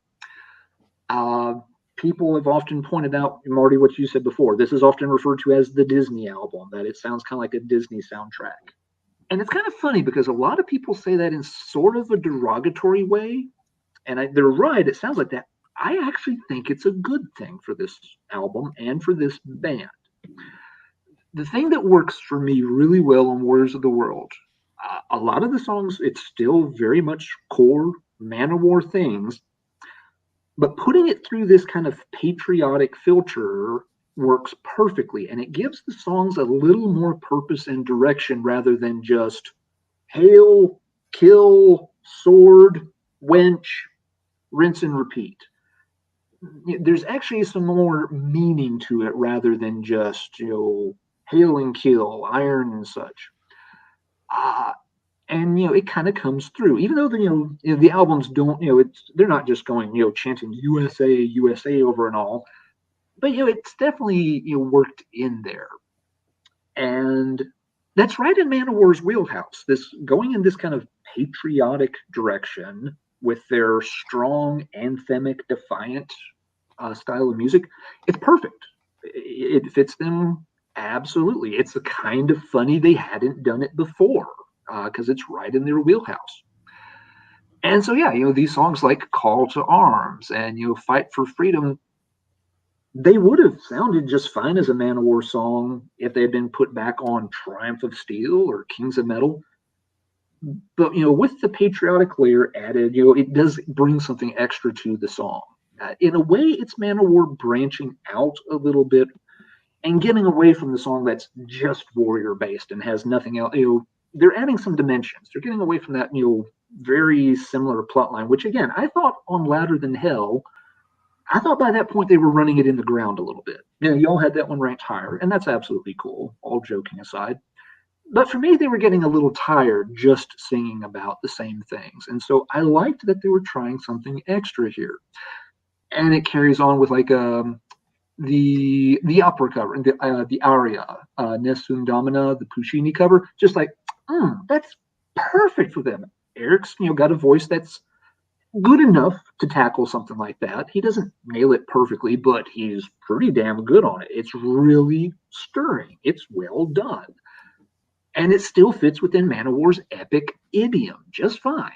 People have often pointed out, Marty, what you said before. This is often referred to as the Disney album, that it sounds kind of like a Disney soundtrack. And it's kind of funny because a lot of people say that in sort of a derogatory way. And they're right. It sounds like that. I actually think it's a good thing for this album and for this band. the thing that works for me really well on Warriors of the World, a lot of the songs, it's still very much core Manowar things, but putting it through this kind of patriotic filter works perfectly, and it gives the songs a little more purpose and direction rather than just hail, kill, sword, wench, rinse and repeat. There's actually some more meaning to it rather than just, hail and kill, iron and such. And it kind of comes through, even though the albums don't, they're not just going, chanting USA, USA over and all, but it's definitely worked in there. And that's right in Manowar's wheelhouse. This going in this kind of patriotic direction with their strong, anthemic, defiant style of music. It's perfect. It fits them absolutely. It's the kind of funny they hadn't done it before because it's right in their wheelhouse. And so, yeah, these songs like Call to Arms and, Fight for Freedom, they would have sounded just fine as a Manowar song if they had been put back on Triumph of Steel or Kings of Metal. But, with the patriotic layer added, it does bring something extra to the song. In a way, it's Manowar branching out a little bit and getting away from the song that's just warrior based and has nothing else. They're adding some dimensions. They're getting away from that, very similar plot line, which again, I thought on Louder Than Hell, I thought by that point they were running it in the ground a little bit. Y'all had that one ranked higher, and that's absolutely cool, all joking aside. But for me, they were getting a little tired just singing about the same things. And so I liked that they were trying something extra here. And it carries on with like the opera cover, the aria, Nessun Domina, the Puccini cover, just like, that's perfect for them. Eric's, got a voice that's good enough to tackle something like that. He doesn't nail it perfectly, but he's pretty damn good on it. It's really stirring. It's well done. And it still fits within Manowar's epic idiom just fine.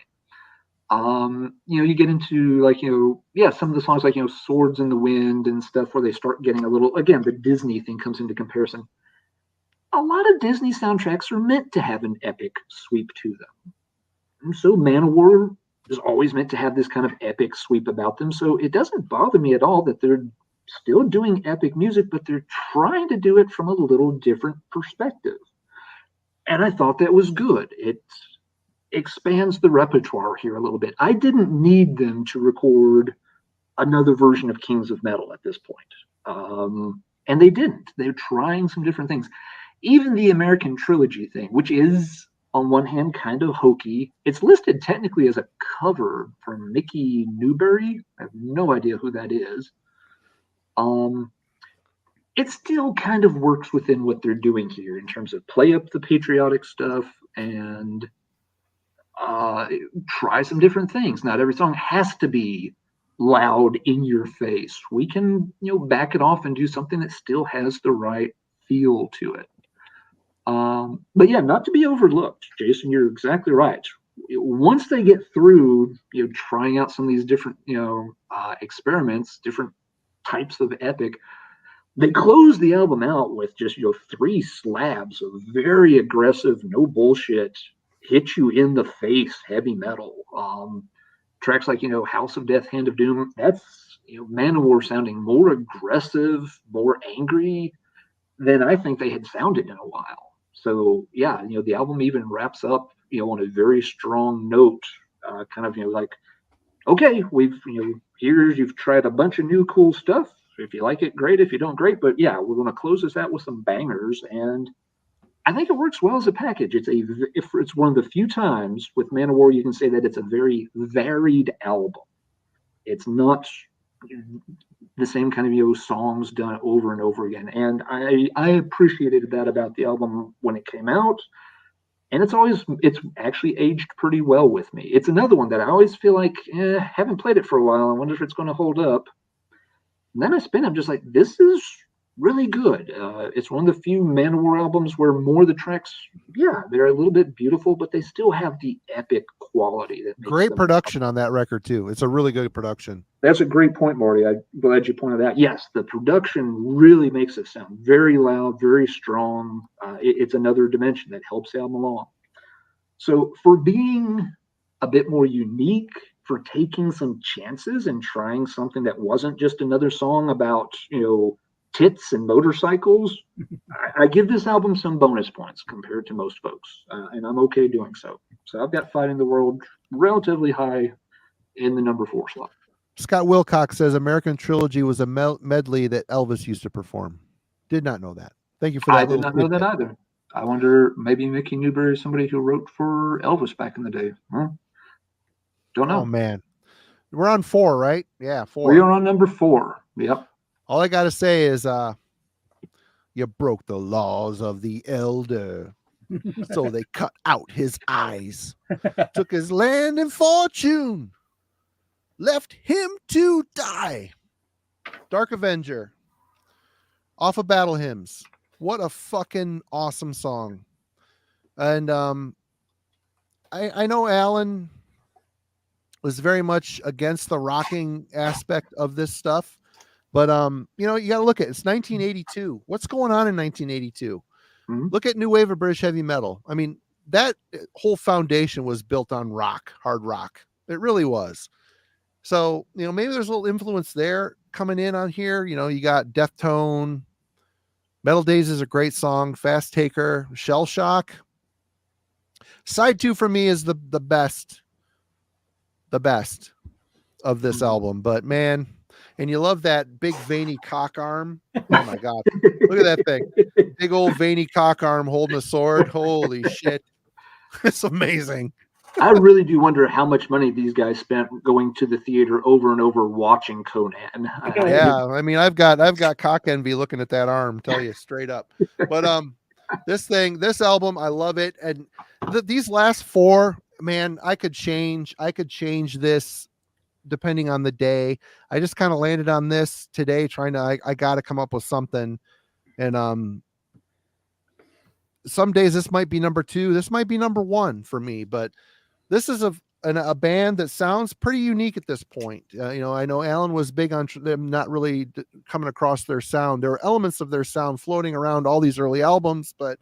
You get into like, some of the songs like, Swords in the Wind and stuff where they start getting a little, again, the Disney thing comes into comparison. A lot of Disney soundtracks are meant to have an epic sweep to them. And so Manowar is always meant to have this kind of epic sweep about them. So it doesn't bother me at all that they're still doing epic music, but they're trying to do it from a little different perspective. And I thought that was good. It expands the repertoire here a little bit. I didn't need them to record another version of Kings of Metal at this point. And they didn't. They're trying some different things. Even the American Trilogy thing, which is on one hand kind of hokey. It's listed technically as a cover from Mickey Newbury. I have no idea who that is. It still kind of works within what they're doing here in terms of play up the patriotic stuff and try some different things. Not every song has to be loud in your face. We can, back it off and do something that still has the right feel to it. But yeah, not to be overlooked, Jason, you're exactly right. Once they get through, trying out some of these different, experiments, different types of epic, they close the album out with just, 3 slabs of very aggressive, no bullshit, hit you in the face heavy metal. Tracks like, House of Death, Hand of Doom, that's, Manowar sounding more aggressive, more angry than I think they had sounded in a while. So yeah, the album even wraps up, on a very strong note, kind of, like, okay, we've, you've tried a bunch of new cool stuff. If you like it, great. If you don't, great. But yeah, we're going to close this out with some bangers, and I think it works well as a package. It's one of the few times with Manowar you can say that it's a very varied album. It's not the same kind of songs done over and over again, and I appreciated that about the album when it came out, and it's actually aged pretty well with me. It's another one that I always feel like haven't played it for a while. I wonder if it's going to hold up. And then I spin. I'm just like, this is really good. It's one of the few Manowar albums where more of the tracks, they're a little bit beautiful, but they still have the epic quality that makes great them production on that record too. It's a really good production. That's a great point, Marty. I'm glad you pointed that. Yes, the production really makes it sound very loud, very strong. It's another dimension that helps the album along. So for being a bit more unique, for taking some chances and trying something that wasn't just another song about, tits and motorcycles, I give this album some bonus points compared to most folks, and I'm okay doing so. So I've got Fighting the World relatively high in the number 4 slot. Scott Wilcox says American Trilogy was a medley that Elvis used to perform. Did not know that. Thank you for that. I did not know that either. I wonder, maybe Mickey Newbury is somebody who wrote for Elvis back in the day. Huh? Don't know. Oh, man. We're on 4, right? Yeah, 4. We are on number 4. Yep. All I got to say is you broke the laws of the elder. So they cut out his eyes, took his land and fortune, left him to die. Dark Avenger, off of Battle Hymns. What a fucking awesome song. And I know Alan was very much against the rocking aspect of this stuff, but you got to look at it's 1982. What's going on in 1982? Mm-hmm. Look at new wave of British heavy metal. I mean, that whole foundation was built on rock, hard rock. It really was. So, maybe there's a little influence there coming in on here. You got Deftone. Metal Days is a great song. Fast Taker, Shell Shock. Side 2 for me is the best of this album. But man, and you love that big veiny cock arm. Oh my God. Look at that thing. Big old veiny cock arm holding a sword. Holy shit. It's amazing. I really do wonder how much money these guys spent going to the theater over and over watching Conan. Yeah, I mean, I've got cock envy looking at that arm, tell you straight up. But this album, I love it. And these last 4, man, I could change this depending on the day. I just kind of landed on this today, I got to come up with something. And some days this might be number 2, this might be number 1 for me, but this is a band that sounds pretty unique at this point. I know Alan was big on them not really coming across their sound. There are elements of their sound floating around all these early albums, but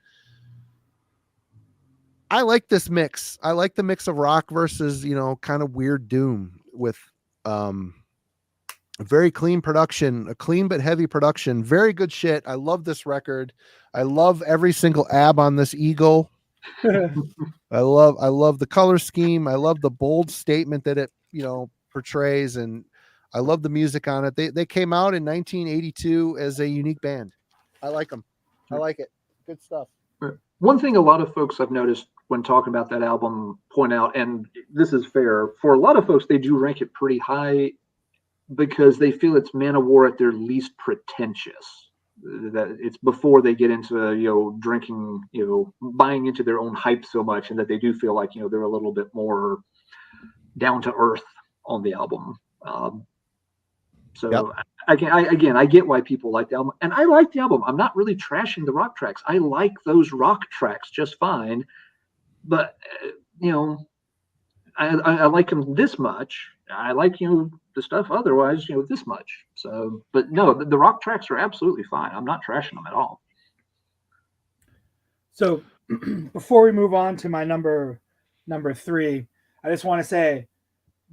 I like this mix. I like the mix of rock versus, kind of weird doom with a very clean production, a clean but heavy production. Very good shit. I love this record. I love every single ab on this eagle. I love the color scheme. I love the bold statement that it, portrays, and I love the music on it. They came out in 1982 as a unique band. I like them. I like it. Good stuff. One thing a lot of folks I've noticed when talking about that album point out, and this is fair, for a lot of folks, they do rank it pretty high because they feel it's Manowar at their least pretentious. That it's before they get into drinking, buying into their own hype so much, and that they do feel like they're a little bit more down to earth on the album. So yep. I get why people like the album, and I like the album. I'm not really trashing the rock tracks. I like those rock tracks just fine, but I like them this much. I like the stuff otherwise this much. So, but no, the rock tracks are absolutely fine. I'm not trashing them at all. So before we move on to my number 3, I just want to say,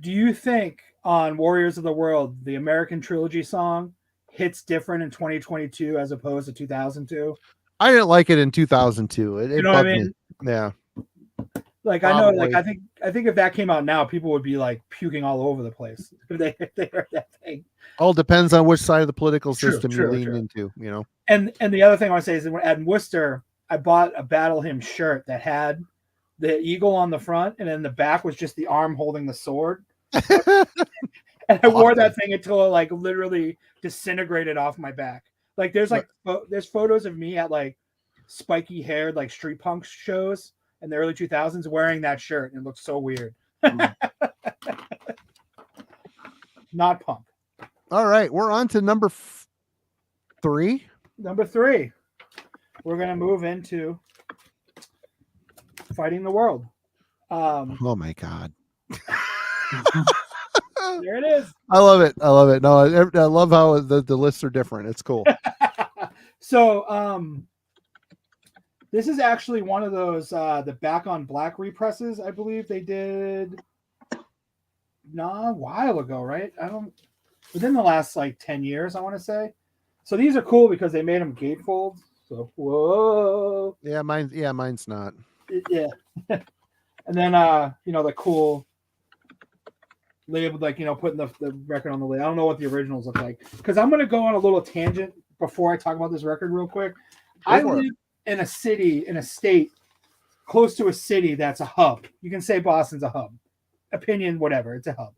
do you think on Warriors of the World the American Trilogy song hits different in 2022 as opposed to 2002? I didn't like it in 2002. You know what I mean? Yeah. Like probably. I know, like I think if that came out now, people would be like puking all over the place if they heard that thing. All depends on which side of the political system you lean into, And the other thing I want to say is that at Worcester, I bought a Battle Hymn shirt that had the eagle on the front, and then the back was just the arm holding the sword. And I wore that thing until it like literally disintegrated off my back. Like there's there's photos of me at like spiky haired like street punk shows in the early 2000s wearing that shirt, and it looks so weird. Not punk. All right, we're on to number 3. Number 3, we're gonna move into Fighting the World. Oh my God. There it is. I love it. I love it. No, I love how the lists are different. It's cool. So, this is actually one of those the Back on Black represses. I believe they did a while ago, right? Within the last like 10 years, I want to say. So these are cool because they made them gatefold. So whoa. Yeah, mine's not. Yeah. And then the cool labeled, like, putting the record on the lid. I don't know what the originals look like, because I'm going to go on a little tangent before I talk about this record real quick. I live in a state close to a city that's a hub. You can say Boston's a hub. Opinion, whatever. It's a hub.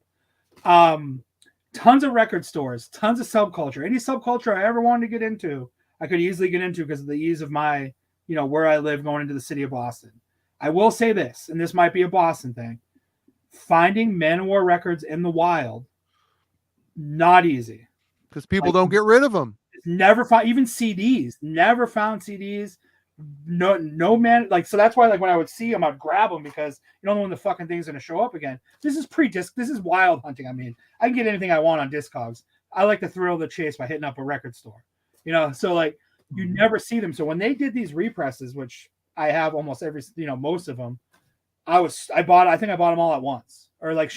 Tons of record stores, tons of subculture. Any subculture I ever wanted to get into, I could easily get into because of the ease of my, where I live going into the city of Boston. I will say this, and this might be a Boston thing. Finding Manowar records in the wild, not easy. Because people don't get rid of them. Never found, even CDs. Never found CDs. No man. Like, so that's why, like, when I would see them, I'd grab them, because you don't know when the fucking thing's going to show up again. This is pre-disc. This is wild hunting. I mean, I can get anything I want on Discogs. I like the thrill of the chase by hitting up a record store. So like, you never see them. So when they did these represses, which I have almost every, most of them, I think I bought them all at once. Or like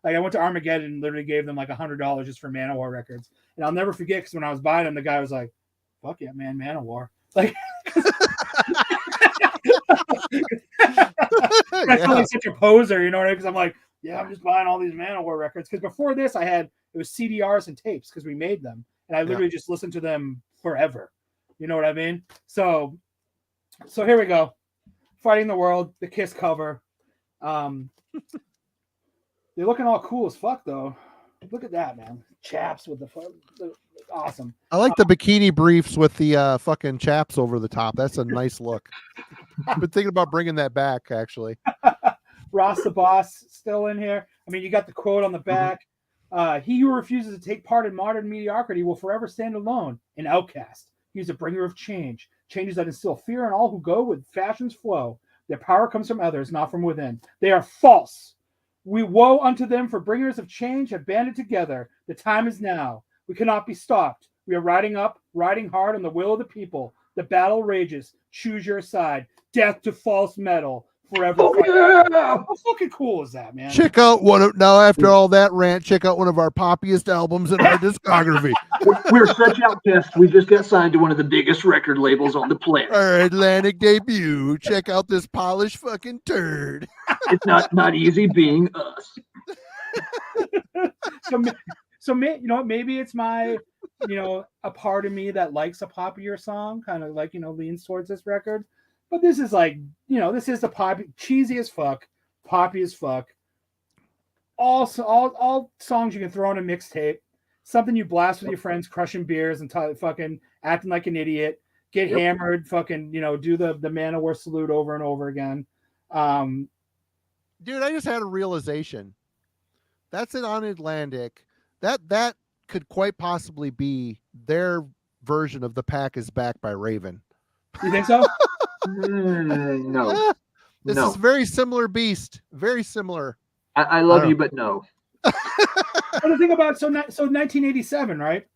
I went to Armageddon and literally gave them like $100 just for Manowar records. And I'll never forget, because when I was buying them, the guy was like, fuck yeah, man, Manowar. Like, I feel like such a poser, you know what I mean? Because I'm like, yeah, I'm just buying all these Manowar records. Because before this, it was CDRs and tapes, because we made them. And I literally just listened to them forever. You know what I mean? So here we go. Fighting the World, the Kiss cover. They're looking all cool as fuck, though. Look at that, man. Chaps with the awesome. I like the bikini briefs with the fucking chaps over the top. That's a nice look. I've been thinking about bringing that back, actually. Ross the Boss still in here. I mean, you got the quote on the back. He who refuses to take part in modern mediocrity will forever stand alone, an outcast. He's a bringer of change. Changes that instill fear in all who go with fashion's flow. Their power comes from others, not from within. They are false. We woe unto them, for bringers of change have banded together. The time is now. We cannot be stopped. We are riding up, riding hard on the will of the people. The battle rages. Choose your side. Death to false metal. Forever. Oh, yeah. How fucking cool is that, man? Check out after all that rant, check out one of our poppiest albums in our discography. We're such outcasts. We just got signed to one of the biggest record labels on the planet. Our Atlantic debut. Check out this polished fucking turd. It's not easy being us. So maybe it's my, a part of me that likes a poppier song, kind of like, leans towards this record. But this is like, this is the poppy, cheesy as fuck, poppy as fuck. All songs you can throw on a mixtape, something you blast with your friends, crushing beers and fucking acting like an idiot, get hammered, fucking, do the Manowar salute over and over again. Dude, I just had a realization. That's it on Atlantic. That could quite possibly be their version of The Pack is Back by Raven. You think so? No. This is very similar beast. Very similar. I love you, but no. But the thing about so 1987, right?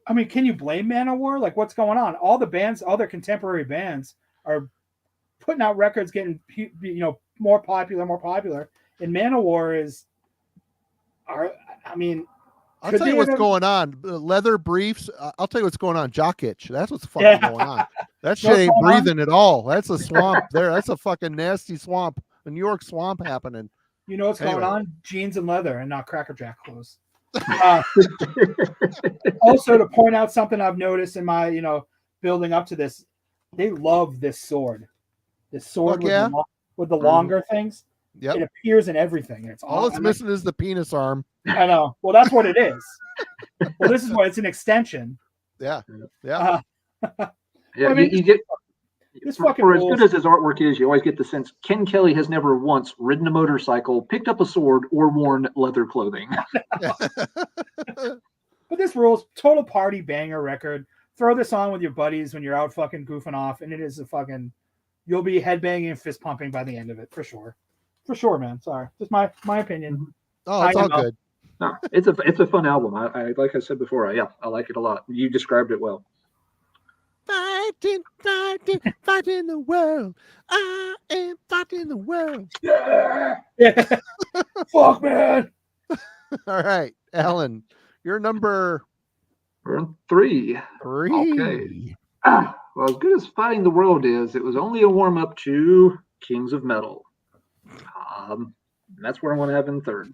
I mean, can you blame Manowar? Like, what's going on? All the bands, all their contemporary bands, are putting out records, getting more popular, and Manowar I'll tell you what's going on. Leather briefs. I'll tell you what's going on. Jock itch. That's what's fucking going on. That shit ain't breathing at all. That's a swamp there. That's a fucking nasty swamp. A New York swamp happening. You know what's going on? Jeans and leather and not Cracker Jack clothes. Also, to point out something I've noticed in my, building up to this, they love this sword. This sword with the longer things. Yep. It appears in everything. It's all it's missing is the penis arm. I know. Well, that's what it is. Well, this is what it's an extension. Yeah. Yeah. You get this fucking for as good as his artwork is, you always get the sense Ken Kelly has never once ridden a motorcycle, picked up a sword, or worn leather clothing. But this rules. Total party banger record. Throw this on with your buddies when you're out fucking goofing off, and it is you'll be headbanging and fist pumping by the end of it for sure. For sure, man. Sorry, just my opinion. Oh, it's all good. No, it's a fun album. I like I said before, I like it a lot. You described it well. Fighting, fighting, fighting the world. I am fighting the world. Yeah. Fuck, man. All right, Alan, you're number We're on 3. 3. Okay. Well, as good as Fighting the World is, it was only a warm up to Kings of Metal. That's where I want to have in 3rd.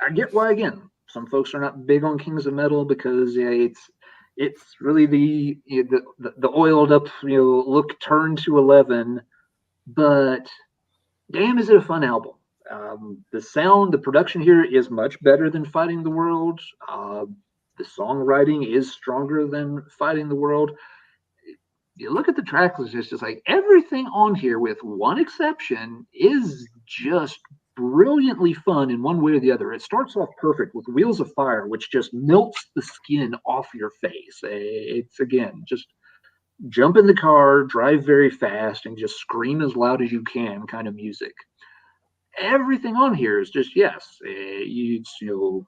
I get why, again, some folks are not big on Kings of Metal because it's really the oiled up look turned to 11, but damn, is it a fun album. The sound, the production here is much better than Fighting the World. The songwriting is stronger than Fighting the World. You look at the track list, it's just like everything on here, with one exception, is just brilliantly fun in one way or the other. It starts off perfect with Wheels of Fire, which just melts the skin off your face. It's, again, just jump in the car, drive very fast, and just scream as loud as you can kind of music. Everything on here is just, yes, you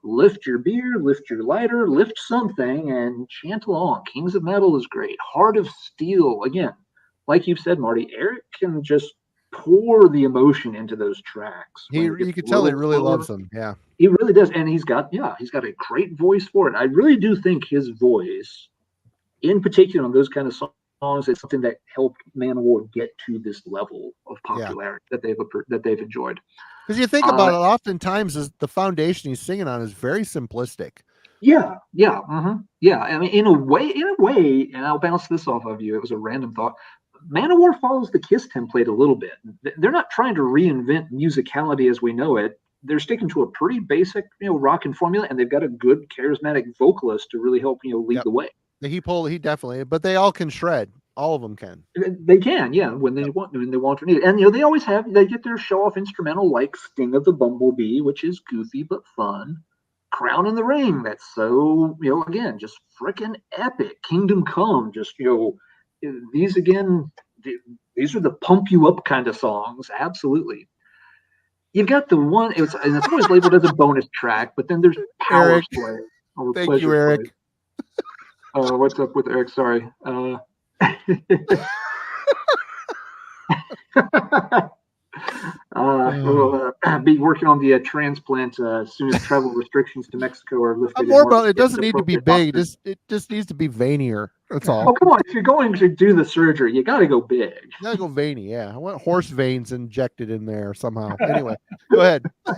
lift your beer, lift your lighter, lift something, and chant along. Kings of Metal is great. Heart of Steel, again, like you've said, Marty, Eric can just pour the emotion into those tracks. You can tell he really loves them. Yeah, he really does, and he's got a great voice for it. I really do think his voice, in particular on those kind of songs, is something that helped Manowar get to this level of popularity that they've enjoyed. Because you think about it, oftentimes is the foundation he's singing on is very simplistic. Yeah. I mean, in a way, and I'll bounce this off of you. It was a random thought. Manowar follows the Kiss template a little bit. They're not trying to reinvent musicality as we know it. They're sticking to a pretty basic, rockin' formula, and they've got a good, charismatic vocalist to really help, lead the way. He definitely, but they all can shred. All of them can. They can, yeah, when they want or need it. And they always they get their show off instrumental like Sting of the Bumblebee, which is goofy but fun. Crown in the Ring, that's so, again, just freaking epic. Kingdom Come, just, these again, these are the pump you up kind of songs. Absolutely. You've got the one, and it's always labeled as a bonus track, but then there's Power Play. Thank you, Eric. What's up with Eric? Sorry. We'll be working on the transplant as soon as travel restrictions to Mexico are lifted. I'm more about it. Doesn't need to be big. It just needs to be veinier. That's all. Oh, come on! If you're going to do the surgery, you got to go big. You gotta go veiny. Yeah, I want horse veins injected in there somehow. Anyway, go ahead. All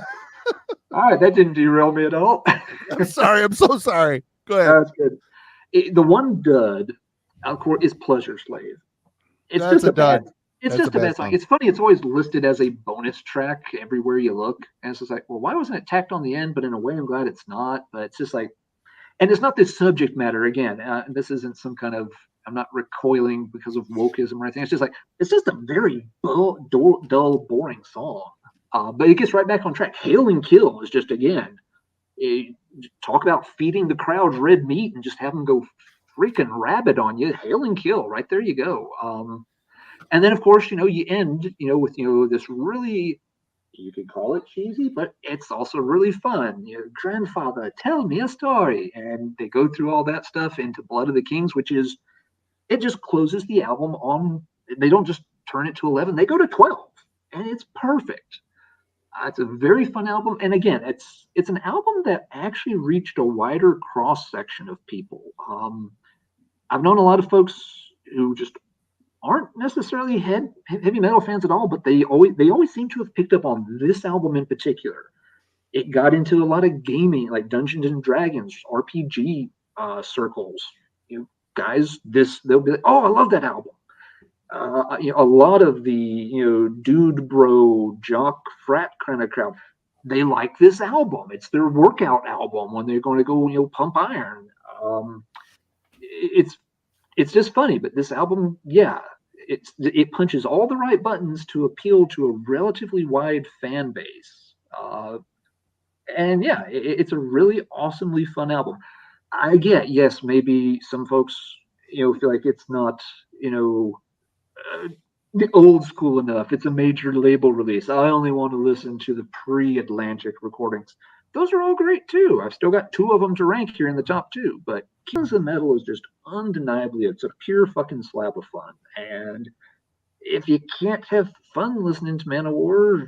right, that didn't derail me at all. I'm sorry. I'm so sorry. Go ahead. That's good. The one dud, of course, is Pleasure Slave. It's That's just a dud. It's just a bad song. It's funny. It's always listed as a bonus track everywhere you look, and it's just like, well, why wasn't it tacked on the end? But in a way, I'm glad it's not. But it's just like, and it's not this subject matter again. This isn't some kind of. I'm not recoiling because of wokeism or anything. It's just like it's just a very dull, boring song. But it gets right back on track. Hail and Kill is just again, talk about feeding the crowd red meat and just have them go freaking rabid on you. Hail and Kill, right there you go. And then, of course, you end, with, this really, you could call it cheesy, but it's also really fun. Grandfather, tell me a story. And they go through all that stuff into Blood of the Kings, which is, it just closes the album on, they don't just turn it to 11, they go to 12. And it's perfect. It's a very fun album. And again, it's an album that actually reached a wider cross section of people. I've known a lot of folks who just aren't necessarily heavy metal fans at all, but they always seem to have picked up on this album in particular. It got into a lot of gaming, like Dungeons and Dragons, RPG circles. Guys, they'll be like, oh, I love that album. A lot of the dude bro jock frat kind of crowd, they like this album. It's their workout album when they're going to go pump iron. It's just funny, but this album, it punches all the right buttons to appeal to a relatively wide fan base. And it's a really awesomely fun album. I get, yes, maybe some folks, feel like it's not, old school enough. It's a major label release. I only want to listen to the pre-Atlantic recordings. those are all great too. I've still got 2 of them to rank here in the top 2, but Kings of Metal is just undeniably, it's a pure fucking slab of fun. And if you can't have fun listening to Manowar,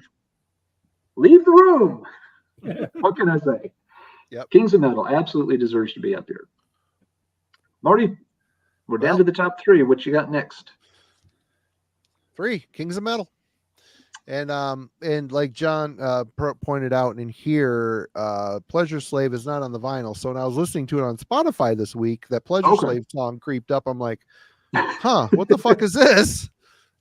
leave the room. What can I say? Yep. Kings of Metal absolutely deserves to be up here. Marty, we're down to the top 3. What you got next? 3, Kings of Metal. And like John pointed out in here, Pleasure Slave is not on the vinyl. So when I was listening to it on Spotify this week, that Pleasure Slave song creeped up. I'm like, huh, what the fuck is this?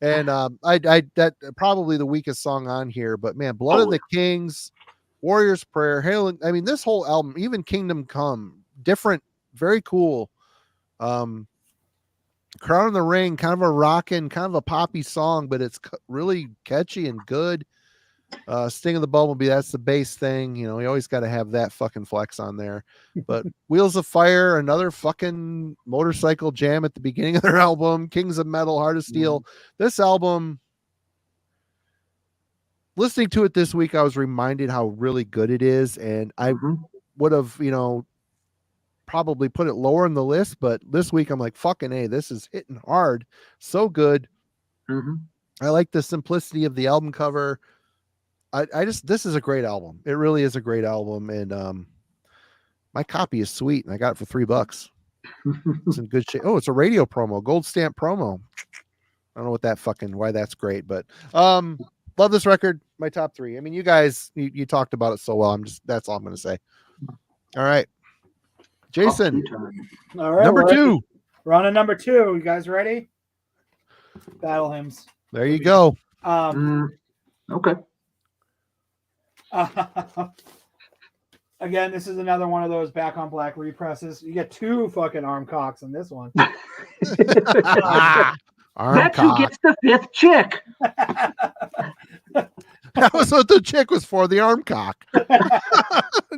And I that probably the weakest song on here, but man, Blood of the Kings, Warrior's Prayer, Hail, I mean, this whole album, even Kingdom Come, different, very cool. Crown in the Ring, kind of a rockin', kind of a poppy song, but it's really catchy and good. Sting of the Bumblebee, that's the bass thing. You know, you always got to have that fucking flex on there. But Wheels of Fire, another fucking motorcycle jam at the beginning of their album. Kings of Metal, Heart of Steel. This album, listening to it this week, I was reminded how really good it is. And I would have, you know, probably put it lower in the list, but this week I'm like, fucking A, this is hitting hard. So good. I like the simplicity of the album cover. I just, this is a great album. It really is a great album. And my copy is sweet and I got it for $3. It's in good shape. Oh, it's a radio promo, gold stamp promo. I don't know what that fucking, why that's great, but love this record. My top 3. I mean, you guys, you talked about it so well. That's all I'm going to say. All right. Jason, all right, number 2. We're on to number 2. You guys ready? Battle Hymns. There you go. Okay. Again, this is another one of those Back on Black represses. You get 2 fucking arm cocks in this one. That's who gets the 5th chick. That was what the chick was for, the arm cock.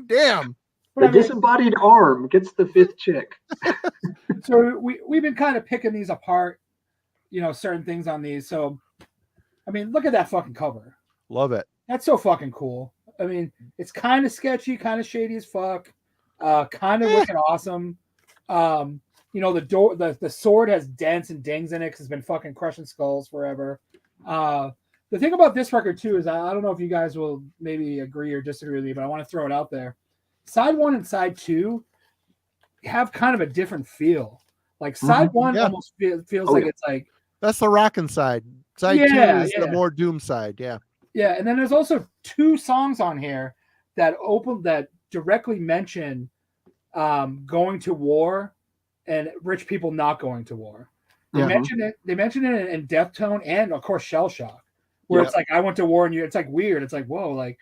Damn. The disembodied arm gets the 5th chick. So we've been kind of picking these apart, you know, certain things on these. So, I mean, look at that fucking cover. Love it. That's so fucking cool. I mean, it's kind of sketchy, kind of shady as fuck, kind of looking awesome. You know, the sword has dents and dings in it because it's been fucking crushing skulls forever. The thing about this record too is I don't know if you guys will maybe agree or disagree with me, but I want to throw it out there. Side 1 and side 2 have kind of a different feel. Like side 1 almost feels like it's like, that's the rockin' side. Side 2 is the more doom side. Yeah. Yeah, and then there's also 2 songs on here that directly mention going to war and rich people not going to war. They mention it. They mention it in Deftone and of course Shell Shock, where it's like I went to war and it's like weird. It's like whoa, like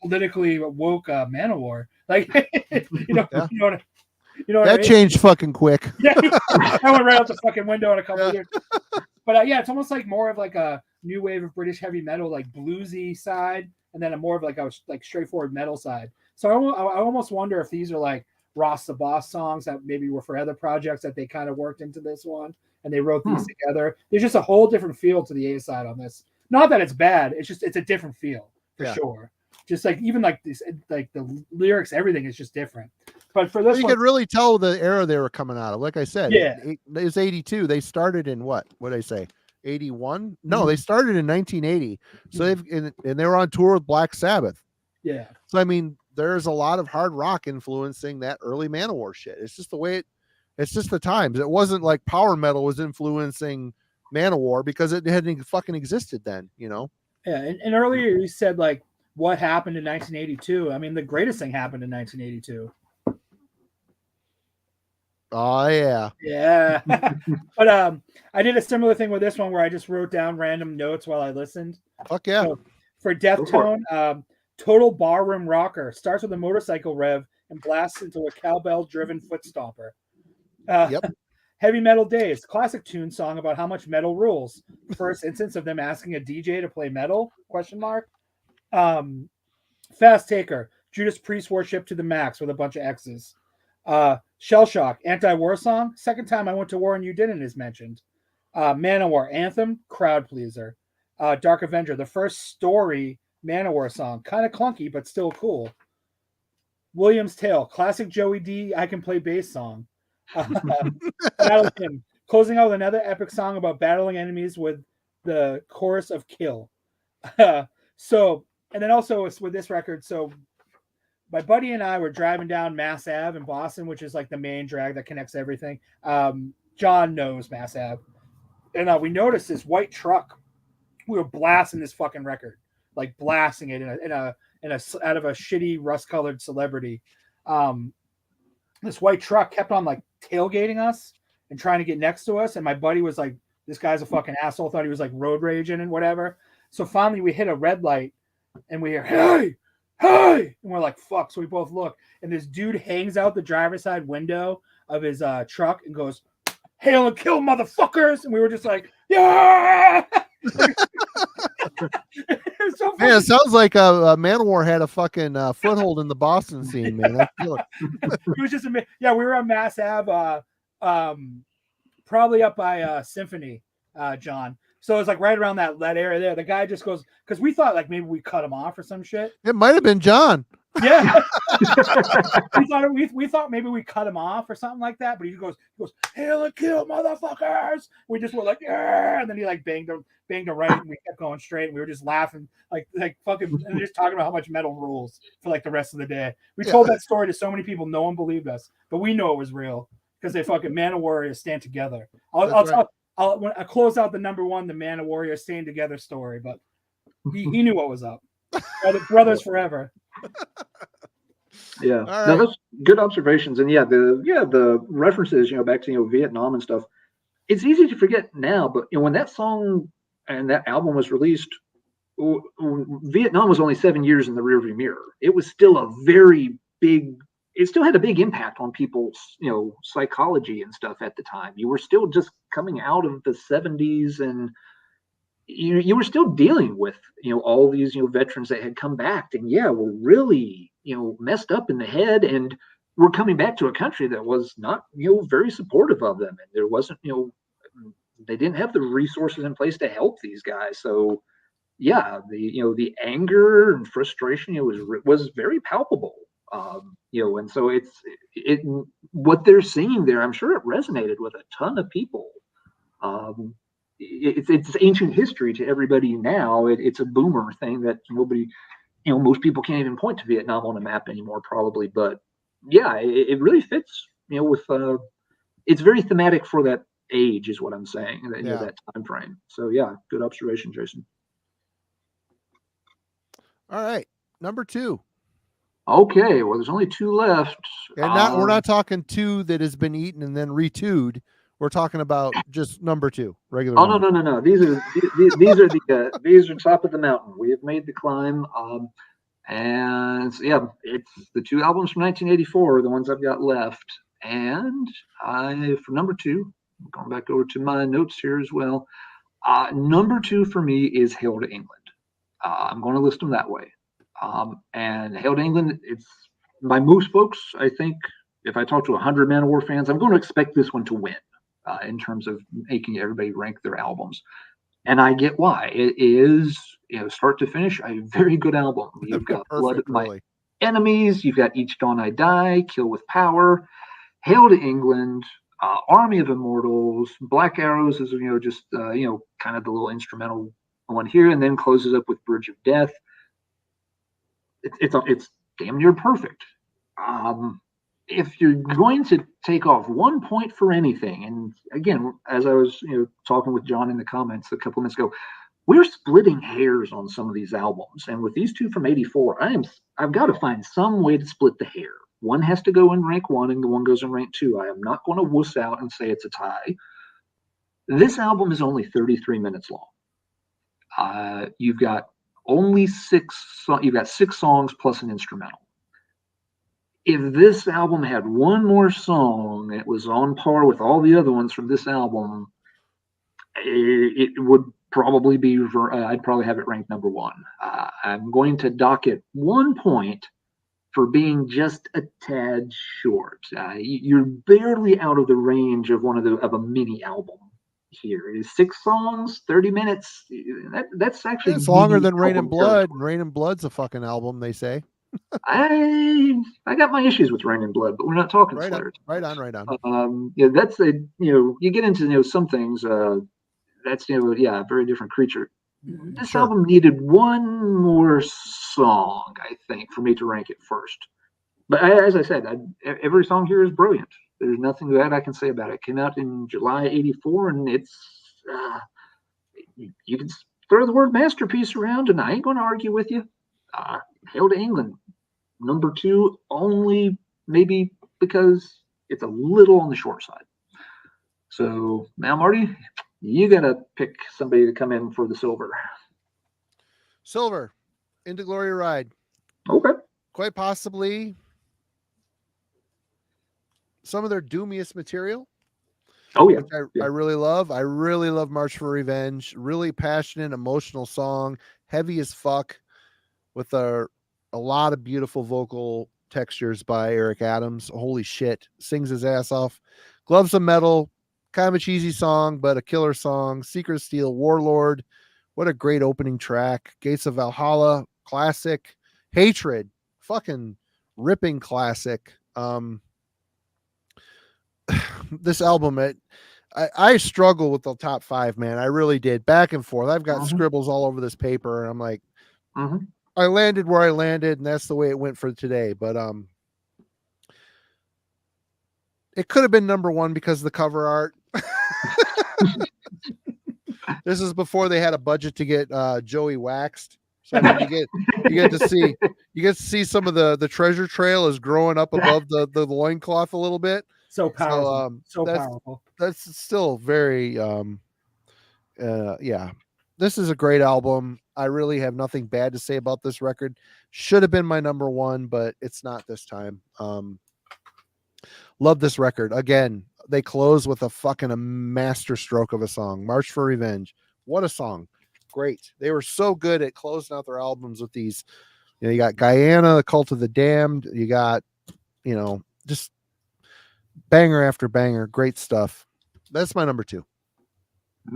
politically woke Manowar. Like you know what that I mean? Changed fucking quick. Yeah, I went right out the fucking window in a couple of years. But yeah, it's almost like more of like a new wave of British heavy metal, like bluesy side, and then a more of like a straightforward metal side. So I almost wonder if these are like Ross the Boss songs that maybe were for other projects that they kind of worked into this one, and they wrote these together. There's just a whole different feel to the A side on this. Not that it's bad, it's just it's a different feel for sure. Just like even like this, like the lyrics, everything is just different. But for this, you could really tell the era they were coming out of. Like I said, it's 82. They started in what did I say? 81? No, they started in 1980. So and they were on tour with Black Sabbath. Yeah. So I mean, there's a lot of hard rock influencing that early Manowar shit. It's just the way it's just the times. It wasn't like power metal was influencing Manowar because it hadn't fucking existed then, you know? Yeah. And earlier you said like what happened in 1982. I mean, the greatest thing happened in 1982. Oh yeah. Yeah. But I did a similar thing with this one where I just wrote down random notes while I listened. Fuck yeah. So for Deftone, total barroom rocker, starts with a motorcycle rev and blasts into a cowbell driven foot stomper. Heavy Metal Days, classic tune song about how much metal rules. First instance of them asking a DJ to play metal? ? Fast Taker, Judas Priest worship to the max with a bunch of X's. Shell Shock, anti-war song. Second time I went to war and you didn't is mentioned. Manowar, anthem, crowd pleaser. Dark Avenger, the first story Manowar song. Kind of clunky, but still cool. Williams Tale, classic Joey D. I can play bass song. Battle Hymn, closing out with another epic song about battling enemies with the chorus of Kill. So, and then also with this record, so my buddy and I were driving down Mass Ave in Boston, which is like the main drag that connects everything. John knows Mass Ave. And we noticed this white truck. We were blasting this fucking record, like blasting it in a out of a shitty rust-colored Celebrity. This white truck kept on like tailgating us and trying to get next to us. And my buddy was like, this guy's a fucking asshole, thought he was like road raging and whatever. So finally we hit a red light and we hear, hey, and we're like, fuck. So we both look, and this dude hangs out the driver's side window of his truck and goes, hail and kill, motherfuckers. And we were just like, yeah. It so man, it sounds like Manowar had a fucking foothold in the Boston scene, man. I feel it. It was just yeah, we were on Mass Ave, probably up by Symphony, John. So it was like right around that area there. The guy just goes, because we thought like maybe we cut him off or some shit. It might have been John. Yeah. we thought maybe we cut him off or something like that, but he goes, hail and kill, motherfuckers. We just were like, yeah, and then he like banged him right, and we kept going straight, and we were just laughing like fucking, and just talking about how much metal rules for like the rest of the day. We told that story to so many people, no one believed us, but we know it was real because they fucking Man Warriors stand together. When I close out the number one, the Man Warriors stand together story, but he knew what was up. Brothers forever. Yeah, right. No, that's good observations, and the references, back to Vietnam and stuff. It's easy to forget now, but when that song and that album was released, Vietnam was only 7 years in the rearview mirror. It was still a very big. It still had a big impact on people's psychology and stuff at the time. You were still just coming out of the 70s, and you were still dealing with all these veterans that had come back and were really messed up in the head, and were coming back to a country that was not very supportive of them, and there wasn't they didn't have the resources in place to help these guys. So the anger and frustration was very palpable. And so what they're seeing there, I'm sure it resonated with a ton of people. It's ancient history to everybody now. It's a boomer thing that nobody, most people can't even point to Vietnam on a map anymore, probably. But it really fits, with it's very thematic for that age, is what I'm saying, that time frame. So good observation, Jason. All right, number 2. Okay, well, there's only 2 left. And we're not talking 2 that has been eaten and then retwoed. We're talking about just number 2, regular. Oh, no. These are top of the mountain. We have made the climb. And it's the 2 albums from 1984, the ones I've got left. And for number 2, I'm going back over to my notes here as well. Number 2 for me is Hail to England. I'm going to list them that way. And Hail to England, it's by most folks, I think, if I talk to 100 Manowar fans, I'm going to expect this one to win in terms of making everybody rank their albums. And I get why. It is, start to finish, a very good album. You've got Blood of My Enemies, you've got Each Dawn I Die, Kill with Power, Hail to England, Army of Immortals, Black Arrows is, just, kind of the little instrumental one here, and then closes up with Bridge of Death. It's damn near perfect. If you're going to take off 1 point for anything, and again, as I was talking with John in the comments a couple of minutes ago, we're splitting hairs on some of these albums, and with these 2 from '84, I've got to find some way to split the hair. One has to go in rank 1, and the one goes in rank 2. I am not going to wuss out and say it's a tie. This album is only 33 minutes long. You've got only 6 songs plus an instrumental. If this album had one more song, it was on par with all the other ones from this album, it would probably be, I'd probably have it ranked number 1. I'm going to dock it 1 point for being just a tad short. You're barely out of the range of of a mini album here. It is 6 songs, 30 minutes. That's actually, it's longer than Rain and Blood. Rain and Blood's a fucking album, they say. I got my issues with Rain and Blood, but we're not talking Right on, Slayer. right on. Yeah, that's the you get into some things. That's a very different creature. This Sure. album needed one more song, I think, for me to rank it first. But as I said, every song here is brilliant. There's nothing bad I can say about it. It came out in July '84, and it's you can throw the word masterpiece around, and I ain't going to argue with you. Hail to England, number 2, only maybe because it's a little on the short side. So now, Marty, you got to pick somebody to come in for the silver. Silver, Into Glory Ride. Okay. Quite possibly some of their doomiest material. Oh, yeah. Which I really love. I really love March for Revenge. Really passionate, emotional song. Heavy as fuck with a lot of beautiful vocal textures by Eric Adams. Holy shit. Sings his ass off. Gloves of Metal. Kind of a cheesy song, but a killer song. Secret Steel, Warlord. What a great opening track. Gates of Valhalla. Classic. Hatred. Fucking ripping classic. This album, I struggle with the top 5, man. I really did. Back and forth. I've got scribbles all over this paper, and I'm like, I landed where I landed, and that's the way it went for today. But it could have been number 1 because of the cover art. This is before they had a budget to get Joey waxed. So I mean, you get to see some of the treasure trail is growing up above the loincloth a little bit. So powerful. Powerful. That's still very yeah. This is a great album. I really have nothing bad to say about this record. Should have been my number 1, but it's not this time. Love this record. Again, they close with a fucking masterstroke of a song. March for Revenge. What a song. Great. They were so good at closing out their albums with these. You got Guyana, The Cult of the Damned. You got, just banger after banger. Great stuff. That's my number 2.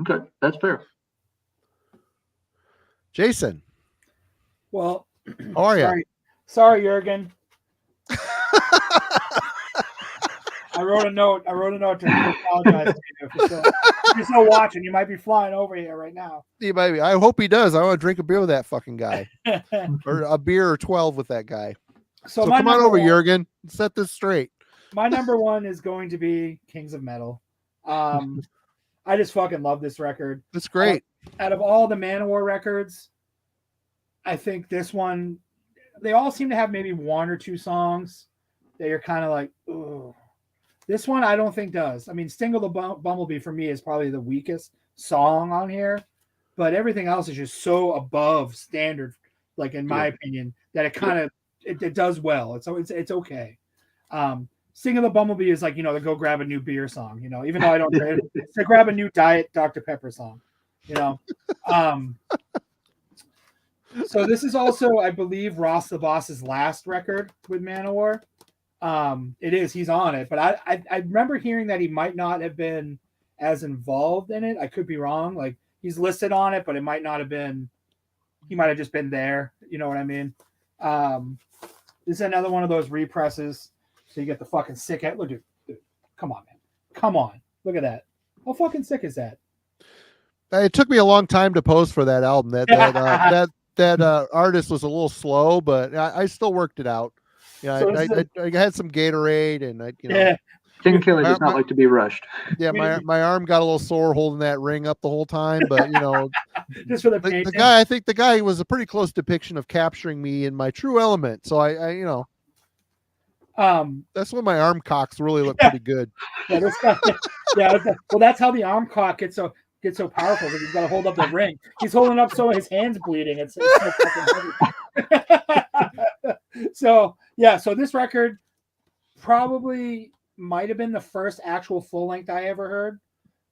Okay, that's fair. Jason. Well, how are you? Sorry, Jurgen. I wrote a note to apologize to you. If you're still watching, you might be flying over here right now. He might be. I hope he does. I want to drink a beer with that fucking guy. Or a beer or 12 with that guy. So come on over, Jurgen. Set this straight. My number 1 is going to be Kings of Metal. I just fucking love this record. It's great. Out of all the Manowar records, I think this one, they all seem to have maybe 1 or 2 songs that you're kind of like, ooh. This one I don't think does. I mean, Sting of the Bumblebee for me is probably the weakest song on here, but everything else is just so above standard, like in my opinion, that it kind of it does well. It's okay. Sting of the Bumblebee is like, to go grab a new beer song, even though I don't drink it, to grab a new Diet Dr. Pepper song, So this is also, I believe, Ross the Boss's last record with Manowar. It is, he's on it, but I remember hearing that he might not have been as involved in it. I could be wrong. Like, he's listed on it, but it might not have been, he might have just been there. You know what I mean? This is another one of those represses. So you get the fucking sick head. Look, dude, come on, man. Come on. Look at that. How fucking sick is that? It took me a long time to pose for that album. That artist was a little slow, but I still worked it out. Yeah, so I had some Gatorade, and Tim Kelly does not like to be rushed. Yeah, my arm got a little sore holding that ring up the whole time, but just for the guy, I think the guy was a pretty close depiction of capturing me in my true element. So I that's when my arm cocks really look pretty good. Yeah, this guy, well, that's how the arm cock gets so powerful, because he's got to hold up the ring. He's holding up so his hand's bleeding. It's so fucking heavy. So this record probably might have been the first actual full length I ever heard,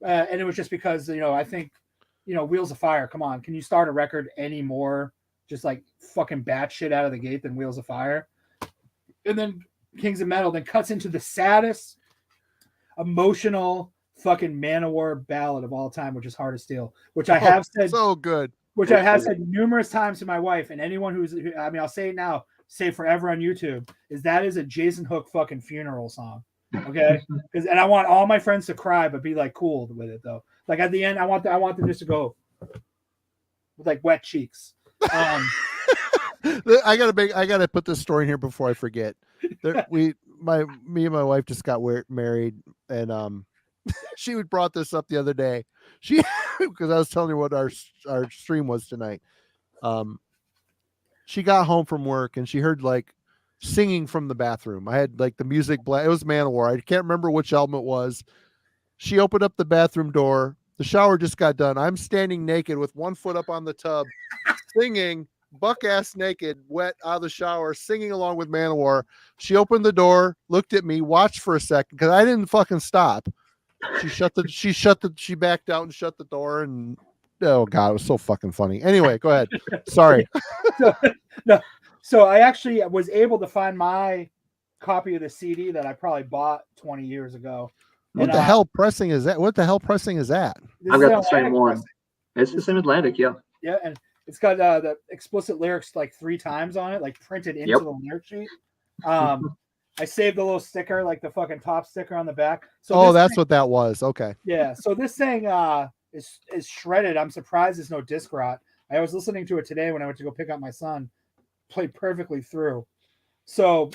and it was just because I think Wheels of Fire. Come on, can you start a record any more just like fucking batshit out of the gate than Wheels of Fire? And then Kings of Metal then cuts into the saddest emotional fucking Manowar ballad of all time, which is Heart of Steel, which I have said so good, which I have said numerous times to my wife and anyone I'll say it now, say forever on YouTube is a Jason Hook fucking funeral song. Okay, and I want all my friends to cry, but be like cool with it though. Like at the end, I want them just to go with like wet cheeks. I gotta put this story in here before I forget. Me and my wife just got married, and she brought this up the other day. She because I was telling her what our stream was tonight. She got home from work and she heard like singing from the bathroom. I had like the music it was Manowar. I can't remember which album it was. She opened up the bathroom door. The shower just got done. I'm standing naked with one foot up on the tub, singing, buck ass naked, wet out of the shower, singing along with Manowar. She opened the door, looked at me, watched for a second because I didn't fucking stop. She backed out and shut the door, and oh god, it was so fucking funny. Anyway, go ahead. Sorry. So I actually was able to find my copy of the CD that I probably bought 20 years ago. What the hell pressing is that? What the hell pressing is that? I've got the same one. Pressing. It's the same Atlantic, yeah. Yeah, and it's got the explicit lyrics like 3 times on it, like printed into the lyric sheet. I saved a little sticker, like the fucking top sticker on the back. So that's what that was. Okay. Yeah. So this thing is shredded. I'm surprised there's no disc rot. I was listening to it today when I went to go pick up my son. Played perfectly through. So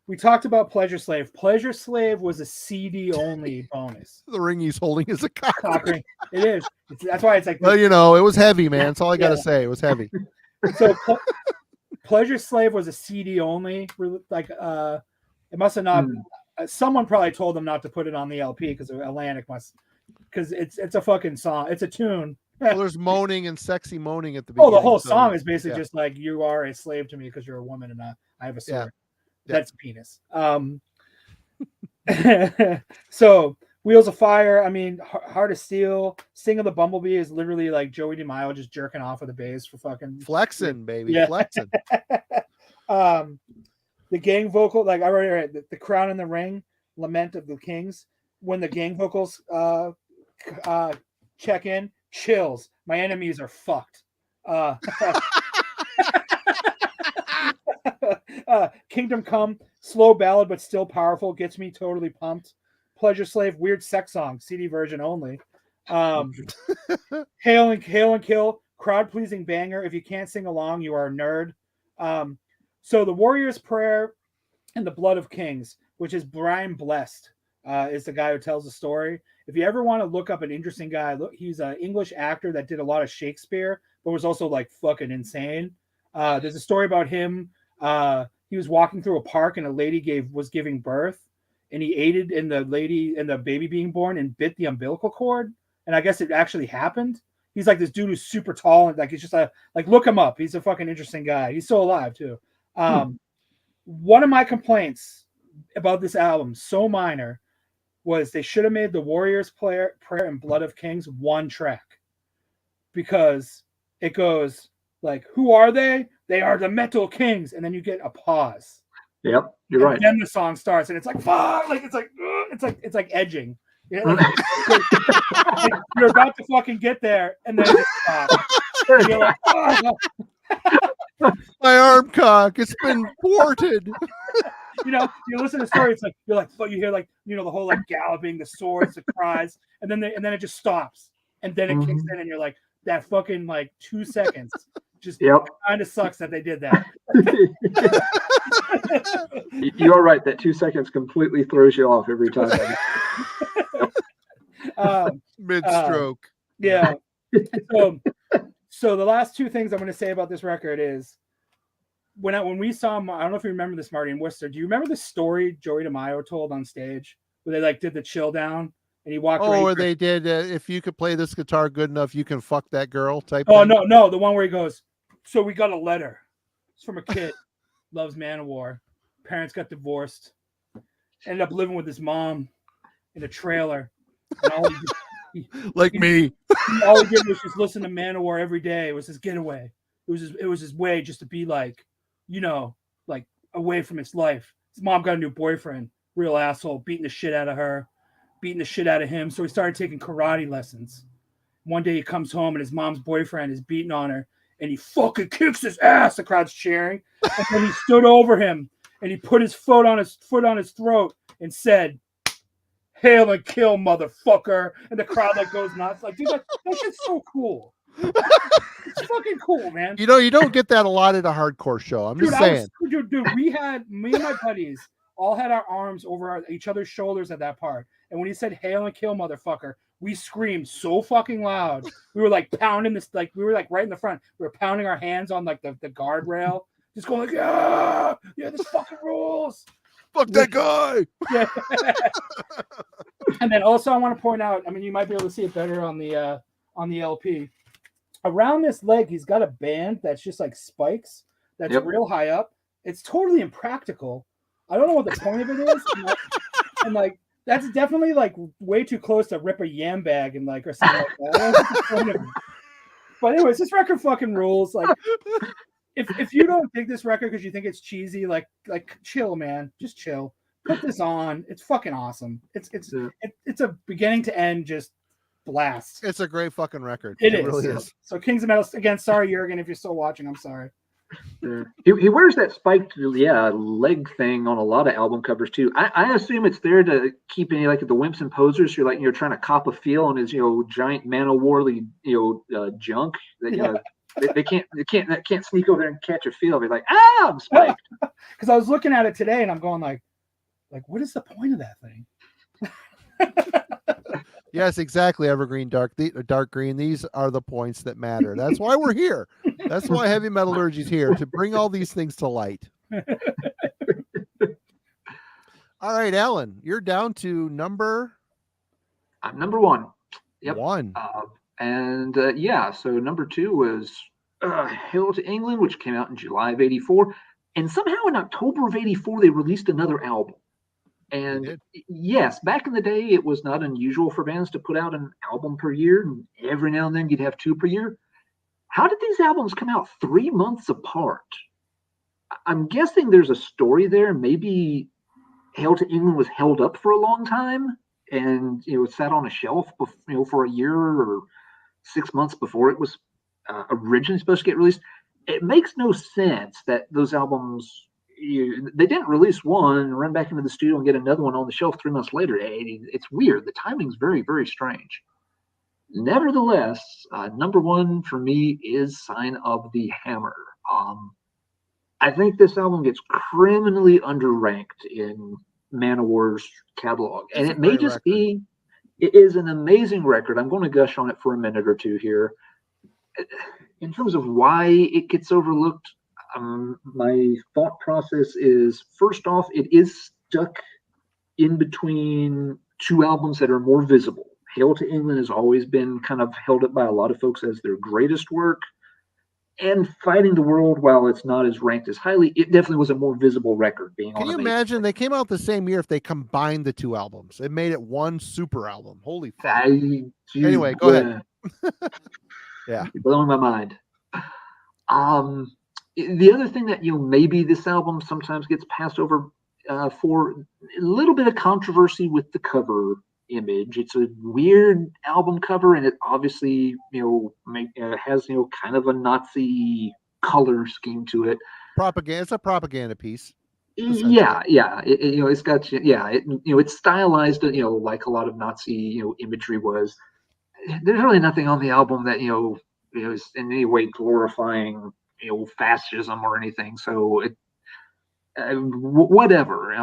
we talked about Pleasure Slave. Pleasure Slave was a CD only bonus. The ring he's holding is a cock ring. It is. That's why it's like. Well, it was heavy, man. That's all I gotta say. It was heavy. So Pleasure Slave was a CD only. Like it must have not. Someone probably told them not to put it on the LP because Atlantic must. Because it's a fucking song. It's a tune. Well, there's moaning and sexy moaning at the beginning. Oh, the whole song is basically just like you are a slave to me because you're a woman and I have a sword. Yeah. That's penis. So Wheels of Fire. I mean, Heart of Steel. Sting of the Bumblebee is literally like Joey DeMaio just jerking off of the bass for fucking flexing, baby, flexing. The gang vocal, like I already read, the Crown and the Ring, Lament of the Kings. When the gang vocals check in. Chills. My enemies are fucked. Kingdom Come, slow ballad but still powerful, gets me totally pumped. Pleasure Slave, weird sex song, CD version only. Hail and Kill, crowd pleasing banger. If you can't sing along, you are a nerd. So the Warrior's Prayer and the Blood of Kings, which is Brian Blessed, is the guy who tells the story. If you ever want to look up an interesting guy, he's an English actor that did a lot of Shakespeare, but was also like fucking insane. There's a story about him. He was walking through a park and a lady was giving birth, and he aided in the baby being born and bit the umbilical cord. And I guess it actually happened. He's like this dude who's super tall and like he's just look him up. He's a fucking interesting guy. He's still alive too. One of my complaints about this album, so minor, was they should have made the Warrior's Prayer and Blood of Kings one track, because it goes like, who are they? They are the Metal Kings, and then you get a pause. Yep, you're right. Then the song starts, and it's like fuck, like it's like edging. You know, like you're about to fucking get there, and then it just stops. And you're like, oh. My arm cock, it's been thwarted. You listen to the story. It's like you hear like the whole like galloping, the swords, the cries, and then it just stops, and then it kicks in, and you're like, that fucking like 2 seconds just kind of sucks that they did that. You're right. That 2 seconds completely throws you off every time. Mid-stroke. Yeah. So the last 2 things I'm going to say about this record is when we saw him, I don't know if you remember this, Marty, in Worcester. Do you remember the story Joey DeMaio told on stage where they like did the chill down and he walked? Oh, where they did if you could play this guitar good enough, you can fuck that girl type. Oh thing? No, the one where he goes, so we got a letter. It's from a kid, loves Manowar. Parents got divorced, ended up living with his mom in a trailer. And all me. All he did was just listen to Manowar every day. It was his getaway. It was his way just to be like, like away from his life. His mom got a new boyfriend, real asshole, beating the shit out of her, beating the shit out of him. So he started taking karate lessons. One day he comes home and his mom's boyfriend is beating on her, and he fucking kicks his ass. The crowd's cheering. And then he stood over him and he put his foot on his throat and said, "Hail and kill, motherfucker!" And the crowd like goes nuts. Like, dude, that shit's so cool. It's fucking cool, man. You know, you don't get that a lot at a hardcore show. I'm just saying. Dude, me and my buddies all had our arms over each other's shoulders at that part. And when he said "Hail and kill, motherfucker," we screamed so fucking loud. We were like pounding this, like we were like right in the front. We were pounding our hands on like the guardrail, just going like, yeah, this fucking rules. Fuck that guy. Yeah. And then also I want to point out, I mean, you might be able to see it better on the LP. Around this leg, he's got a band that's just like spikes. That's real high up. It's totally impractical. I don't know what the point of it is. And like, that's definitely like way too close to rip a yam bag and like or something like that. But anyways, this record fucking rules. Like, if you don't dig this record because you think it's cheesy, like chill, man. Just chill. Put this on. It's fucking awesome. It's a beginning to end just blast. It's a great fucking record. It really is. So Kings of Metal again. Sorry, Jurgen, if you're still watching. I'm sorry. He wears that spiked leg thing on a lot of album covers too. I assume it's there to keep any like the Wimps and Posers. You're like trying to cop a feel on his giant Manowar junk that they can't sneak over there and catch a feel. They're like, I'm spiked. Because I was looking at it today and I'm going like what is the point of that thing? Yes, exactly. Evergreen, dark green. These are the points that matter. That's why we're here. That's why Heavy Metallurgy is here, to bring all these things to light. All right, Alan, you're down to number. I'm number 1. Yep. 1. So number 2 was Hail to England, which came out in July of '84, and somehow in October of '84 they released another album. And yes, back in the day, it was not unusual for bands to put out an album per year, and every now and then you'd have 2 per year. How did these albums come out 3 months apart? I'm guessing there's a story there. Maybe Hail to England was held up for a long time, and it sat on a shelf, for a year or 6 months before it was originally supposed to get released. It makes no sense that those albums. They didn't release one and run back into the studio and get another one on the shelf 3 months later. It's weird. The timing's very, very strange. Nevertheless, number 1 for me is Sign of the Hammer. I think this album gets criminally underranked in Manowar's catalog. And it may just be, it is an amazing record. I'm going to gush on it for a minute or two here. In terms of why it gets overlooked, my thought process is, first off, it is stuck in between 2 albums that are more visible. Hail to England has always been kind of held up by a lot of folks as their greatest work. And Fighting the World, while it's not as ranked as highly, it definitely was a more visible record. Can you imagine? They came out the same year if they combined the 2 albums. It made it one super album. Holy fuck. Anyway, go ahead. Yeah. You're blowing my mind. The other thing that maybe this album sometimes gets passed over for a little bit of controversy with the cover image. It's a weird album cover, and it obviously has kind of a Nazi color scheme to it. Propaganda. It's a propaganda piece. Yeah. It's got it's stylized like a lot of Nazi imagery was. There's really nothing on the album that is in any way glorifying fascism or anything. So it whatever.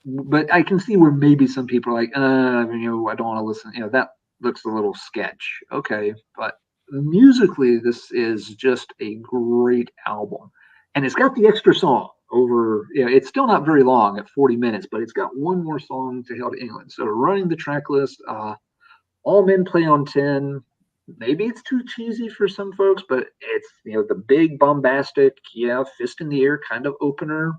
But I can see where maybe some people are like, I don't want to listen. That looks a little sketch. Okay, but musically, this is just a great album, and it's got the extra song over. It's still not very long at 40 minutes, but it's got one more song to Hail to England. So running the track list, All Men Play on 10. Maybe it's too cheesy for some folks, but it's the big bombastic, fist in the air kind of opener.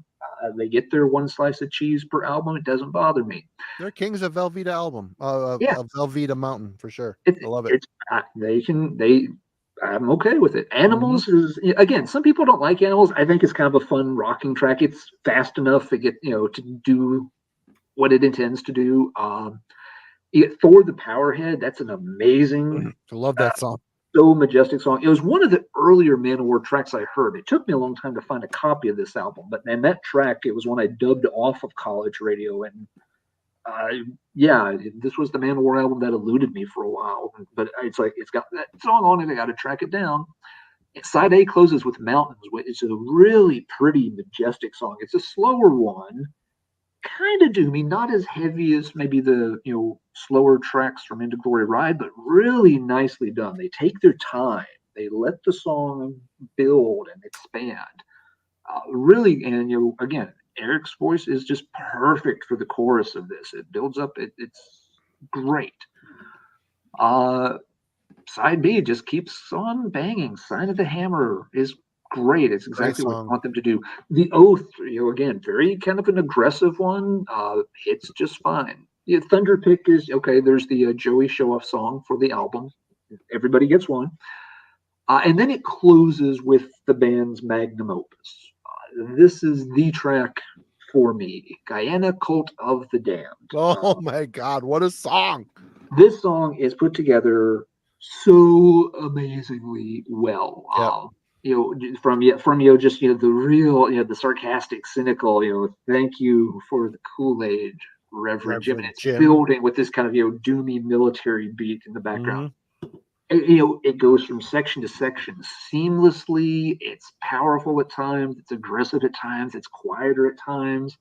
They get their 1 slice of cheese per album. It doesn't bother me. They're kings of Velveeta album, of Velveeta Mountain for sure. I love it. I'm okay with it. Animals is, again, some people don't like Animals. I think it's kind of a fun rocking track. It's fast enough to get to do what it intends to do. Thor the Powerhead, that's an amazing. I love that song. so majestic song. It was one of the earlier Manowar tracks I heard. It took me a long time to find a copy of this album, but and that track, it was one I dubbed off of college radio, and yeah, this was the Manowar album that eluded me for a while. But it's like it's got that song on it. I got to track it down. Side A closes with Mountains, which is a really pretty, majestic song. It's a slower one, kind of doomy, not as heavy as maybe the slower tracks from Into Glory Ride, but really nicely done. They take their time. They let the song build and expand. Really, and again, Eric's voice is just perfect for the chorus of this. It builds up. It's great. Side B just keeps on banging. Sign of the Hammer is great. It's exactly what I want them to do. The Oath, again, very kind of an aggressive one. Hits just fine. Thunder Pick is okay. There's the Joey Show-Off song for the album. Everybody gets one. And then it closes with the band's magnum opus. This is the track for me. Guyana Cult of the Damned. Oh my God, what a song. This song is put together so amazingly well. From just the real, the sarcastic, cynical, thank you for the Kool-Aid, Reverend Jim, and it's building with this kind of doomy military beat in the background. It goes from section to section seamlessly. It's powerful at times. It's aggressive at times. It's quieter at times.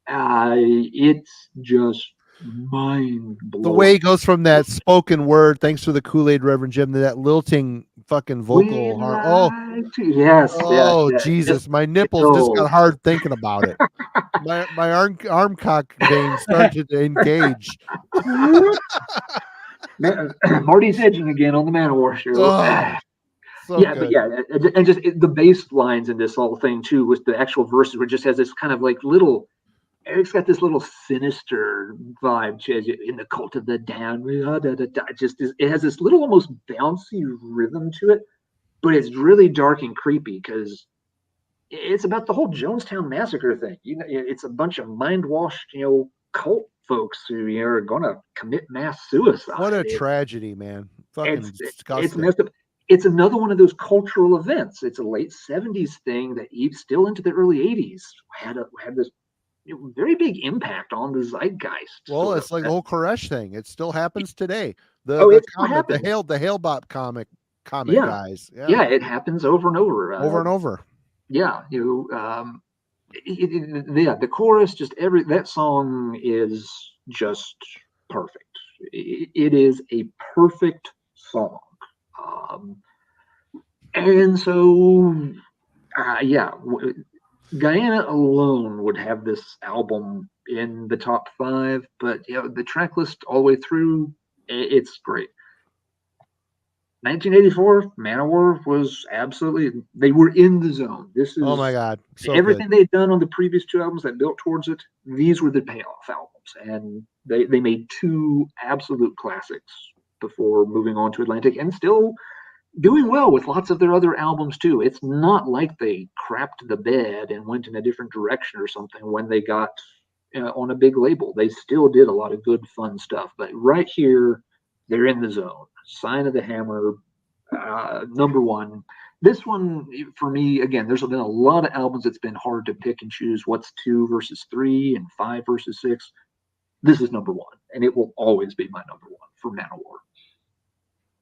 It's just mind-blowing. The way it goes from that spoken word, thanks to the Kool-Aid, Reverend Jim, to that lilting fucking vocal. Yes. Jesus, my nipples just got hard thinking about it. my arm cock veins started to engage. Marty's edging again on the Manowar show. And just the bass lines in this whole thing too, with the actual verses, where it just has this kind of like little. Eric's got this little sinister vibe in the Cult of the Damned. It has this little almost bouncy rhythm to it, but it's really dark and creepy because it's about the whole Jonestown Massacre thing. It's a bunch of mind-washed, cult folks who are going to commit mass suicide. What a tragedy, man! Fucking disgusting. It's messed up. It's another one of those cultural events. It's a late '70s thing that still into the early '80s had this very big impact on the zeitgeist. Well, it's like the whole Koresh thing. It still happens today. The Hailbop comic guys. Yeah, it happens over and over. And over. Yeah, the chorus, that song is just perfect. It is a perfect song. And so, Guyana alone would have this album in the top 5, but the track list all the way through, it's great. 1984, Manowar was they were in the zone. This is, oh my God, so everything they'd done on the previous 2 albums that built towards it. These were the payoff albums, and they made 2 absolute classics before moving on to Atlantic, and still doing well with lots of their other albums too. It's not like they crapped the bed and went in a different direction or something when they got on a big label. They still did a lot of good, fun stuff. But right here, they're in the zone. Sign of the Hammer, number 1. This one, for me, again, there's been a lot of albums it's been hard to pick and choose what's 2 versus 3 and 5 versus 6. This is number 1, and it will always be my number 1 for Manowar.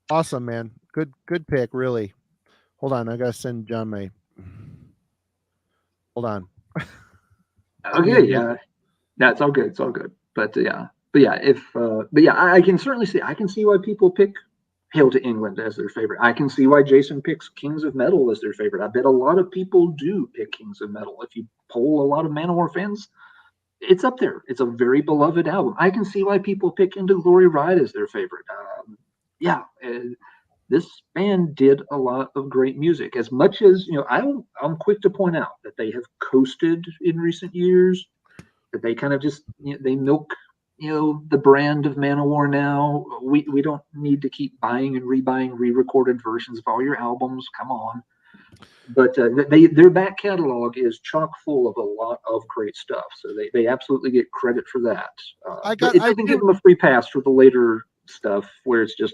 Awesome, man. Good pick, really. Hold on, I gotta send John my. Hold on. Okay, yeah, it's all good. It's all good. But I can certainly see. I can see why people pick Hail to England as their favorite. I can see why Jason picks Kings of Metal as their favorite. I bet a lot of people do pick Kings of Metal. If you poll a lot of Manowar fans, it's up there. It's a very beloved album. I can see why people pick Into Glory Ride as their favorite. This band did a lot of great music. As much as I'm quick to point out that they have coasted in recent years, that they kind of just they milk the brand of Manowar now. We don't need to keep buying and rebuying re-recorded versions of all your albums. Come on. But their back catalog is chock full of a lot of great stuff. So they absolutely get credit for that. It doesn't give them a free pass for the later stuff where it's just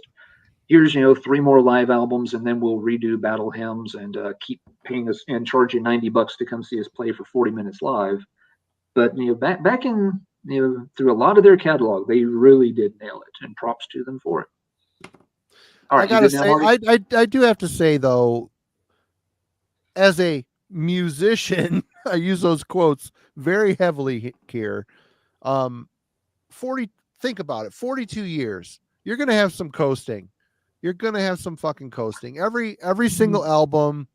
here's 3 more live albums, and then we'll redo Battle Hymns and keep paying us and charge you $90 to come see us play for 40 minutes live. But back in through a lot of their catalog, they really did nail it, and props to them for it. All right, I gotta say, I do have to say though, as a musician, I use those quotes very heavily here. 40, think about it, 42 years. You're gonna have some coasting. You're gonna have some fucking coasting. Every single album,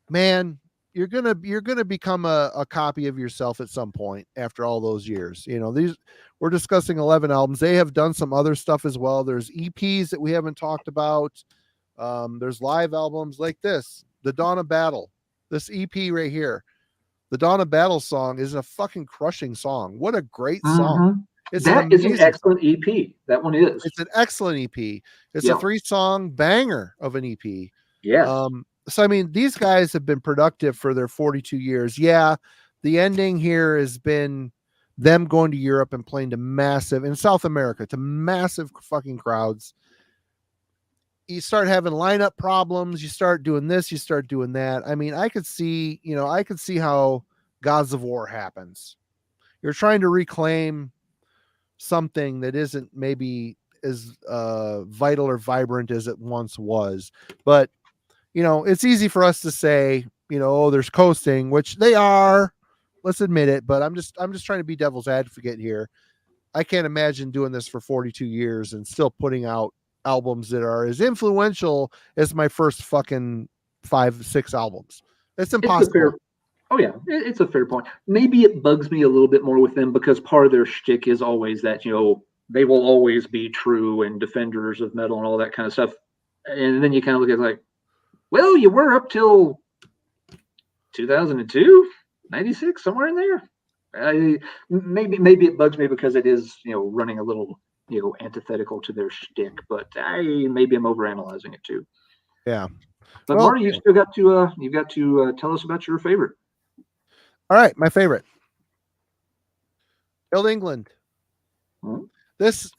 man, you're gonna become a copy of yourself at some point after all those years. These, we're discussing 11 albums. They have done some other stuff as well. There's EPs that we haven't talked about. There's live albums like this, The Dawn of Battle. This EP right here, the Dawn of Battle song, is a fucking crushing song. What a great song. It's an excellent EP. That one is. It's an excellent EP. It's a 3-song banger of an EP. Yes. So, I mean, these guys have been productive for their 42 years. Yeah, the ending here has been them going to Europe and playing to in South America, to massive fucking crowds. You start having lineup problems. You start doing this. You start doing that. I mean, I could see how Gods of War happens. You're trying to reclaim something that isn't maybe as vital or vibrant as it once was. But, it's easy for us to say, oh, there's coasting, which they are. Let's admit it. But I'm just trying to be devil's advocate here. I can't imagine doing this for 42 years and still putting out albums that are as influential as my first fucking 5-6 albums. It's impossible. It's a fair point. Maybe it bugs me a little bit more with them because part of their shtick is always that, they will always be true and defenders of metal and all that kind of stuff. And then you kind of look at it like, well, you were up till 2002, 96, somewhere in there. Maybe it bugs me because it is, running a little, antithetical to their shtick, but maybe I'm overanalyzing it too. Yeah. But Marty, you still got to tell us about your favorite. All right, my favorite. Hail to England. Hmm? This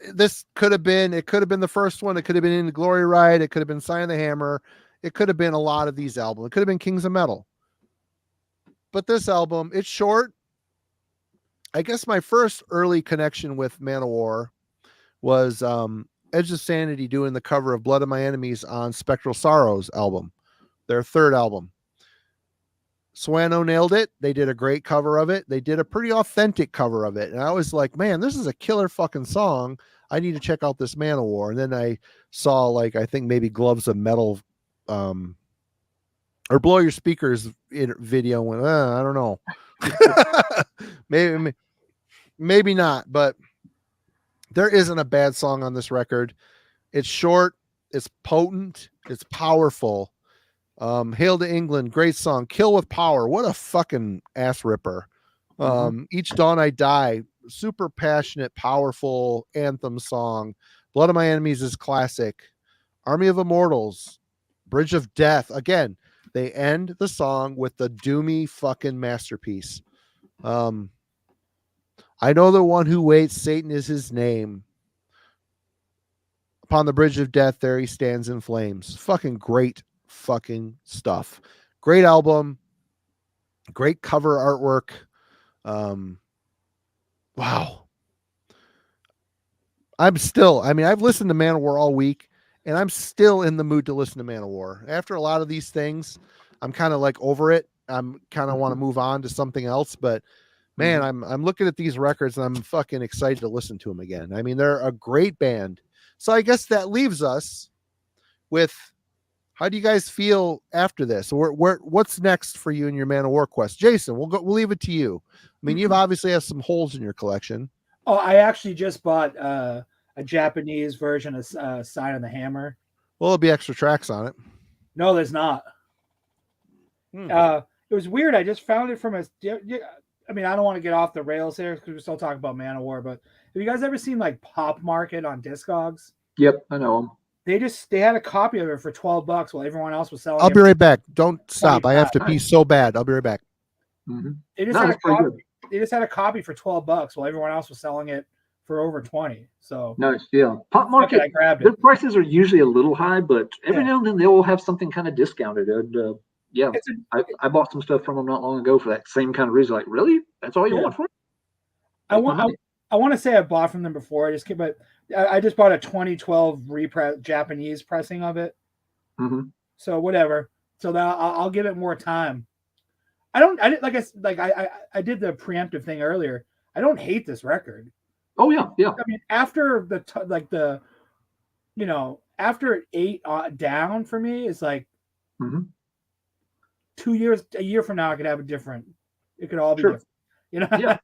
could have been the first one. It could have been In the Glory Ride. It could have been Sign of the Hammer. It could have been a lot of these albums. It could have been Kings of Metal. But this album, it's short. I guess my first early connection with Manowar was Edge of Sanity doing the cover of Blood of My Enemies on Spectral Sorrows album, their 3rd album. Swano nailed it. They did a great cover of it. They did a pretty authentic cover of it. And I was like, man, this is a killer fucking song. I need to check out this Manowar. And then I saw, I think maybe Gloves of Metal or Blow Your Speakers video and went, I don't know. maybe not, but there isn't a bad song on this record. It's short, it's potent, it's powerful. Hail to England, great song. Kill with Power, what a fucking ass ripper. Each Dawn I Die, super passionate, powerful anthem song. Blood of My Enemies is classic. Army of Immortals, Bridge of Death. Again, they end the song with the doomy fucking masterpiece. I know the one who waits, Satan is his name. Upon the bridge of death, there he stands in flames. Fucking great fucking stuff. Great album. Great cover artwork. Wow. I've listened to Manowar all week, and I'm still in the mood to listen to Manowar. After a lot of these things, I'm kind of over it. I'm kind of want to move on to something else, but man, I'm looking at these records and I'm fucking excited to listen to them again. I mean, they're a great band. So I guess that leaves us with, how do you guys feel after this? What's next for you in your Manowar quest? Jason, we'll leave it to you. I mean, you've obviously have some holes in your collection. Oh, I actually just bought a Japanese version of Sign of the Hammer. Well, there'll be extra tracks on it. No, there's not. It was weird. I just found it from I don't want to get off the rails here because we're still talking about Manowar, but have you guys ever seen Pop Market on Discogs? Yep, I know them. They had a copy of it for $12 while everyone else was selling it. I'll be right back. Don't stop. I have to pee so bad. I'll be right back. They just had a copy for $12 while everyone else was selling it for over 20. So nice, yeah. Pop fuck it, Market, I grabbed their it. prices are usually a little high, but every Yeah. now and then they will have something kind of discounted. And yeah, It's a, I bought some stuff from them not long ago for that same kind of reason. Like, really? That's all you Yeah. want for it? I Take my want money. I want to say I bought from them before. But I just bought a 2012 Japanese pressing of it. Mm-hmm. So whatever. So that I'll give it more time. I didn't I did the preemptive thing earlier. I don't hate this record. Oh yeah, yeah. I mean, after after 8 down for me is like Mm-hmm. 2 years, a year from now, I could have a different. It could all be Sure. different. You know? Yeah.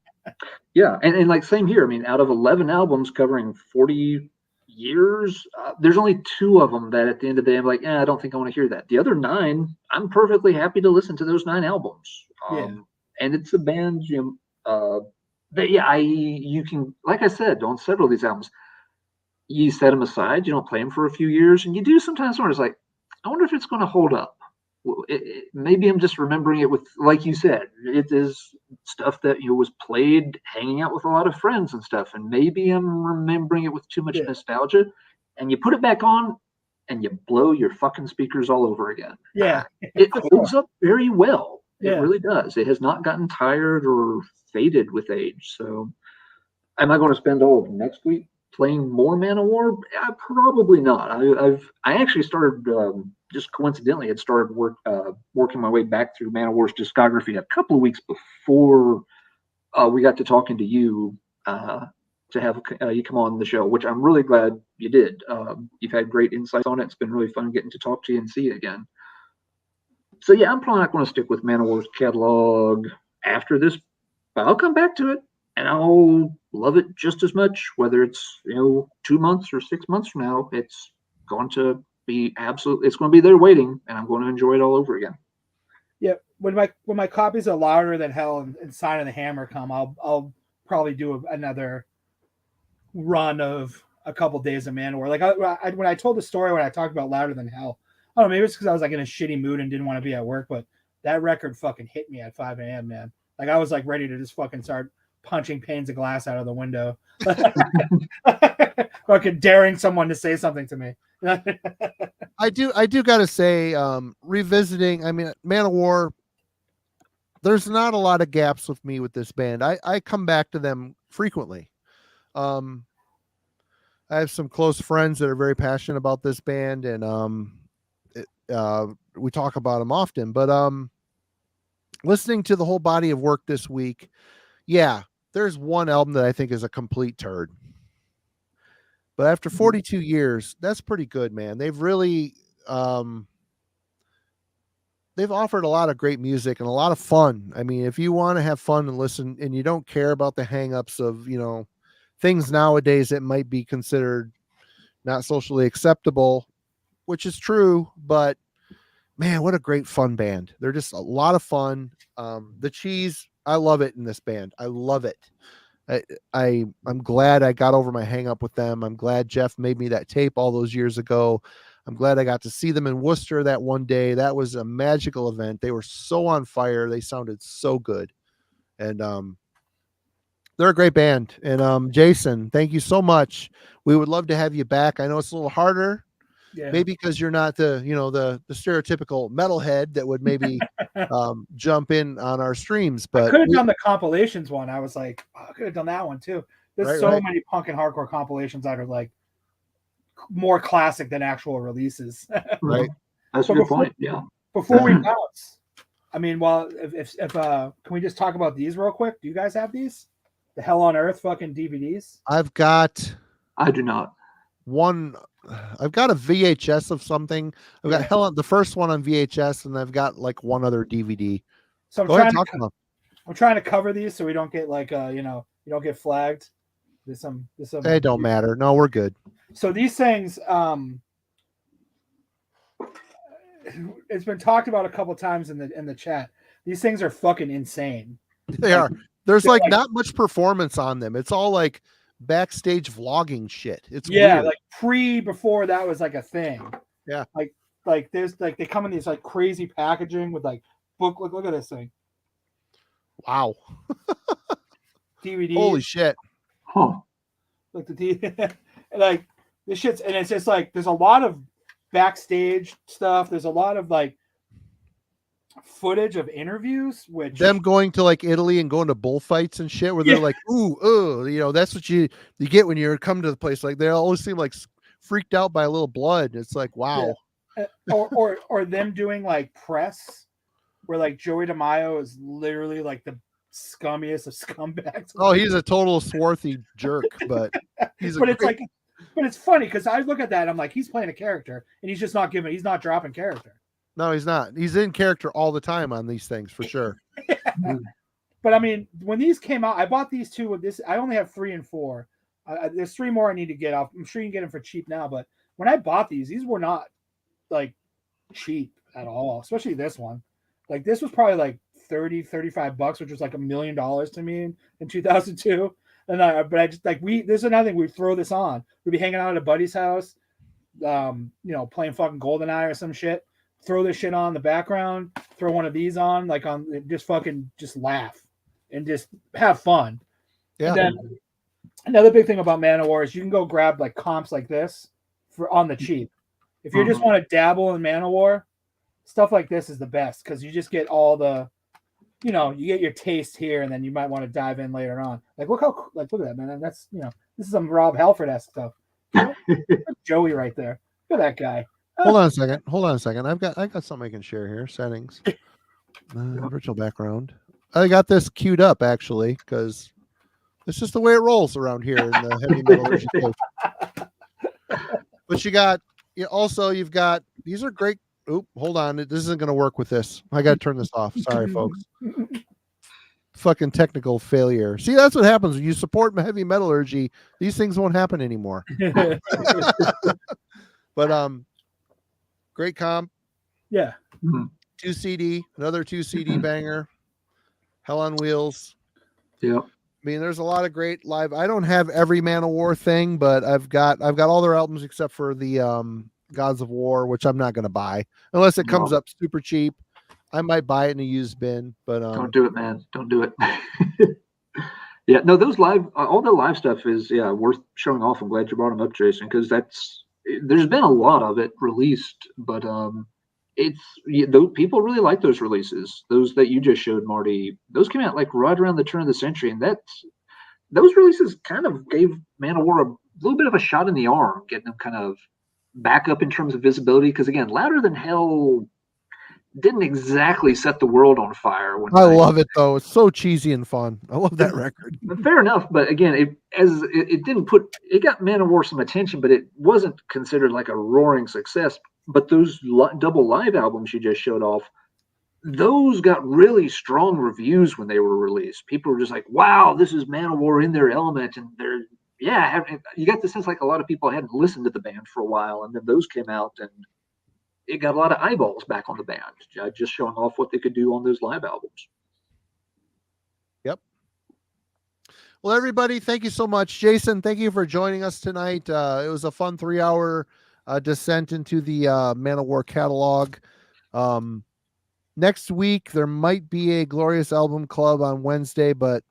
Yeah, and like same here. I mean, out of 11 albums covering 40 years, there's only 2 of them that at the end of the day I'm like, I don't think I want to hear that. The other 9, I'm perfectly happy to listen to those 9 albums. Yeah. And it's a band, that you can, like I said, on several of these albums, you set them aside, you don't play them for a few years, and you do sometimes where it's like, I wonder if it's going to hold up. Maybe I'm just remembering it with, like you said, it is stuff that was played hanging out with a lot of friends and stuff, and maybe I'm remembering it with too much nostalgia. And you put it back on, and you blow your fucking speakers all over again. Yeah, it holds up very well. Yeah. It really does. It has not gotten tired or faded with age. So, am I going to spend all of next week playing more Manowar? Probably not. I actually started just coincidentally had started working my way back through Manowar's discography a couple of weeks before we got to talking to you to have you come on the show, which I'm really glad you did. You've had great insights on it. It's been really fun getting to talk to you and see you again. So yeah, I'm probably not going to stick with Manowar's catalog after this, but I'll come back to it. And I'll love it just as much, whether it's 2 months or 6 months from now. It's going to be it's going to be there waiting, and I'm going to enjoy it all over again. Yeah, when my copies of Louder Than Hell and Sign of the Hammer come, I'll probably do another run of a couple days of Manowar. Like when I told the story when I talked about Louder Than Hell, I don't know, maybe it's because I was like in a shitty mood and didn't want to be at work, but that record fucking hit me at 5 a.m. man. Like I was like ready to just fucking start punching panes of glass out of the window, fucking daring someone to say something to me. I do gotta say, revisiting, I mean, Manowar, there's not a lot of gaps with me with this band. I come back to them frequently. I have some close friends that are very passionate about this band, and we talk about them often. But listening to the whole body of work this week, yeah, there's one album that I think is a complete turd. But after 42 years, that's pretty good, man. They've really they've offered a lot of great music and a lot of fun. I mean, if you want to have fun and listen and you don't care about the hangups of, things nowadays that might be considered not socially acceptable, which is true, but man, what a great fun band. They're just a lot of fun. The cheese, I love it in this band. I love it. I'm glad I got over my hang up with them. I'm glad Jeff made me that tape all those years ago. I'm glad I got to see them in Worcester that one day. That was a magical event. They were so on fire. They sounded so good. And they're a great band. And Jason, thank you so much. We would love to have you back. I know it's a little harder. Yeah. Maybe because you're not the stereotypical metalhead that would maybe jump in on our streams. But I could have done the compilations one. I was like, I could have done that one too. There's many punk and hardcore compilations that are like more classic than actual releases. Right. That's a good point. Yeah. Before we bounce, I mean, if can we just talk about these real quick? Do you guys have these? The Hell on Earth fucking DVDs? I do not. I've got a VHS of something. I've got the first one on VHS, and I've got like one other DVD. So I'm trying to cover these so we don't get like you don't get flagged. There's some They don't matter. No, we're good. So these things, it's been talked about a couple times in the chat. These things are fucking insane. They are. There's like not much performance on them. It's all like backstage vlogging shit. It's weird. Like before that was like a thing. Yeah. Like there's like they come in these like crazy packaging with like book. Look at this thing. Wow. DVD. Holy shit. Huh. like like this shit's, and it's just like there's a lot of backstage stuff. There's a lot of like footage of interviews, which them going to like Italy and going to bullfights and shit, where they're like, ooh, you know, that's what you get when you come to the place. Like they always seem like freaked out by a little blood. It's like, wow. Yeah. Or them doing like press where like Joey DeMaio is literally like the scummiest of scumbags. Oh, he's a total swarthy jerk, but he's but it's funny because I look at that and I'm like, he's playing a character and he's just not he's not dropping character. No, he's not. He's in character all the time on these things for sure. But I mean, when these came out, I bought these two with this. I only have 3 and 4. There's 3 more I need to get off. I'm sure you can get them for cheap now, but when I bought these were not like cheap at all, especially this one. Like this was probably like $30-$35, which was like $1 million to me in 2002. And I just like there's another thing, we'd throw this on. We'd be hanging out at a buddy's house, you know, playing fucking GoldenEye or some shit. Throw this shit on in the background, throw one of these on, like on just laugh and just have fun. Yeah. And then another big thing about Manowar is you can go grab like comps like this for on the cheap. If you just want to dabble in Manowar, stuff like this is the best because you just get all the, you know, you get your taste here, and then you might want to dive in later on. Like look at that, man. That's, you know, this is some Rob Halford-esque stuff. Joey right there. Look at that guy. Hold on a second. I got something I can share here. Settings, virtual background. I got this queued up actually because it's just the way it rolls around here in the Heavy Metallurgy coach. But you've got these are great. Oop, hold on. This isn't going to work with this. I got to turn this off. Sorry, folks. Fucking technical failure. See, that's what happens when you support Heavy Metallurgy. These things won't happen anymore. But great comp. Yeah. 2 CD, another 2 CD banger. Hell on Wheels. Yeah. I mean, there's a lot of great live. I don't have every Manowar thing, but I've got all their albums except for the Gods of War, which I'm not going to buy unless it comes up super cheap. I might buy it in a used bin, but don't do it, man. Don't do it. Yeah, no, those live, all the live stuff is worth showing off. I'm glad you brought them up, Jason, because there's been a lot of it released, but people really like those releases. Those that you just showed, Marty, those came out like right around the turn of the century, and those releases kind of gave Manowar a little bit of a shot in the arm, getting them kind of back up in terms of visibility. Because again, Louder Than Hell didn't exactly set the world on fire. I love it though; it's so cheesy and fun. I love that record. Fair enough, but again, it got Manowar some attention, but it wasn't considered like a roaring success. But those double live albums you just showed off, those got really strong reviews when they were released. People were just like, "Wow, this is Manowar in their element," and you got the sense like a lot of people hadn't listened to the band for a while, and then those came out and it got a lot of eyeballs back on the band, just showing off what they could do on those live albums. Yep. Well, everybody, thank you so much. Jason, thank you for joining us tonight. It was a fun 3-hour descent into the Manowar catalog. Next week, there might be a Glorious Album Club on Wednesday, but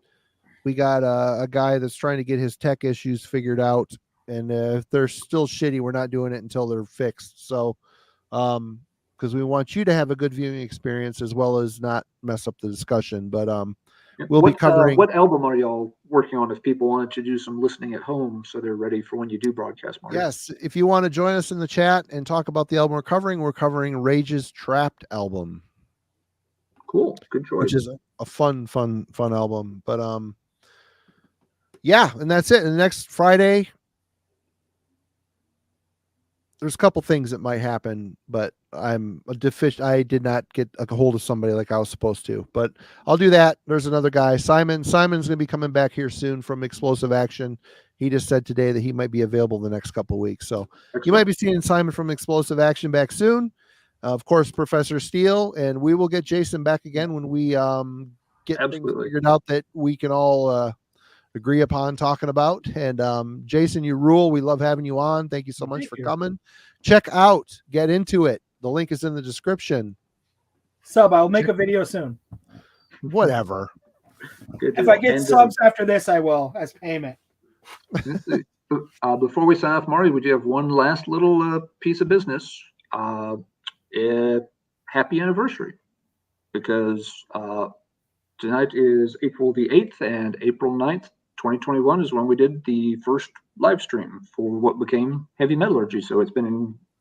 we got a guy that's trying to get his tech issues figured out. And if they're still shitty, we're not doing it until they're fixed. So, because we want you to have a good viewing experience as well as not mess up the discussion. But we'll be covering. What album are y'all working on if people wanted to do some listening at home so they're ready for when you do broadcast, Marty? Yes, if you want to join us in the chat and talk about the album we're covering Rage's Trapped album. Cool, good choice. Which is a fun album. But yeah, and that's it. And next Friday, there's a couple things that might happen, but I'm a deficient. I did not get a hold of somebody like I was supposed to, but I'll do that. There's another guy, Simon. Simon's going to be coming back here soon from Explosive Action. He just said today that he might be available the next couple of weeks. So you might be seeing Simon from Explosive Action back soon. Of course, Professor Steele, and we will get Jason back again when we get things figured out that we can all agree upon talking about. And Jason, you rule. We love having you on. Thank you so much for coming. Check out Get Into It. The link is in the description. I'll make a video soon. Whatever. If I get subs after this, I will as payment. Before we sign off, Marty, would you have one last little piece of business? Happy anniversary, because tonight is April the 8th, and April 9th, 2021 is when we did the first live stream for what became Heavy Metallurgy. So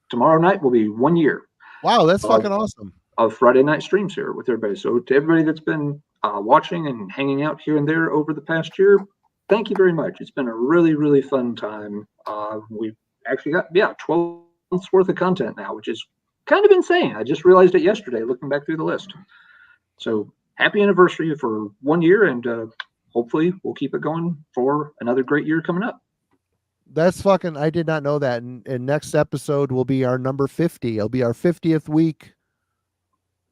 tomorrow night will be 1 year. Wow, that's fucking awesome. Of Friday night streams here with everybody. So to everybody that's been watching and hanging out here and there over the past year, thank you very much. It's been a really, really fun time. We've actually got 12 months worth of content now, which is kind of insane. I just realized it yesterday looking back through the list. So happy anniversary for 1 year, and hopefully we'll keep it going for another great year coming up. That's fucking, I did not know that. And next episode will be our number 50. It'll be our 50th week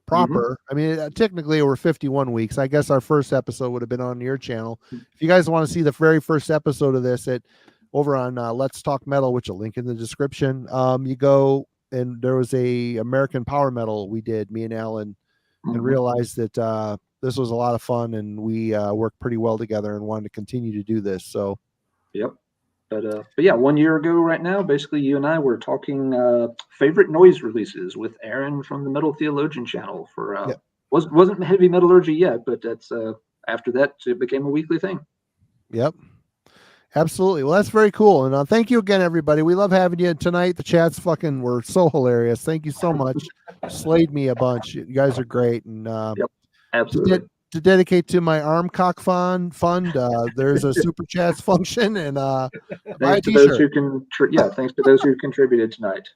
proper. I mean, technically we're 51 weeks. I guess our first episode would have been on your channel. If you guys want to see the very first episode of this, over on Let's Talk Metal, which will link in the description, you go, and there was a American power metal we did, me and Alan, and realized that this was a lot of fun, and we worked pretty well together and wanted to continue to do this. So yep. But yeah, 1 year ago right now, basically you and I were talking favorite noise releases with Aaron from the Metal Theologian channel for wasn't Heavy Metallurgy yet, but that's after that it became a weekly thing. Yep. Absolutely. Well, that's very cool. And thank you again, everybody. We love having you tonight. The chats were so hilarious. Thank you so much. Slayed me a bunch. You guys are great. And yep, absolutely. To dedicate to my arm cock fund, there's a super chats function, and thanks to those who thanks to those who contributed tonight.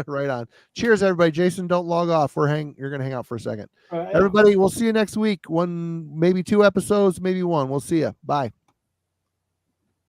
Right on. Cheers, everybody. Jason, don't log off. You're gonna hang out for a second. Right. Everybody, we'll see you next week. Maybe 2 episodes, maybe 1. We'll see you. Bye.